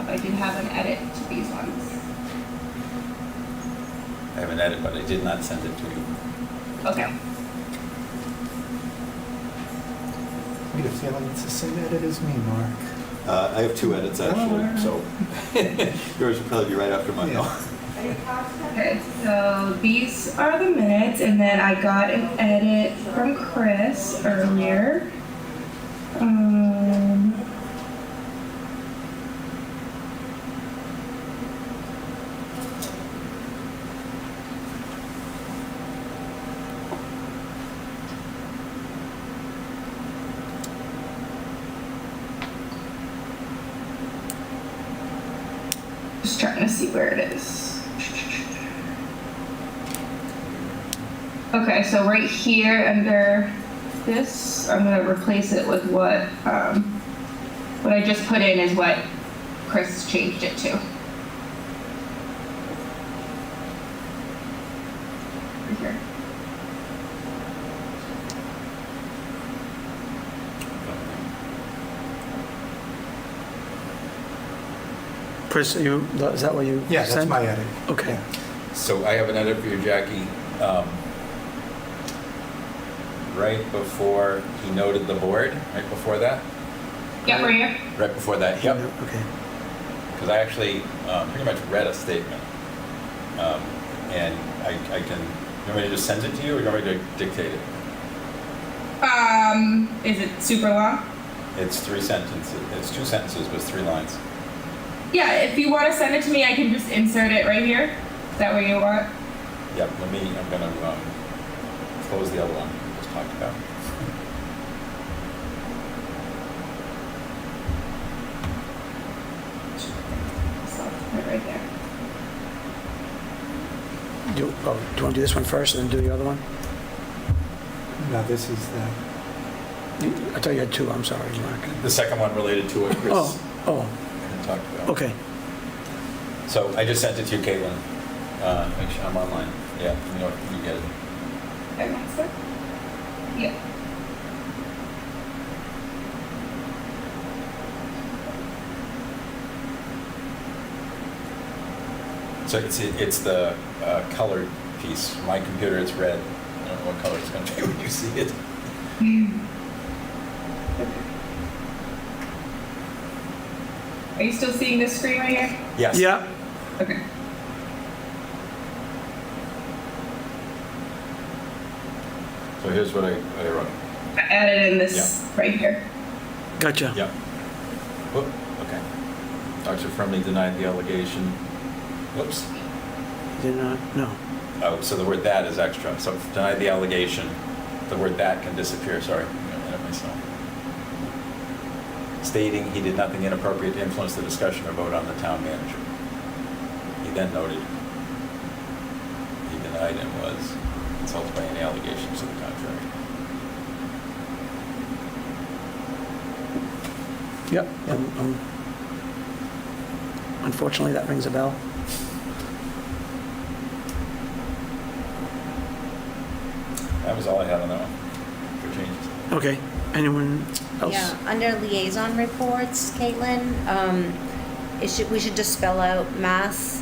I did have an edit to these ones. I have an edit, but I did not send it to you. Okay. I get a feeling it's the same edit as me, Mark. I have 2 edits actually, so yours will probably be right after mine. Okay, so these are the minutes, and then I got an edit from Chris earlier. Just trying to see where it is. Okay, so right here under this, I'm gonna replace it with what I just put in is what Chris changed it to. Right here. Chris, is that what you sent? Yeah, that's my edit. Okay. So I have an edit for you, Jackie. Right before he noted the board, right before that? Yeah, right here. Right before that, yep. Okay. Because I actually pretty much read a statement. And I can, you want me to just send it to you or you want me to dictate it? Is it super long? It's 3 sentences. It's 2 sentences with 3 lines. Yeah, if you want to send it to me, I can just insert it right here. Is that what you want? Yep, I'm going to close the other one we just talked about. Right there. Do you want to do this one first and then do the other one? No, this is the... I thought you had 2, I'm sorry, Mark. The second one related to what Chris Oh, had talked about. okay. So I just sent it to you, Caitlin. Make sure I'm online. Yeah, you get it. Yeah. So it's the colored piece. My computer, it's red. I don't know what color it's going to be when you see it. Are you still seeing this screen right here? Yes. Yeah. Okay. So here's what I wrote. I added in this right here. Gotcha. Yep. Whoop, okay. Dr. Friendly denied the allegation. Whoops. Did not, no. Oh, so the word that is extra. So denied the allegation. The word that can disappear. Sorry, I'm going to edit myself. Stating he did nothing inappropriate to influence the discussion or vote on the town manager. He then noted he denied and was insulted by any allegations to the contrary. Yep. Unfortunately, that rings a bell. That was all I had on that one for changes. Okay. Anyone else? Yeah, under liaison reports, Caitlin, we should just spell out Mass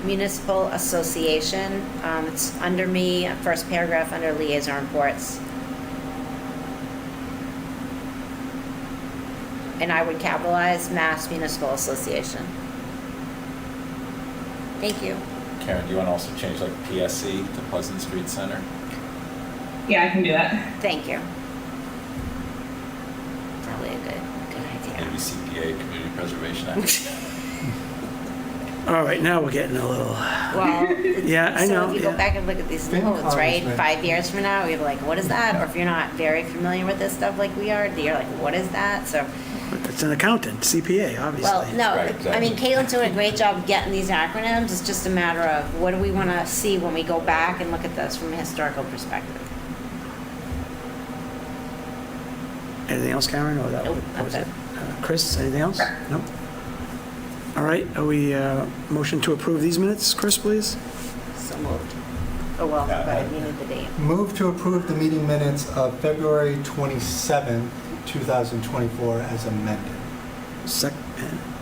Municipal Association. It's under me, first paragraph under liaison reports. And I would capitalize Mass Municipal Association. Thank you. Karen, do you want to also change like PSC to Pleasant Street Center? Yeah, I can do that. Thank you. Probably a good idea. Maybe CPA, Community Preservation Act. All right, now we're getting a little... Well, Yeah, I know, So if you yeah. go back and look at these notes, right, 5 years from now, you'll be like, what is that? Or if you're not very familiar with this stuff like we are, you're like, what is that? So, It's an accountant, CPA, obviously. well, no, Right, I exactly. mean, Caitlin's doing a great job getting these acronyms. It's just a matter of what do we want to see when we go back and look at this from a historical perspective. Anything else, Karen, or that Nope, was that's it? Chris, anything else? No? All right, are we, motion to approve these minutes, Chris, please? So moved. Oh, well, but you need the date. Move to approve the meeting minutes of February 27, 2024 as amended.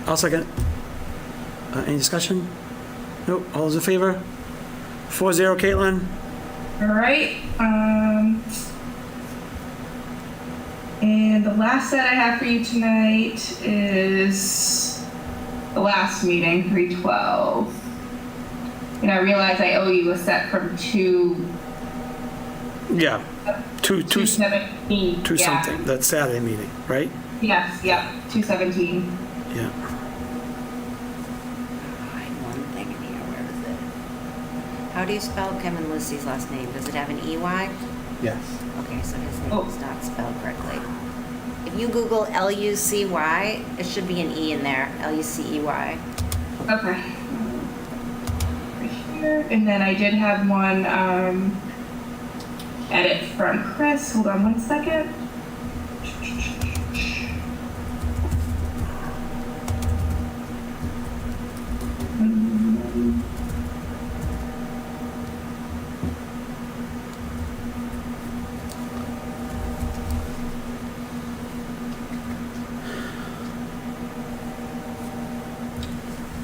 I'll second. Any discussion? Nope, all those in favor? 4-0, Caitlin? All right. And the last set I have for you tonight is the last meeting, 3/12. And I realize I owe you a set from 2. Yeah. Two 2/17. Yeah. something, that Saturday meeting, right? Yes, yeah, 2/17. Yeah. I had one thing in here, where is it? How do you spell Kim and Lucy's last name? Does it have an EY? Yes. Okay, so his name is not spelled correctly. If you Google Lucy, it should be an E in there, Lucey. Okay. Right here. And then I did have one edit from Chris. Hold on one second.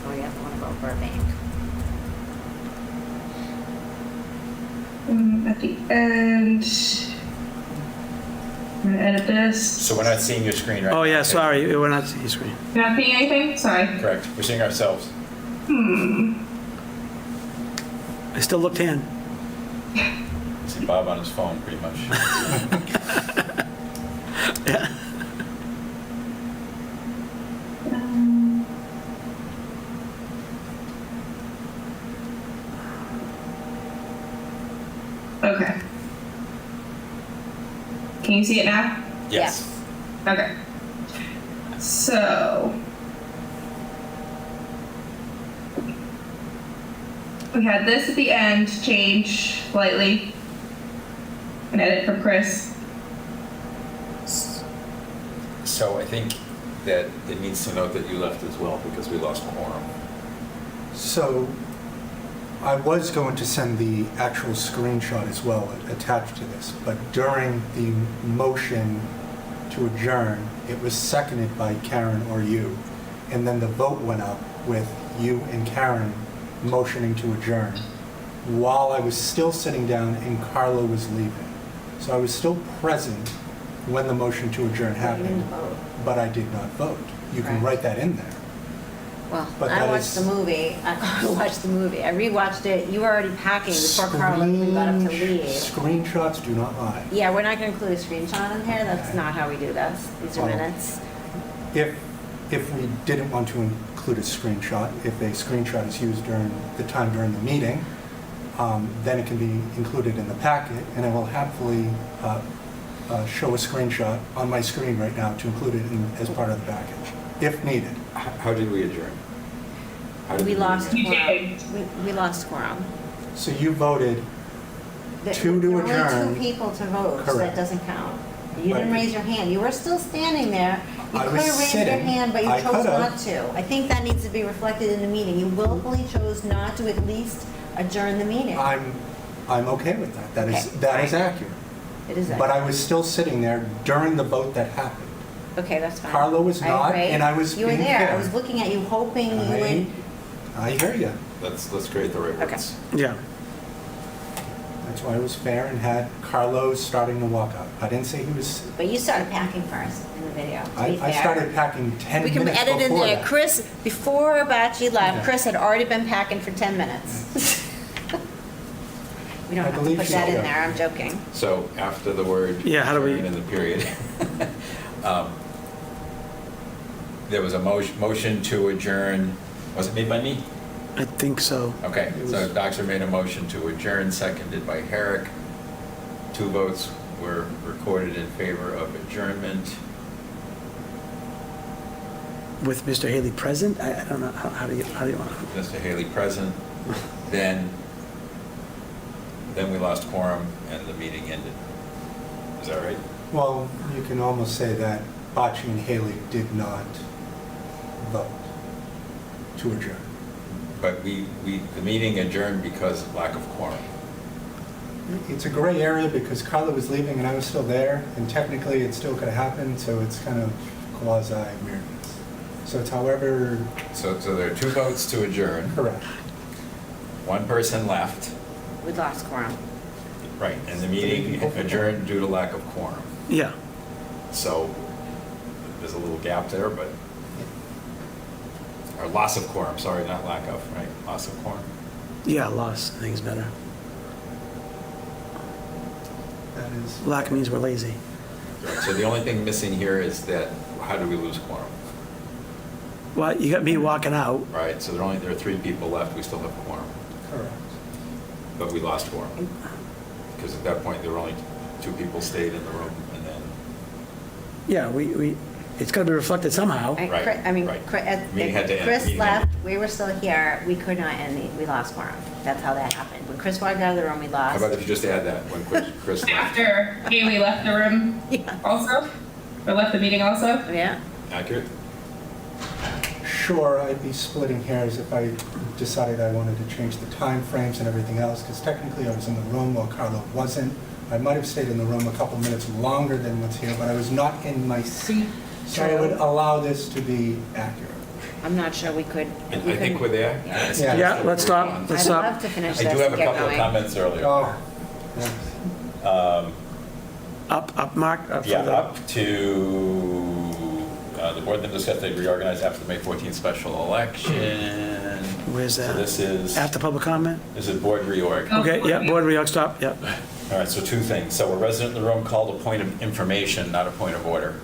Oh vote for a bank. At the end, I'm gonna edit this. So we're not seeing your screen right now. Oh, yeah, sorry, we're not seeing your screen. You're not seeing anything? Sorry. Correct. We're seeing ourselves. I still look tan. See Bob on his phone, pretty much. Yeah. Okay. Can you see it now? Yes. Okay. So we had this at the end, change slightly. An edit from Chris. So I think that it needs to note that you left as well because we lost quorum. So I was going to send the actual screenshot as well attached to this, but during the motion to adjourn, it was seconded by Karen or you, and then the vote went up with you and Karen motioning to adjourn while I was still sitting down and Carlo was leaving. So I was still present when the motion to adjourn happened, but I did not vote. You can write that in there. Well, But I that watched is- the movie. I watched the movie. I rewatched it. You were already packing before Carl even got up to leave. Screenshots do not lie. Yeah, we're not going to include a screenshot in here. That's not how we do this. These are Well, minutes. If we didn't want to include a screenshot, if a screenshot is used during the time during the meeting, then it can be included in the packet, and I will happily show a screenshot on my screen right now to include it as part of the package, if needed. How did we adjourn? We lost quorum. We lost quorum. So you voted There two to were only adjourn. two people to vote, so that Correct. doesn't count. You didn't Right. raise your hand. You were still standing there. You I could was have raised your sitting. hand, but you I chose could've. not to. I think that needs to be reflected in the meeting. You willfully chose not to at least adjourn the meeting. I'm okay with that. That is Okay. that is accurate. It is But I was still sitting there during the vote that happened. Okay, that's fine. Carlo was not, Right? and I was You were being there. fair. I was looking at you, hoping you would. I hear you. Let's create the right words. Yeah. That's why I was fair and had Carlos starting to walk out. I didn't say he was. But you started packing first in the video, to be I fair. started packing 10 We can minutes edit in before there. that. Chris, before Bachi left, Okay. Chris had already been packing for 10 minutes. We don't I have to believe put so. that in there, I'm joking. So after the word Yeah, how do we- adjourn in the period, there was a motion to adjourn. Was it made by me? I think so. Okay, so Doxer made a motion to adjourn, seconded by Herrick. 2 votes were recorded in favor of adjournment. With Mr. Haley present, I don't know, how do you want to? Mr. Haley present. Then we lost quorum and the meeting ended. Is that right? Well, you can almost say that Bocci and Haley did not vote to adjourn. But the meeting adjourned because of lack of quorum. It's a gray area because Carla was leaving and I was still there, and technically it still could have happened, so it's kind of quasi weirdness. So it's however. So there are 2 votes to adjourn. Correct. 1 person left. We lost quorum. Right, and the meeting adjourned due to lack of quorum. Yeah. So there's a little gap there, but, or loss of quorum, sorry, not lack of, right? Loss of quorum. Yeah, loss, I think is better. That is. Lack means we're lazy. Right, so the only thing missing here is that, how do we lose quorum? Well, you got me walking out. Right, so there are 3 people left, we still have quorum, Correct. but we lost quorum. Because at that point, there were only 2 people stayed in the room, and then, Yeah, it's got to be reflected somehow. Right, Right, Chris- I mean, right. if Meeting had to end. Chris Meeting left, ended. we were still here, we could not end, we lost quorum. That's how that happened. When Chris walked out of the room, we how lost. about if you just add that, when Chris left? After Haley left the room also? Or left the meeting also? Yeah. Accurate? Sure, I'd be splitting hairs if I decided I wanted to change the time frames and everything else, because technically I was in the room while Carlo wasn't. I might have stayed in the room a couple minutes longer than what's here, but I was not in my seat, so I would allow this to be accurate. I'm not sure we could. I think we're there. Yeah, let's stop. Let's I'd stop. love to finish I this do have and a get couple of going. comments earlier. Up, Mark? Up Yeah, further. up to, the board then discussed they reorganize after the May 14th special election. Where's So that? this is, After public comment? this is board reorg. Okay, yeah, board reorg, stop, yep. All right, so two things. So a resident in the room called a point of information, not a point of order.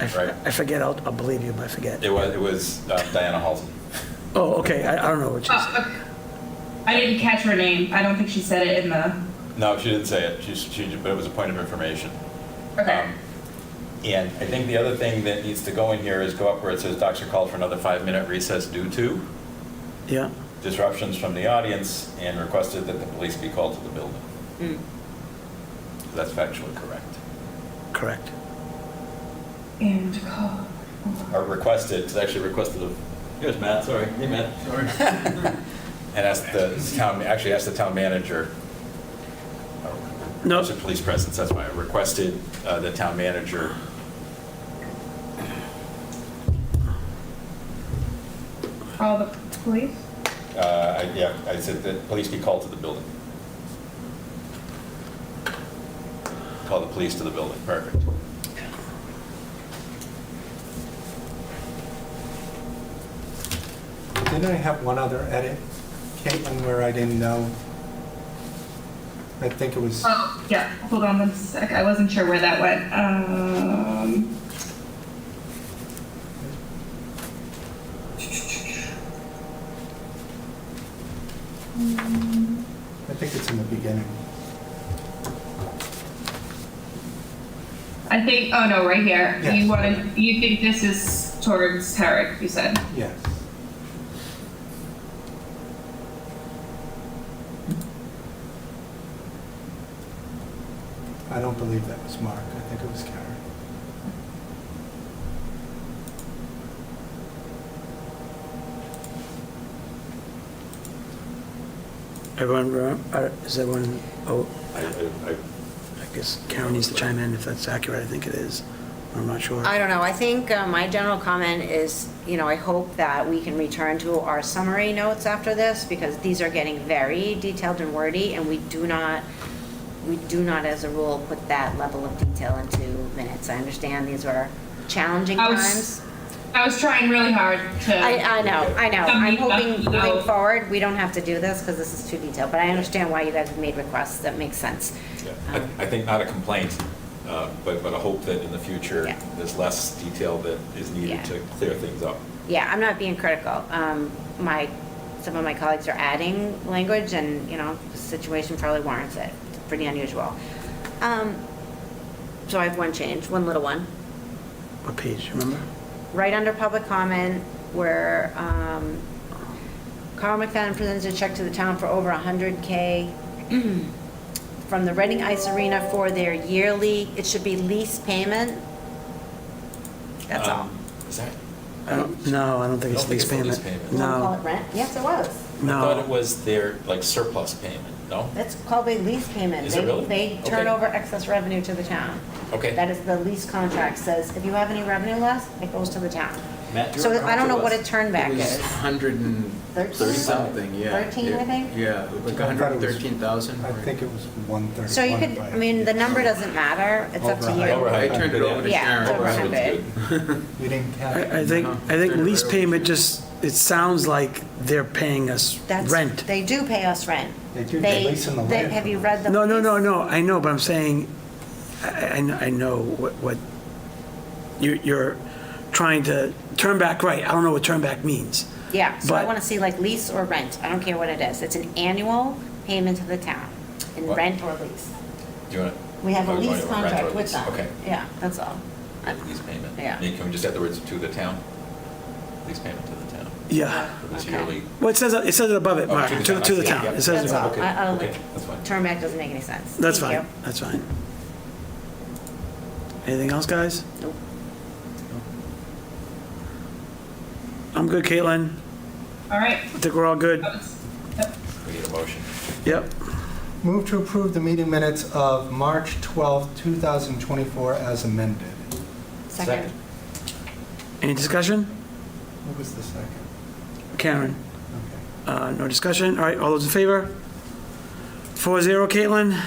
Right. I forget, I'll believe you, but I forget. It was Diana Halton. Oh, okay, I don't know what you said. I didn't catch her name. I don't think she said it in the. No, she didn't say it. But it was a point of information. Okay. And I think the other thing that needs to go in here is go up where it says doctor called for another 5-minute recess due to Yeah. disruptions from the audience and requested that the police be called to the building. So that's factually correct. Correct. And call. Or requested, it's actually requested of, here's Matt, sorry. Hey, Matt. Sorry. And asked the town manager. No. It's a police presence, that's why I requested the town manager. Call the police? I said that police be called to the building. Call the police to the building, perfect. Didn't I have one other edit, Caitlin, where I didn't know? I think it was, Oh, yeah. Hold on one sec. I wasn't sure where that went. I think it's in the beginning. I think. Oh no, right here. Yes. You think this is towards Herrick? You said. Yes. I don't believe that was Mark. I think it was Karen. Everyone, is everyone, I I guess Karen needs to chime in if that's accurate, I think it is. I'm not sure. I don't know. I think my general comment is, I hope that we can return to our summary notes after this because these are getting very detailed and wordy and we do not as a rule put that level of detail into minutes. I understand these are challenging times. I was trying really hard to. I know. I'm hoping No. moving forward, we don't have to do this because this is too detailed, but I understand why you guys have made requests. That makes sense. I think not a complaint, but a hope that in the future, there's less detail that is needed to clear things up. Yeah, I'm not being critical. Some of my colleagues are adding language and, the situation probably warrants it. It's pretty unusual. So I have one change, one little one. What page, remember? Right under public comment where Carl McFadden presents a check to the town for over $100K from the Reading Ice Arena for their yearly, it should be lease payment. That's all. Is that? No, I don't think it's lease payment. You want to call No, it rent? Yes, it was. I thought no. it was their surplus payment, no? That's called a lease payment. Is it really? They turn over excess revenue to the town. Okay. That is the lease contract says, if you have any revenue left, it goes to the town. Matt, do you So remember I don't know how what much a turnback It was is. 130 something, yeah. 13, I think? Yeah, like 113,000. I think it was 130. So you could, the number doesn't matter, it's up to you. I turned it over to Yeah, it's Sharon. over 100. You didn't catch it? I think lease payment it sounds like they're paying us rent. They do pay us rent. They do, they're leasing the land. Have you read the No, lease? I know, but I'm saying, I know what you're trying to turn back, right? I don't know what turn back means. Yeah, so I But- want to see like lease or rent, I don't care what it is. It's an annual payment to the town, in What? rent or lease. Do you want? We have a you want lease rent or contract with lease? them. Okay. Yeah, that's all. Lease payment. Yeah. Can we just add the words to the town? Lease payment to the town. Yeah. For this Okay. yearly. Well, it says it above it, Oh, Mark, to the yeah, town. yeah. It says That's it all. above. I don't Okay, like, that's fine. turn back doesn't make any sense. That's Thank fine, that's fine. Anything else, guys? Nope. I'm good, Caitlin. All right. I think we're all good. We need a motion. Yep. Move to approve the meeting minutes of March 12th, 2024 as amended. Second. Any discussion? What was the second? Karen. No discussion? All right, all those in favor? 4-0, Caitlin.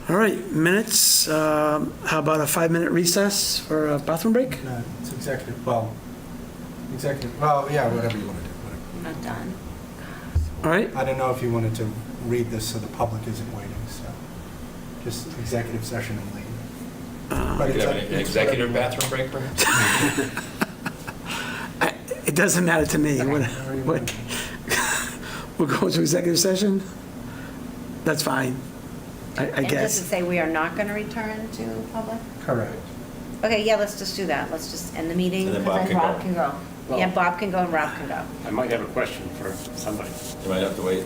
All right, minutes. How about a 5-minute recess for a bathroom break? No, it's executive, well, yeah, whatever you want to do. Whatever. I'm not done. All right. I don't know if you wanted to read this so the public isn't waiting, so just executive session and leave. But Could it's have up- an it's executive whatever bathroom break, perhaps? It doesn't matter to me. What? We'll go to executive session? That's fine, I And does it guess. say we are not going to return to public? Correct. Okay, yeah, let's just do that. Let's just end the meeting. And then Bob can Rob go. can go. Well- Yeah, Bob can go and Rob can go. I might have a question for somebody. You might have to wait.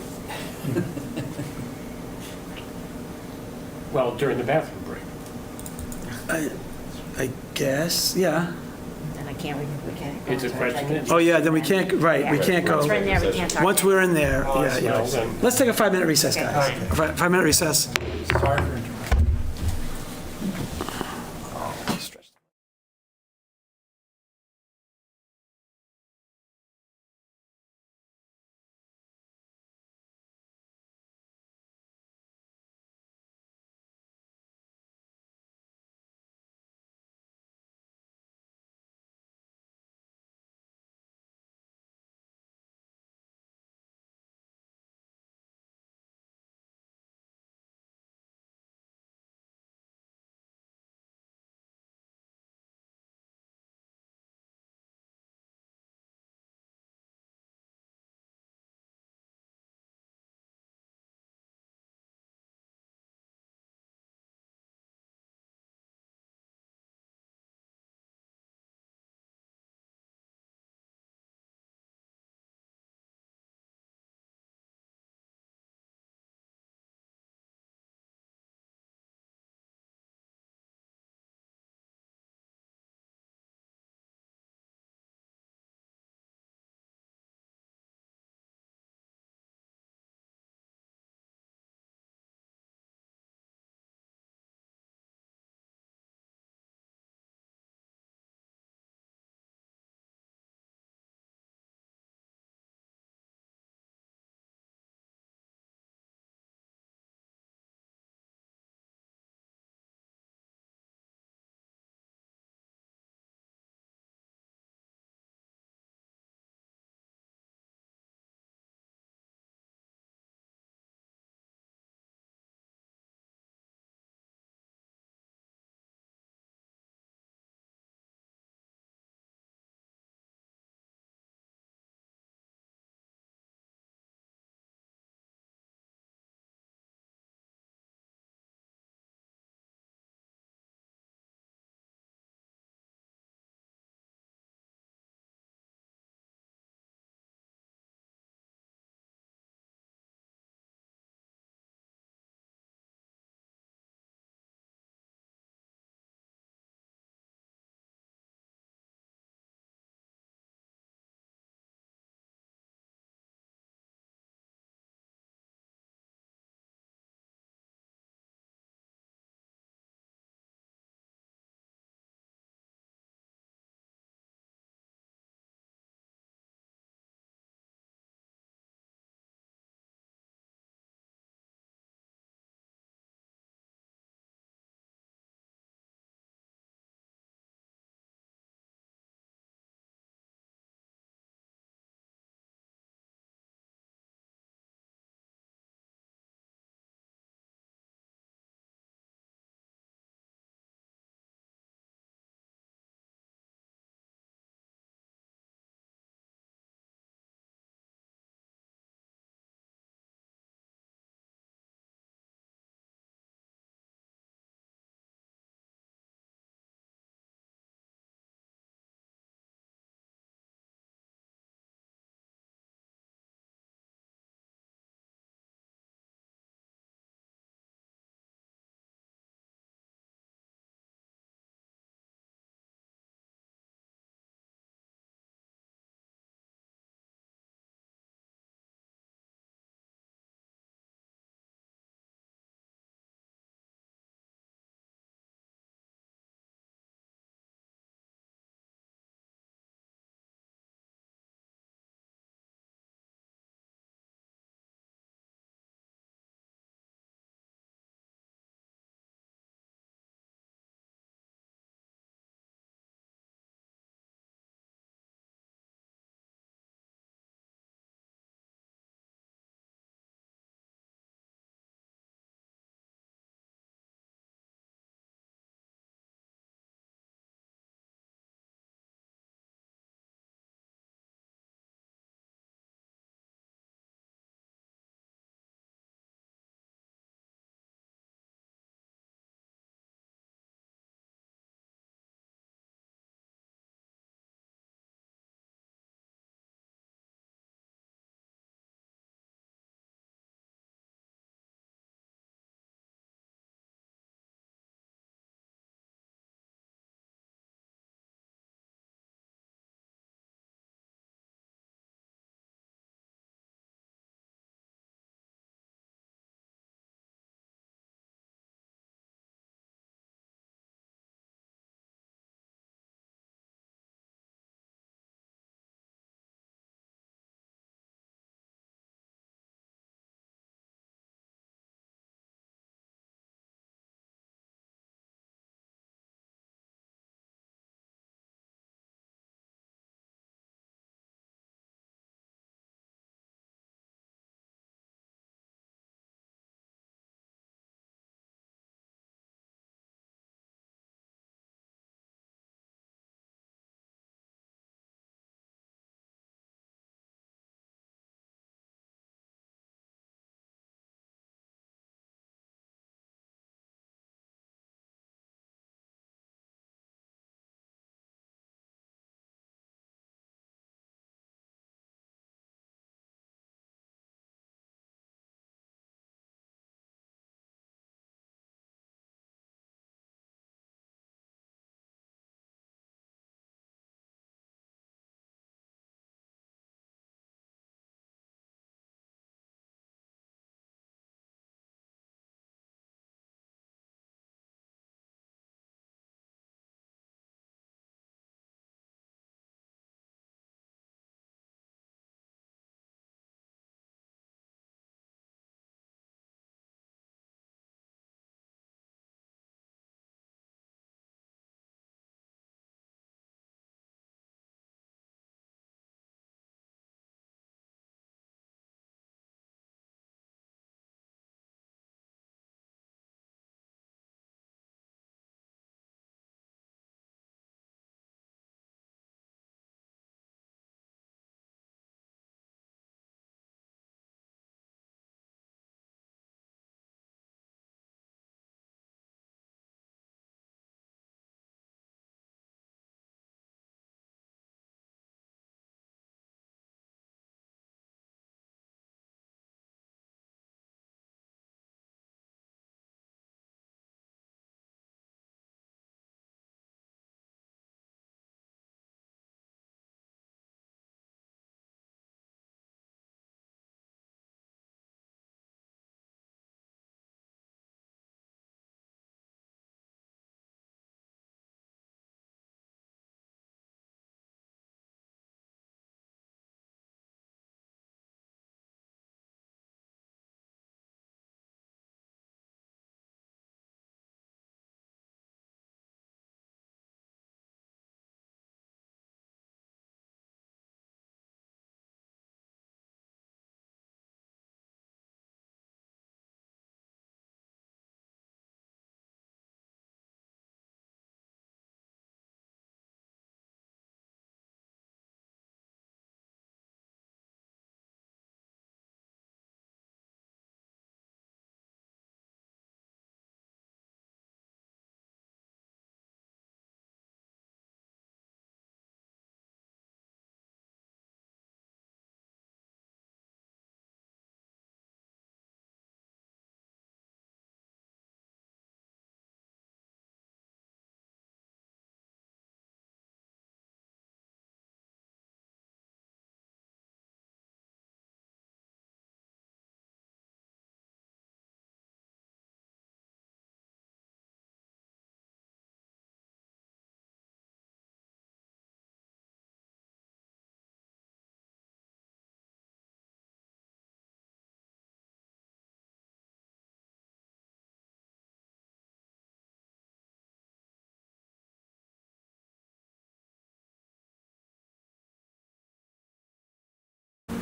Well, during the bathroom break. I guess, yeah. And I can't, we can't. go It's a into question. executive Oh, yeah, then we can't, right, we Yeah. can't go. Once we're in there, we can't talk. Once we're in there, Oh, I yeah, see. yeah. Well, then- Let's take a 5-minute recess, Okay. guys. 5-minute recess. Sorry for interrupting.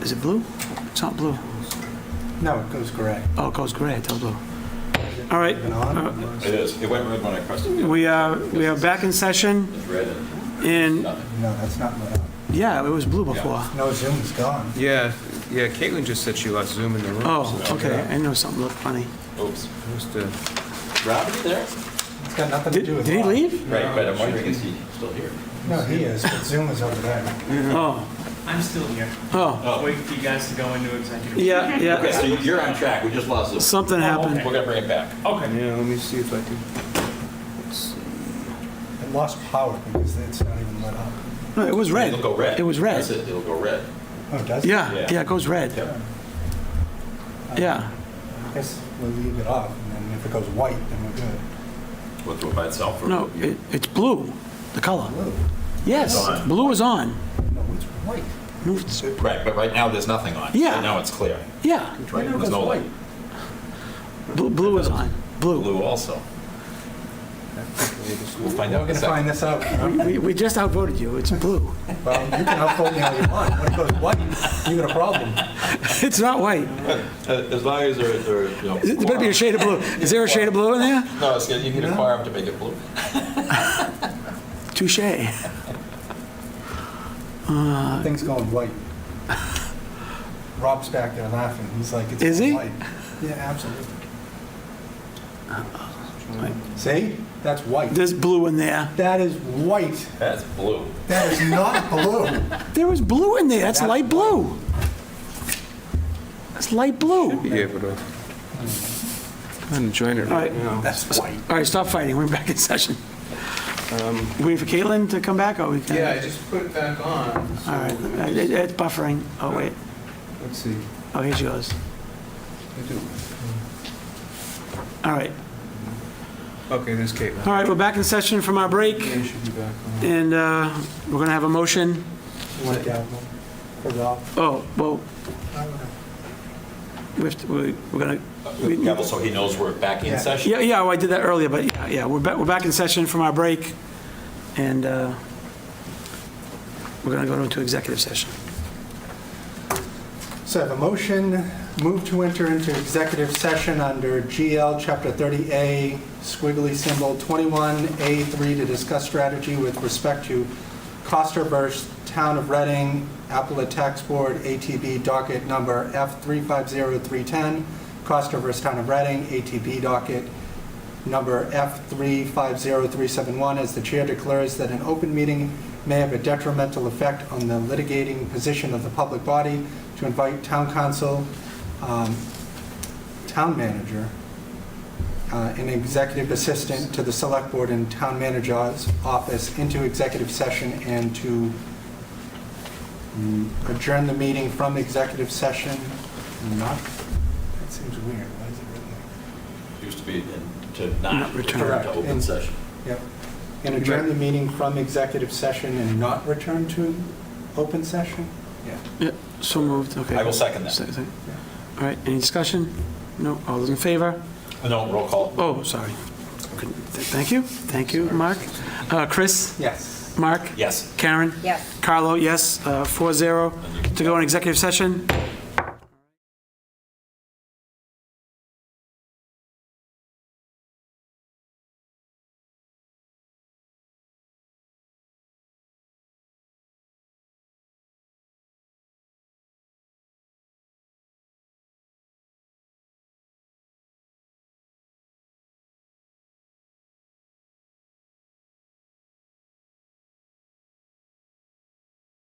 Is it blue? It's not blue. No, it goes gray. Oh, it goes gray, I tell blue. All right, It is. It went red when I crossed it. we are back in session, It's red. and, No, that's not lit up. yeah, it was blue before. No, Zoom's gone. Yeah, Caitlin just said she lost Zoom in the room. Oh, so- okay, I know something looked funny. Oops. Must, Rob, are you there? It's got nothing to do with. Did he Rob. leave? Right, but I'm wondering, is he still here? No, he is, but Zoom is over there. Oh, I'm still here. oh, Wait for you guys to go into executive. yeah, Okay, yeah, so you're on track. We just lost this. something happened. We're gonna bring it back. Okay. yeah, let me see if I can. Let's see. It lost power because it's not even lit up. No, it was red. It'll go red. It was red. That's it. It'll go red. Oh, does it? Yeah, Yeah. yeah, it goes red. Yep. Yeah. I guess we'll leave it off, and then if it goes white, then we're good. We'll do it by itself. or- No, it's blue, the color. Blue. Yes, It's on. blue is on. No, it's white. No, it's- Right, but right now, there's nothing on. Yeah. Right now, it's clear. Yeah, Right, Right now it there's goes no light. white. blue is on, blue. Blue also. We'll find out We're in a gonna find second. this out. We just outvoted you, it's blue. Well, you can outvote me all you want. When it goes white, you got a problem. It's not white. As long as they're, you know. There better be a shade of blue. Is there a shade of blue in there? No, it's good. You need a quorum to make it blue. Touche. Thing's going white. Rob's back there laughing. He's like, it's Is going he? white. Yeah, absolutely. See? That's white. There's blue in there. That is white. That's blue. That is not blue. There was blue in there, that's light blue. That's light blue. Be able to. I'm enjoying it All right. right now. That's white. All right, stop fighting, we're back in session. Wait for Caitlin to come back, or we can? Yeah, I just put it back on. so- All right, it's buffering. Oh, wait. Let's see. Oh, here she goes. I do. All right. Okay, there's Caitlin. All right, we're back in session from our break, Yeah, you should be back on. and we're going to have a motion. You want to gavel for Rob? Oh, well, we're going to... Gavel, so he knows we're back in session. Yeah, well, I did that earlier, but yeah, we're back in session from our break, and we're going to go into executive session. So I have a motion, move to enter into executive session under GL Chapter 30A, squiggly symbol 21A3, to discuss strategy with respect to Costa vs. Town of Reading, Appellate Tax Board, ATB docket number F350310, Costa vs. Town of Reading, ATB docket number F350371, as the chair declares that an open meeting may have a detrimental effect on the litigating position of the public body, to invite town council, town manager, an executive assistant to the select board and town manager's office into executive session, and to adjourn the meeting from executive session. Not, that seems weird. Why is it written like Used to be to not return Correct. to open And- session. Yep. And adjourn the meeting from executive session and not return to open session? Yeah. Yeah, so moved, okay. I will second that. Second. All right, any discussion? No, all those in favor? No, roll call. Oh, sorry. Thank you, Mark. Chris? Yes. Mark? Yes. Karen? Yes. Carlo, yes, 4-0. To go in executive session?